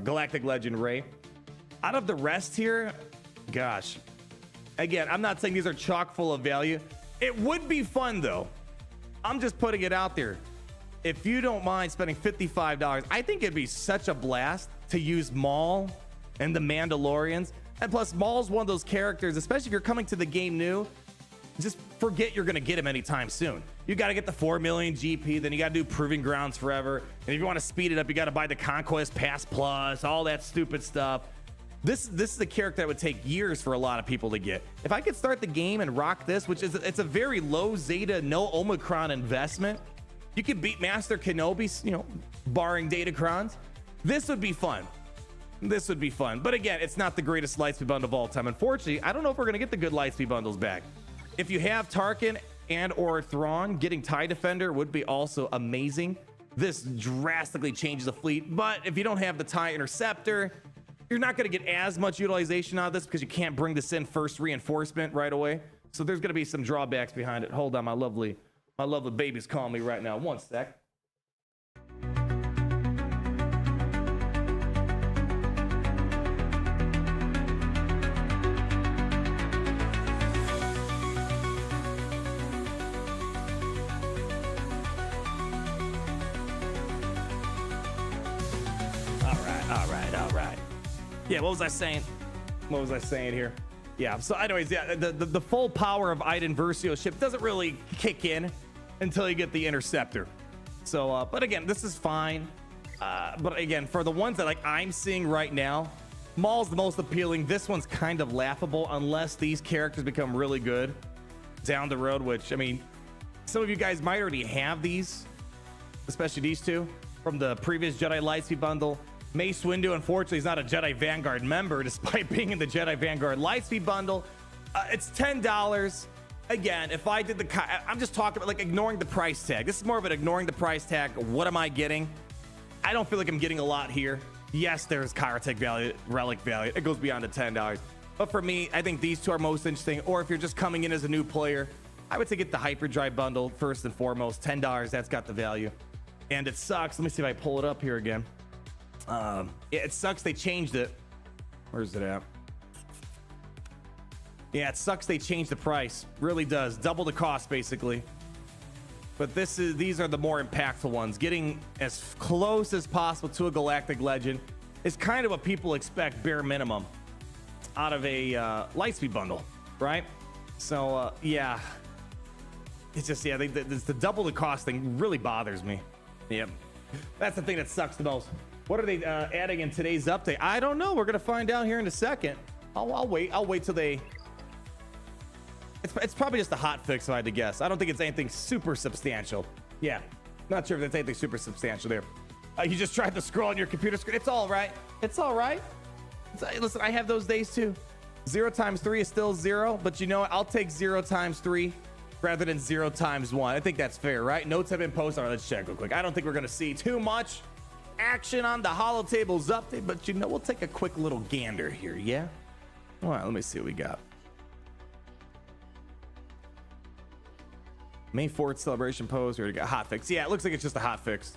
Galactic Legend Ray. Out of the rest here, gosh. Again, I'm not saying these are chock full of value. It would be fun, though. I'm just putting it out there. If you don't mind spending $55, I think it'd be such a blast to use Maul and the Mandalorians. And plus, Maul's one of those characters, especially if you're coming to the game new, just forget you're going to get him anytime soon. You got to get the 4 million GP, then you got to do Proving Grounds forever. And if you want to speed it up, you got to buy the Conquest Pass Plus, all that stupid stuff. This is a character that would take years for a lot of people to get. If I could start the game and rock this, which is it's a very low Zeta, no Omicron investment, you could beat Master Kenobi, you know, barring Datacrons. This would be fun. This would be fun. But again, it's not the greatest Lightspeed bundle of all time. Unfortunately, I don't know if we're going to get the good Lightspeed bundles back. If you have Tarkin and or Thrawn, getting TIE Defender would be also amazing. This drastically changes the fleet. But if you don't have the TIE Interceptor, you're not going to get as much utilization out of this because you can't bring this in first reinforcement right away. So there's going to be some drawbacks behind it. Hold on, my lovely baby's calling me right now. One sec. All right. Yeah, what was I saying? Here? Yeah, so anyways, yeah, the full power of Iden Versio's ship doesn't really kick in until you get the Interceptor. So, but again, this is fine. But again, for the ones that like I'm seeing right now, Maul's the most appealing. This one's kind of laughable unless these characters become really good down the road, which, I mean, some of you guys might already have these, especially these two from the previous Jedi Lightspeed bundle. Mace Windu, unfortunately, is not a Jedi Vanguard member, despite being in the Jedi Vanguard Lightspeed bundle. It's $10. Again, if I did I'm just talking about like ignoring the price tag. This is more of an ignoring the price tag. What am I getting? I don't feel like I'm getting a lot here. Yes, there's Kyrotech value, relic value. It goes beyond the $10. But for me, I think these two are most interesting. Or if you're just coming in as a new player, I would say get the Hyperdrive bundle first and foremost. $10, that's got the value. And it sucks. Let me see if I pull it up here again. Yeah, it sucks they changed it. Where's it at? Yeah, it sucks they changed the price. Really does. Double the cost, basically. But these are the more impactful ones. Getting as close as possible to a Galactic Legend is kind of what people expect, bare minimum, out of a Lightspeed bundle, right? So, yeah. It's just, yeah, the double the cost thing really bothers me. Yep. That's the thing that sucks the most. What are they adding in today's update? I don't know. We're gonna find out here in a second. I'll wait till they. It's probably just a hot fix if I had to guess. I don't think it's anything super substantial. Yeah, not sure if it's anything super substantial there. You just tried to scroll on your computer screen. It's all right. It's all right. Listen, I have those days too. 0 times 3 is still 0, but you know what? I'll take 0 times 3 rather than 0 times 1. I think that's fair, right? Notes have been posted. All right, let's check real quick. I don't think we're gonna see too much action on the holotables update, but you know, we'll take a quick little gander here. Yeah, all right, let me see what we got. May 4th celebration pose. We already got hotfix. Yeah, it looks like it's just a hotfix.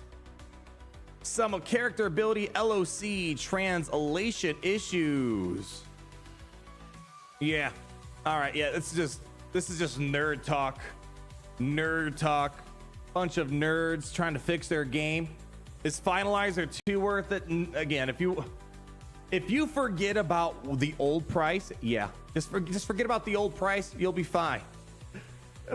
Some of character ability LOC translation issues. Yeah, all right. Yeah, this is just nerd talk. Bunch of nerds trying to fix their game. Is Finalizer 2 worth it? Again, if you forget about the old price, yeah, just forget about the old price, you'll be fine.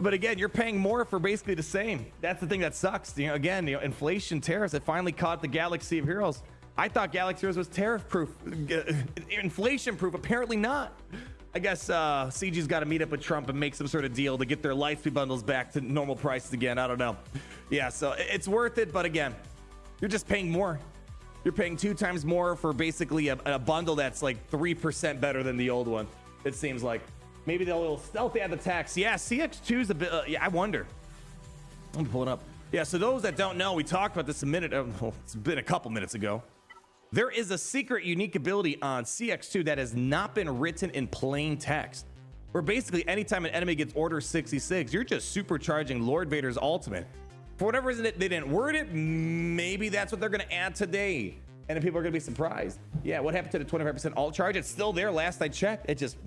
But again, you're paying more for basically the same. That's the thing that sucks. You know, again, inflation, tariffs, it finally caught the Galaxy of Heroes. I thought Galaxy Heroes was tariff proof, inflation proof. Apparently not. I guess CG's got to meet up with Trump and make some sort of deal to get their Lightspeed bundles back to normal prices again. I don't know. Yeah, so it's worth it, but again, you're just paying more. You're paying 2 times more for basically a bundle that's like 3% better than the old one. It seems like maybe they'll stealthy add the tax. Yeah, CX2 is a bit. Yeah, I wonder. Let me pull it up. Yeah, so those that don't know, we talked about this a minute. Well, it's been a couple minutes ago. There is a secret unique ability on CX2 that has not been written in plain text, where basically anytime an enemy gets order 66, you're just supercharging Lord Vader's ultimate. For whatever reason they didn't word it, maybe that's what they're going to add today, and then people are going to be surprised. Yeah, what happened to the 25% alt charge? It's still there. Last I checked, it just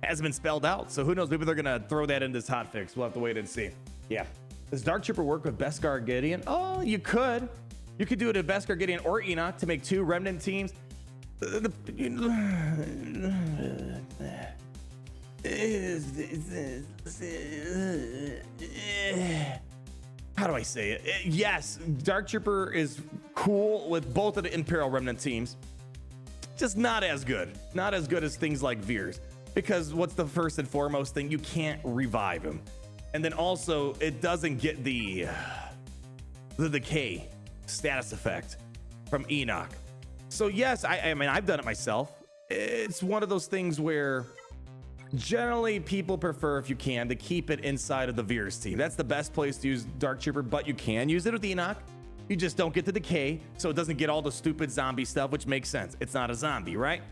hasn't been spelled out. So who knows? Maybe they're going to throw that in this hotfix. We'll have to wait and see. Yeah. Does Dark Trooper work with Beskar Gideon? Oh, you could. You could do it at Beskar Gideon or Enoch to make 2 remnant teams. How do I say it? Yes, Dark Trooper is cool with both of the Imperial remnant teams. Just not as good. Not as good as things like Veers. Because what's the first and foremost thing? You can't revive him. And then also, it doesn't get the decay status effect from Enoch. So yes, I mean, I've done it myself. It's one of those things where generally people prefer, if you can, to keep it inside of the Veers team. That's the best place to use Dark Trooper, but you can use it with Enoch. You just don't get the decay, so it doesn't get all the stupid zombie stuff, which makes sense. It's not a zombie, right?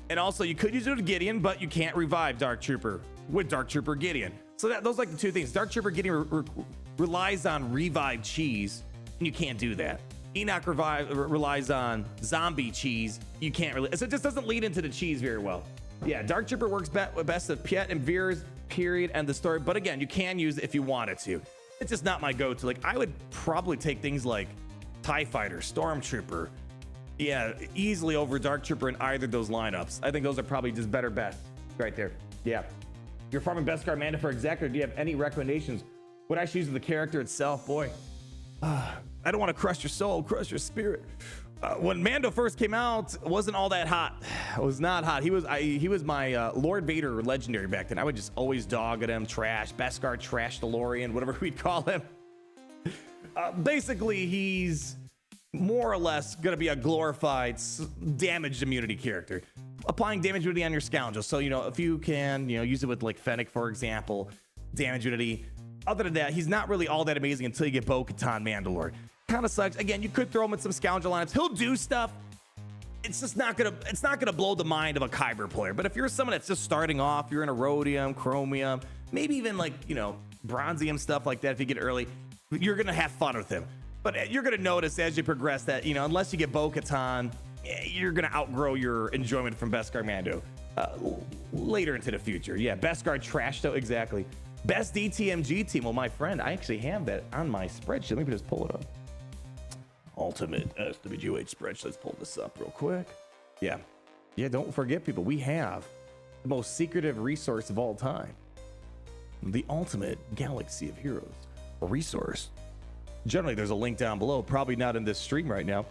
And also, you could use it with Gideon, but you can't revive Dark Trooper with Dark Trooper Gideon. So those are like the 2 things. Dark Trooper Gideon relies on revive cheese, and you can't do that. Enoch relies on zombie cheese. You can't really. So it just doesn't lead into the cheese very well. Yeah, Dark Trooper works best with Piet and Veers, period, and the story. But again, you can use it if you wanted to. It's just not my go-to. Like, I would probably take things like TIE Fighter, Stormtrooper. Yeah, easily over Dark Trooper in either of those lineups. I think those are probably just better bets right there. Yeah. You're farming Beskar Manda for Executor. Do you have any recommendations? What I should use with the character itself? Boy, I don't want to crush your soul, crush your spirit. When Mando first came out, it wasn't all that hot. It was not hot. He was my Lord Vader legendary back then. I would just always dog at him, trash, Beskar trash DeLorean, whatever we'd call him. Basically, he's more or less going to be a glorified damage immunity character, applying damage immunity on your scoundrels. So, you know, if you can, you know, use it with like Fennec, for example, damage immunity. Other than that, he's not really all that amazing until you get Bo-Katan Mandalore. Kind of sucks. Again, you could throw him in some scoundrel lineups. He'll do stuff. It's just not gonna blow the mind of a Kyber player. But if you're someone that's just starting off, you're in a Rhodium, Chromium, maybe even like, you know, Bronzium, stuff like that. If you get early, you're gonna have fun with him. But you're gonna notice as you progress that, you know, unless you get Bo-Katan, you're gonna outgrow your enjoyment from Beskar Mando later into the future. Yeah, Beskar trash though, exactly. Best DTMG team. Well, my friend, I actually have that on my spreadsheet. Let me just pull it up. Ultimate SWGH spreadsheet. Let's pull this up real quick. Yeah, don't forget, people, we have the most secretive resource of all time, the Ultimate Galaxy of Heroes resource. Generally, there's a link down below. Probably not in this stream right now,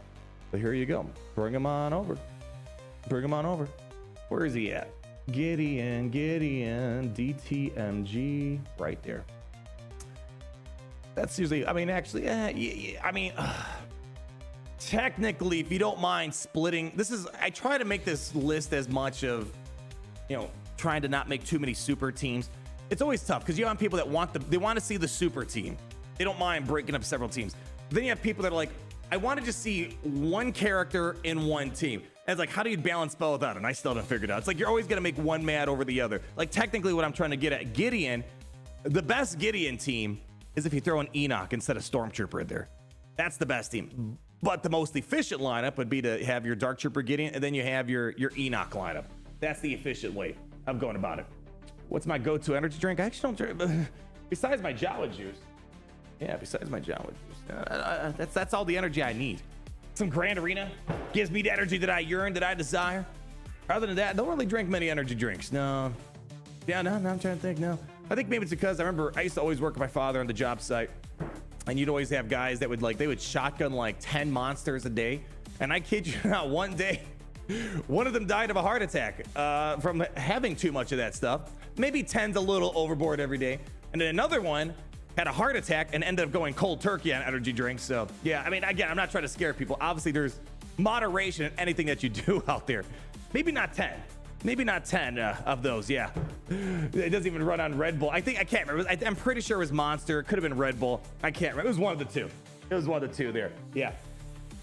but here you go. Bring him on over. Bring him on over. Where is he at? Gideon, DTMG, right there. That's usually, I mean, actually, technically, if you don't mind splitting, I try to make this list as much of, you know, trying to not make too many super teams. It's always tough because you have people that they want to see the super team. They don't mind breaking up several teams. Then you have people that are like, I want to just see one character in one team. And it's like, how do you balance both out? And I still haven't figured it out. It's like, you're always going to make one mad over the other. Like, technically what I'm trying to get at, Gideon, the best Gideon team is if you throw an Enoch instead of Stormtrooper in there. That's the best team. But the most efficient lineup would be to have your Dark Trooper Gideon, and then you have your Enoch lineup. That's the efficient way of going about it. What's my go-to energy drink? I actually don't drink, besides my Jawa juice. Yeah, besides my Jawa juice. That's all the energy I need. Some Grand Arena gives me the energy that I yearn, that I desire. Other than that, I don't really drink many energy drinks. No. Yeah, no, I'm trying to think, no. I think maybe it's because I remember I used to always work with my father on the job site, and you'd always have guys that would they would shotgun like 10 monsters a day. And I kid you not, one day, one of them died of a heart attack from having too much of that stuff. Maybe 10's a little overboard every day. And then another one had a heart attack and ended up going cold turkey on energy drinks. So yeah, I mean, again, I'm not trying to scare people. Obviously, there's moderation in anything that you do out there. Maybe not 10. Maybe not 10 of those. Yeah, it doesn't even run on Red Bull. I can't remember. I'm pretty sure it was Monster. It could have been Red Bull. I can't remember. It was one of the two. It was one of the two there. Yeah.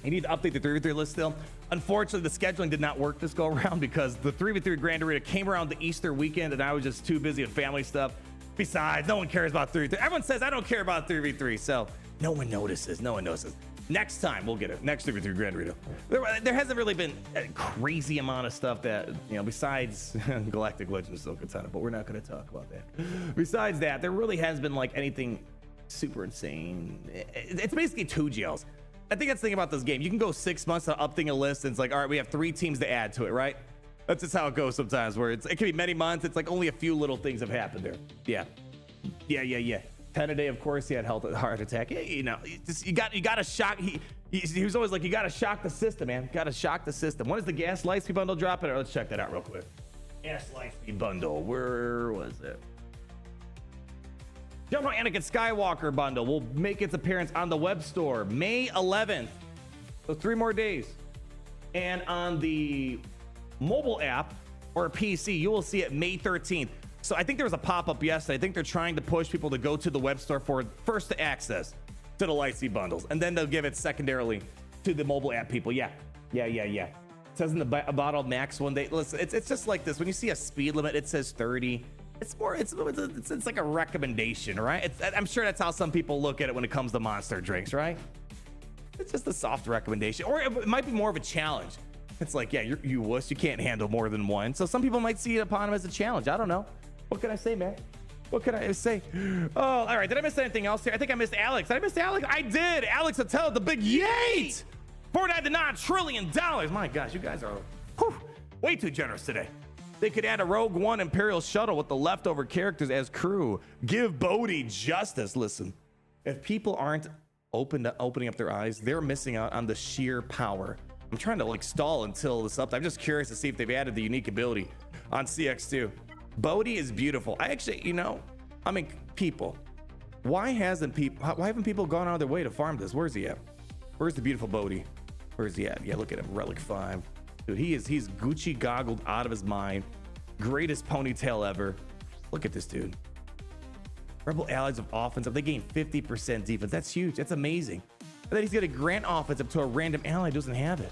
You need to update the 3v3 list still. Unfortunately, the scheduling did not work this go around because the 3v3 Grand Arena came around the Easter weekend and I was just too busy with family stuff. Besides, no one cares about 3v3. Everyone says I don't care about 3v3, so no one notices. No one notices. Next time we'll get it. Next 3v3 Grand Arena. There hasn't really been a crazy amount of stuff that, you know, besides Galactic Legends still Katana, but we're not going to talk about that. Besides that, there really hasn't been like anything super insane. It's basically 2 GLs. I think that's the thing about this game. You can go 6 months to updating a list and it's like, all right, we have 3 teams to add to it, right? That's just how it goes sometimes, where it can be many months. It's like only a few little things have happened there. Yeah. 10 a day, of course. He had heart attack. Yeah, you know, you got to shock. He was always like, you got to shock the system, man. Got to shock the system. When is the gas Lightspeed bundle dropping? Let's check that out real quick. Gas Lightspeed bundle. Where was it? Jump on Anakin Skywalker bundle will make its appearance on the web store May 11th. So 3 more days. And on the mobile app or PC, you will see it May 13th. So I think there was a pop-up yesterday. I think they're trying to push people to go to the web store for first to access to the Lightspeed bundles, and then they'll give it secondarily to the mobile app people. Yeah. It says in the bottle max one day. Listen, it's just like this. When you see a speed limit, it says 30. It's like a recommendation, right? I'm sure that's how some people look at it when it comes to monster drinks, right? It's just a soft recommendation, or it might be more of a challenge. It's like, yeah, you wuss, you can't handle more than one. So some people might see it upon them as a challenge. I don't know. What can I say, man? What can I say? Oh, all right. Did I miss anything else here? I think I missed Alex. Did I miss Alex? I did. Alex Attell, the big yate. $49 trillion. My gosh, you guys are way too generous today. They could add a Rogue One Imperial shuttle with the leftover characters as crew. Give Bodhi justice. Listen, if people aren't opening up their eyes, they're missing out on the sheer power. I'm trying to like stall until this up. I'm just curious to see if they've added the unique ability on CX2. Bodhi is beautiful. I actually, you know, I mean, people, why haven't people gone out of their way to farm this? Where's he at? Where's the beautiful Bodhi? Where's he at? Yeah, look at him, Relic 5. Dude, he's Gucci goggled out of his mind. Greatest ponytail ever. Look at this dude. Rebel allies of offensive, they gain 50% defense. That's huge. That's amazing. And then he's gonna grant offensive to a random ally who doesn't have it.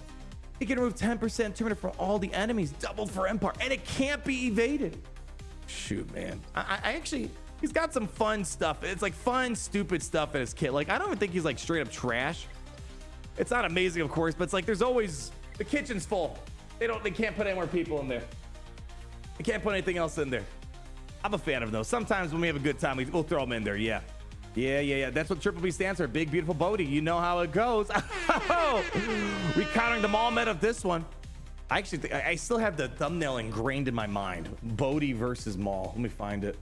He can remove 10% terminate from all the enemies, double for Empire, and it can't be evaded. Shoot, man. I actually, he's got some fun stuff. It's like fun, stupid stuff in his kit. Like, I don't even think he's like straight up trash. It's not amazing, of course, but it's like there's always, the kitchen's full. They can't put any more people in there. They can't put anything else in there. I'm a fan of those. Sometimes when we have a good time, we'll throw them in there. Yeah. That's what Triple B stands for. Big, beautiful Bodhi. You know how it goes. Recountering the mall meta of this one. I actually think I still have the thumbnail ingrained in my mind. Bodhi versus Maul. Let me find it.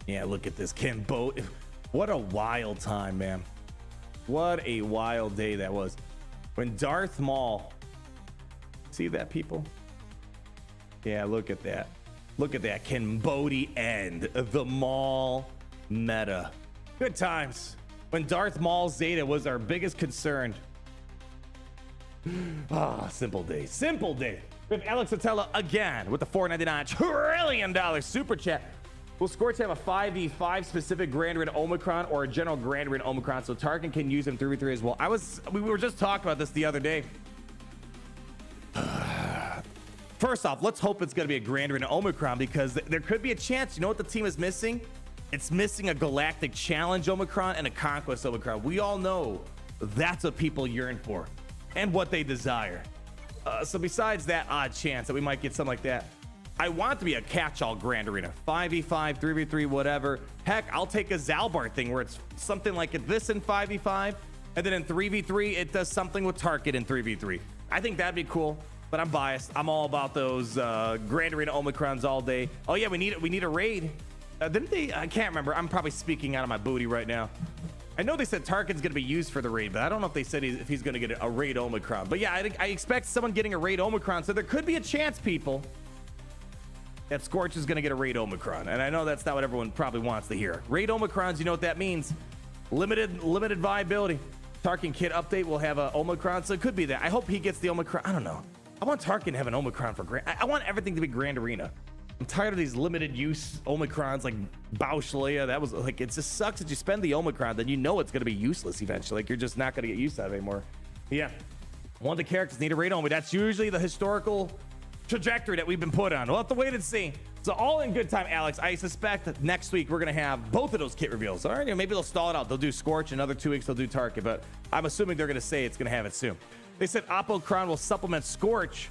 Yeah, look at this. Can Bodhi. What a wild time, man. What a wild day that was. When Darth Maul. See that, people? Yeah, look at that. Look at that. Can Bodhi end the Maul meta? Good times. When Darth Maul Zeta was our biggest concern. Simple day. Simple day. We have Alex Attella again with the $4.99 trillion super chat. Will Scorch have a 5v5 specific Grand Arena Omicron or a general Grand Arena Omicron so Tarkin can use him 3v3 as well? We were just talking about this the other day. First off, let's hope it's going to be a Grand Arena Omicron because there could be a chance. You know what the team is missing? It's missing a Galactic Challenge Omicron and a Conquest Omicron. We all know that's what people yearn for and what they desire. So besides that odd chance that we might get something like that, I want it to be a catch-all Grand Arena. 5v5, 3v3, whatever. Heck, I'll take a Zalbar thing where it's something like this in 5v5, and then in 3v3, it does something with Tarkin in 3v3. I think that'd be cool, but I'm biased. I'm all about those Grand Arena Omicrons all day. Oh yeah, we need a raid. Didn't they? I can't remember. I'm probably speaking out of my booty right now. I know they said Tarkin's going to be used for the raid, but I don't know if they said if he's going to get a raid Omicron. But yeah, I expect someone getting a raid Omicron, so there could be a chance, people, that Scorch is going to get a raid Omicron. And I know that's not what everyone probably wants to hear. Raid Omicrons, you know what that means? Limited viability. Tarkin kit update will have a Omicron, so it could be that. I hope he gets the Omicron. I don't know. I want Tarkin to have an Omicron for Grand. I want everything to be Grand Arena. I'm tired of these limited use Omicrons like LEIA. That was like, it just sucks that you spend the Omicron, then you know it's going to be useless eventually. Like, you're just not going to get used to that anymore. Yeah. One of the characters need a raid Omi. That's usually the historical trajectory that we've been put on. We'll have to wait and see. So all in good time, Alex. I suspect that next week we're going to have both of those kit reveals. All right, maybe they'll stall it out. They'll do Scorch. Another 2 weeks they'll do Tarkin, but I'm assuming they're going to say it's going to have it soon. They said Opocron will supplement Scorch.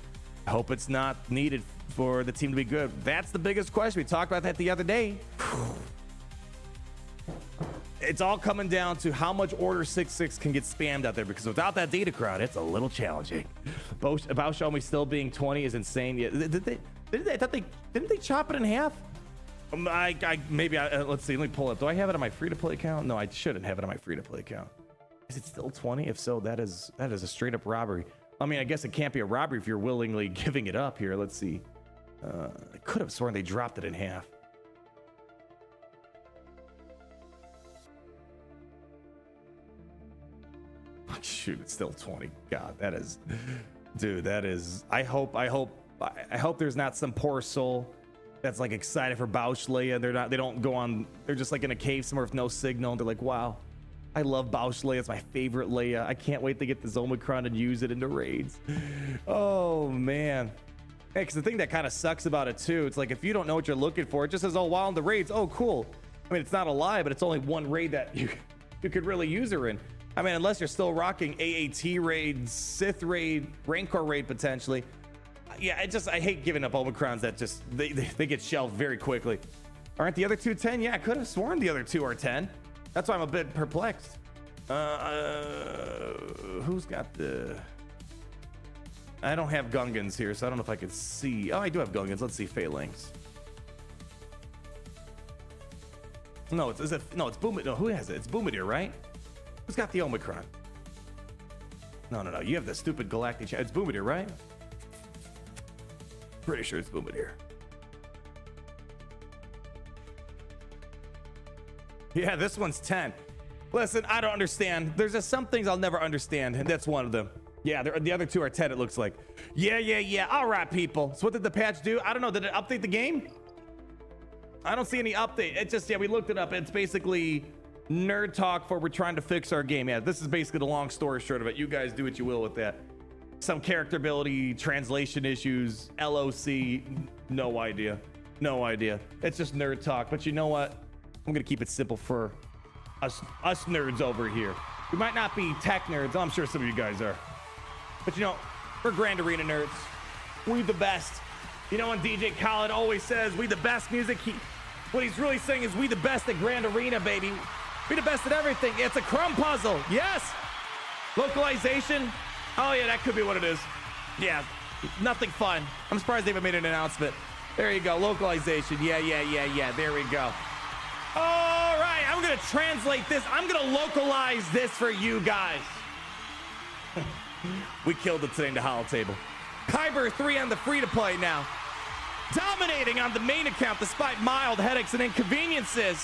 I hope it's not needed for the team to be good. That's the biggest question. We talked about that the other day. It's all coming down to how much Order 66 can get spammed out there, because without that data crowd, it's a little challenging. Baoshami still being 20 is insane. Yeah, didn't they chop it in half? Let's see. Let me pull it up. Do I have it on my free-to-play account? No, I shouldn't have it on my free-to-play account. Is it still 20? If so, that is a straight-up robbery. I mean, I guess it can't be a robbery if you're willingly giving it up here. Let's see. I could have sworn they dropped it in half. Oh, shoot, it's still 20. God, that is, dude, that is. I hope there's not some poor soul that's like excited for LEIA. They don't go on. They're just like in a cave somewhere with no signal. They're like, wow, I love LEIA. It's my favorite LEIA. I can't wait to get this Omicron and use it into raids. Oh man. Hey, because the thing that kind of sucks about it too, it's like if you don't know what you're looking for, it just says, oh, while in the raids, oh, cool. I mean, it's not a lie, but it's only one raid that you could really use her in. I mean, unless you're still rocking AAT raid, Sith raid, Rancor raid potentially. Yeah, I hate giving up Omicrons that just, they get shelved very quickly. Aren't the other two 10? Yeah, I could have sworn the other two are 10. That's why I'm a bit perplexed. Who's got the... I don't have Gungans here, so I don't know if I could see. Oh, I do have Gungans. Let's see Phalanx. No, it's Boomadier. No, who has it? It's Boomadier, right? Who's got the Omicron? No. You have the stupid Galactic. It's Boomadier, right? Pretty sure it's Boomadier. Yeah, this one's 10. Listen, I don't understand. There's just some things I'll never understand, and that's one of them. Yeah, the other two are 10, it looks like. Yeah. All right, people. So what did the patch do? I don't know. Did it update the game? I don't see any update. It just, yeah, we looked it up. It's basically nerd talk for we're trying to fix our game. Yeah, this is basically the long story short of it. You guys do what you will with that. Some character ability, translation issues, LOC, no idea. It's just nerd talk. But you know what? I'm going to keep it simple for us nerds over here. We might not be tech nerds. I'm sure some of you guys are. But you know, we're Grand Arena nerds. We the best. You know, when DJ Khaled always says we the best music, what he's really saying is we the best at Grand Arena, baby. We the best at everything. It's a crumb puzzle. Yes. Localization. Oh yeah, that could be what it is. Yeah, nothing fun. I'm surprised they haven't made an announcement. There you go, localization. Yeah. There we go. All right, I'm gonna translate this. I'm gonna localize this for you guys. We killed it today in the hollow table. Kyber 3 on the free-to-play now. Dominating on the main account despite mild headaches and inconveniences.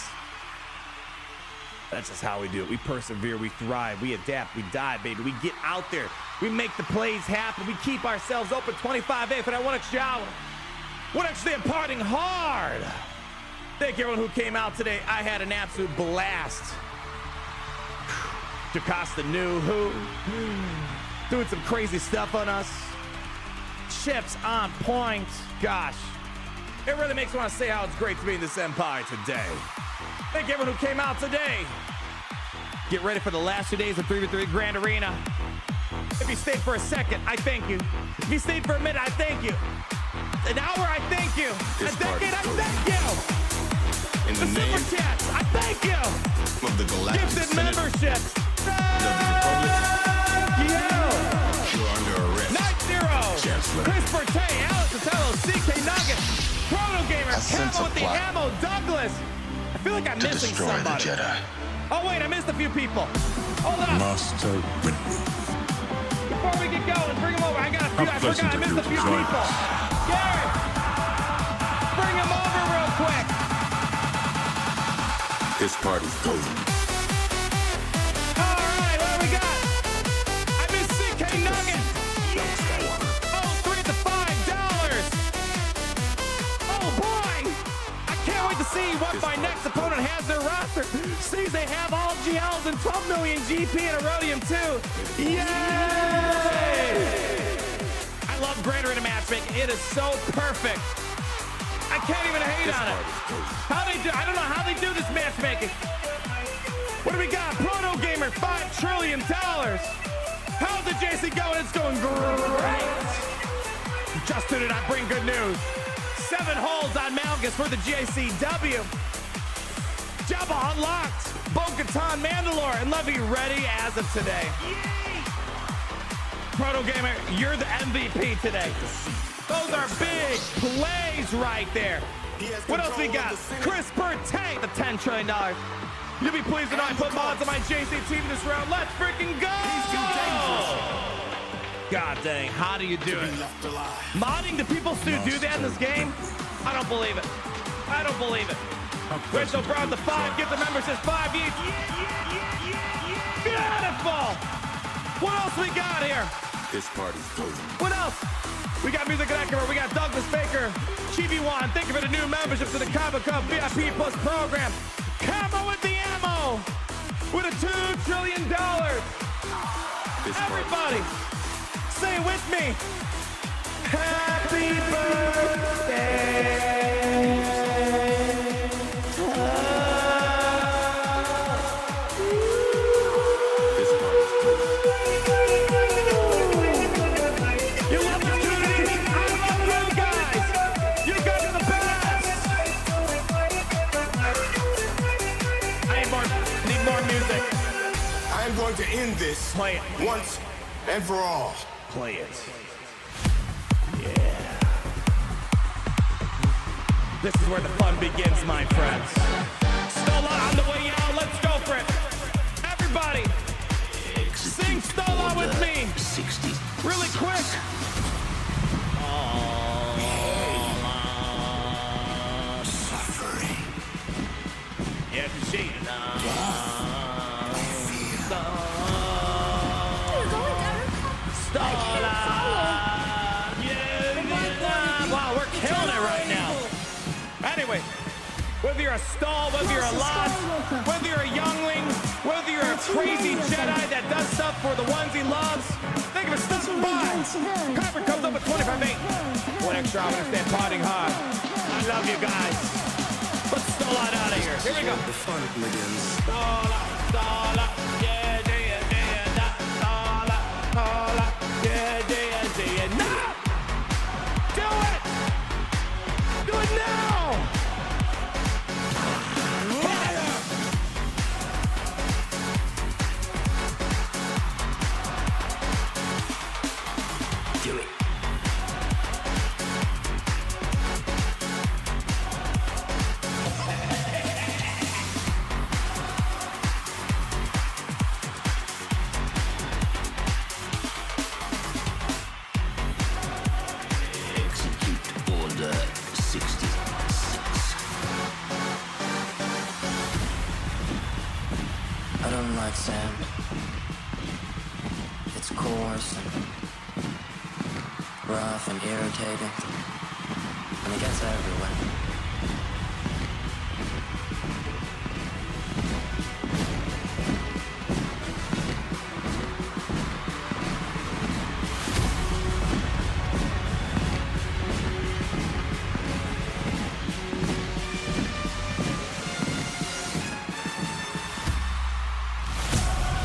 That's just how we do it. We persevere, we thrive, we adapt, we die, baby. We get out there. We make the plays happen. We keep ourselves open 25-8 for that 1 extra hour. 1 extra day partying hard. Thank you everyone who came out today. I had an absolute blast. JOCASTA knew who. Doing some crazy stuff on us. Chips on point. Gosh. It really makes me want to say how it's great to be in this empire today. Thank you everyone who came out today. Get ready for the last 2 days of 3v3 Grand Arena. If you stayed for a second, I thank you. If you stayed for a minute, I thank you. An hour, I thank you. A decade, I thank you. In the The name super chats, I thank you. of the Galactic Gifted Senate memberships. of the Republic, Thank you. you're under arrest. Night Zero, Chancellor. Chris Bertay, Alex Otello, CK Nugget, Chrono Gamer, sense Camo of with the plot. ammo, Douglas. I feel like I'm To missing destroy the somebody. Jedi. Oh wait, I missed a few people. Hold on. Master Windu. Before we get going, bring them over. I got a few. I pleasant forgot. I of missed you a to few join people. Garrett, bring them over real quick. This party's golden. All right, what do we got? I missed CK Nugget. Oh, $3 to $5. Oh boy, I can't wait to see what my next opponent has their roster. Sees they have all GLs and 12 million GP and a Rhodium too. Yay! I love Greater in a matchmaking. It is so perfect. I can't even hate on it. How they do? I don't know how they do this matchmaking. What do we got? Proto Gamer, $5 trillion. How's the JC going? It's going great. Just tuned in, I bring good news. 7 holds on Malgus for the JCW. JABBA unlocked. Bo-Katan, Mandalore, and Levy ready as of today. Proto Gamer, you're the MVP today. Those are big plays right there. What else we got? Chris Bertay, the $10 trillion. You'll be pleased to know I put mods on my JC team this round. Let's freaking go! God dang, how do you do it? Modding, do people still do that in this game? I don't believe it. I don't believe it. Rachel Brown, the 5, get the members says 5 each. Beautiful! What else we got here? This party's golden. What else? We got Music Connector, we got Douglas Baker, Chibi-Wan, thank you for the new membership to the Comic Cup VIP Plus program. Camo with the ammo, with a $2 trillion. Everybody, say it with me. Happy birthday. You love the community. I love you guys. You guys are the best. I need more music. I am going to end this Play it. once and for all. Play it. This is where the fun begins, my friends. Stola on the way out. Let's go for it. Everybody, sing Stola with me. Really quick. Suffering. Yeah, she. Stola. Yeah. Wow, we're killing it right now. Anyway, whether you're a stall, whether you're a lot, whether you're a youngling, whether you're a crazy Jedi that does stuff for the ones he loves, think of it, stopping by. Carver comes up with 25-8. One extra, I'm gonna stand partying hard. I love you guys. Let's stall out of here. Here we go. The fun begins. Stall out, yeah, yeah, yeah, nah. Stall out, yeah, yeah, yeah, nah. Do it! Do it now! Do it. Execute Order 66. I don't like sand. It's coarse and rough and irritating, and it gets everywhere.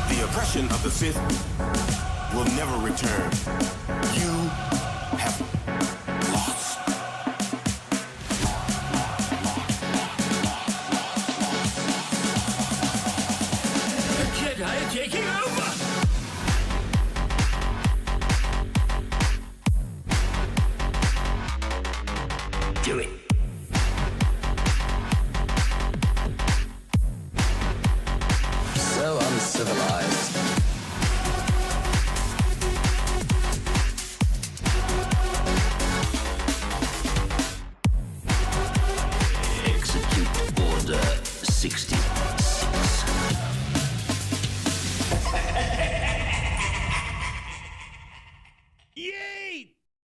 The oppression of the Sith will never return. You have lost. The Jedi are taking over! Do it. 60.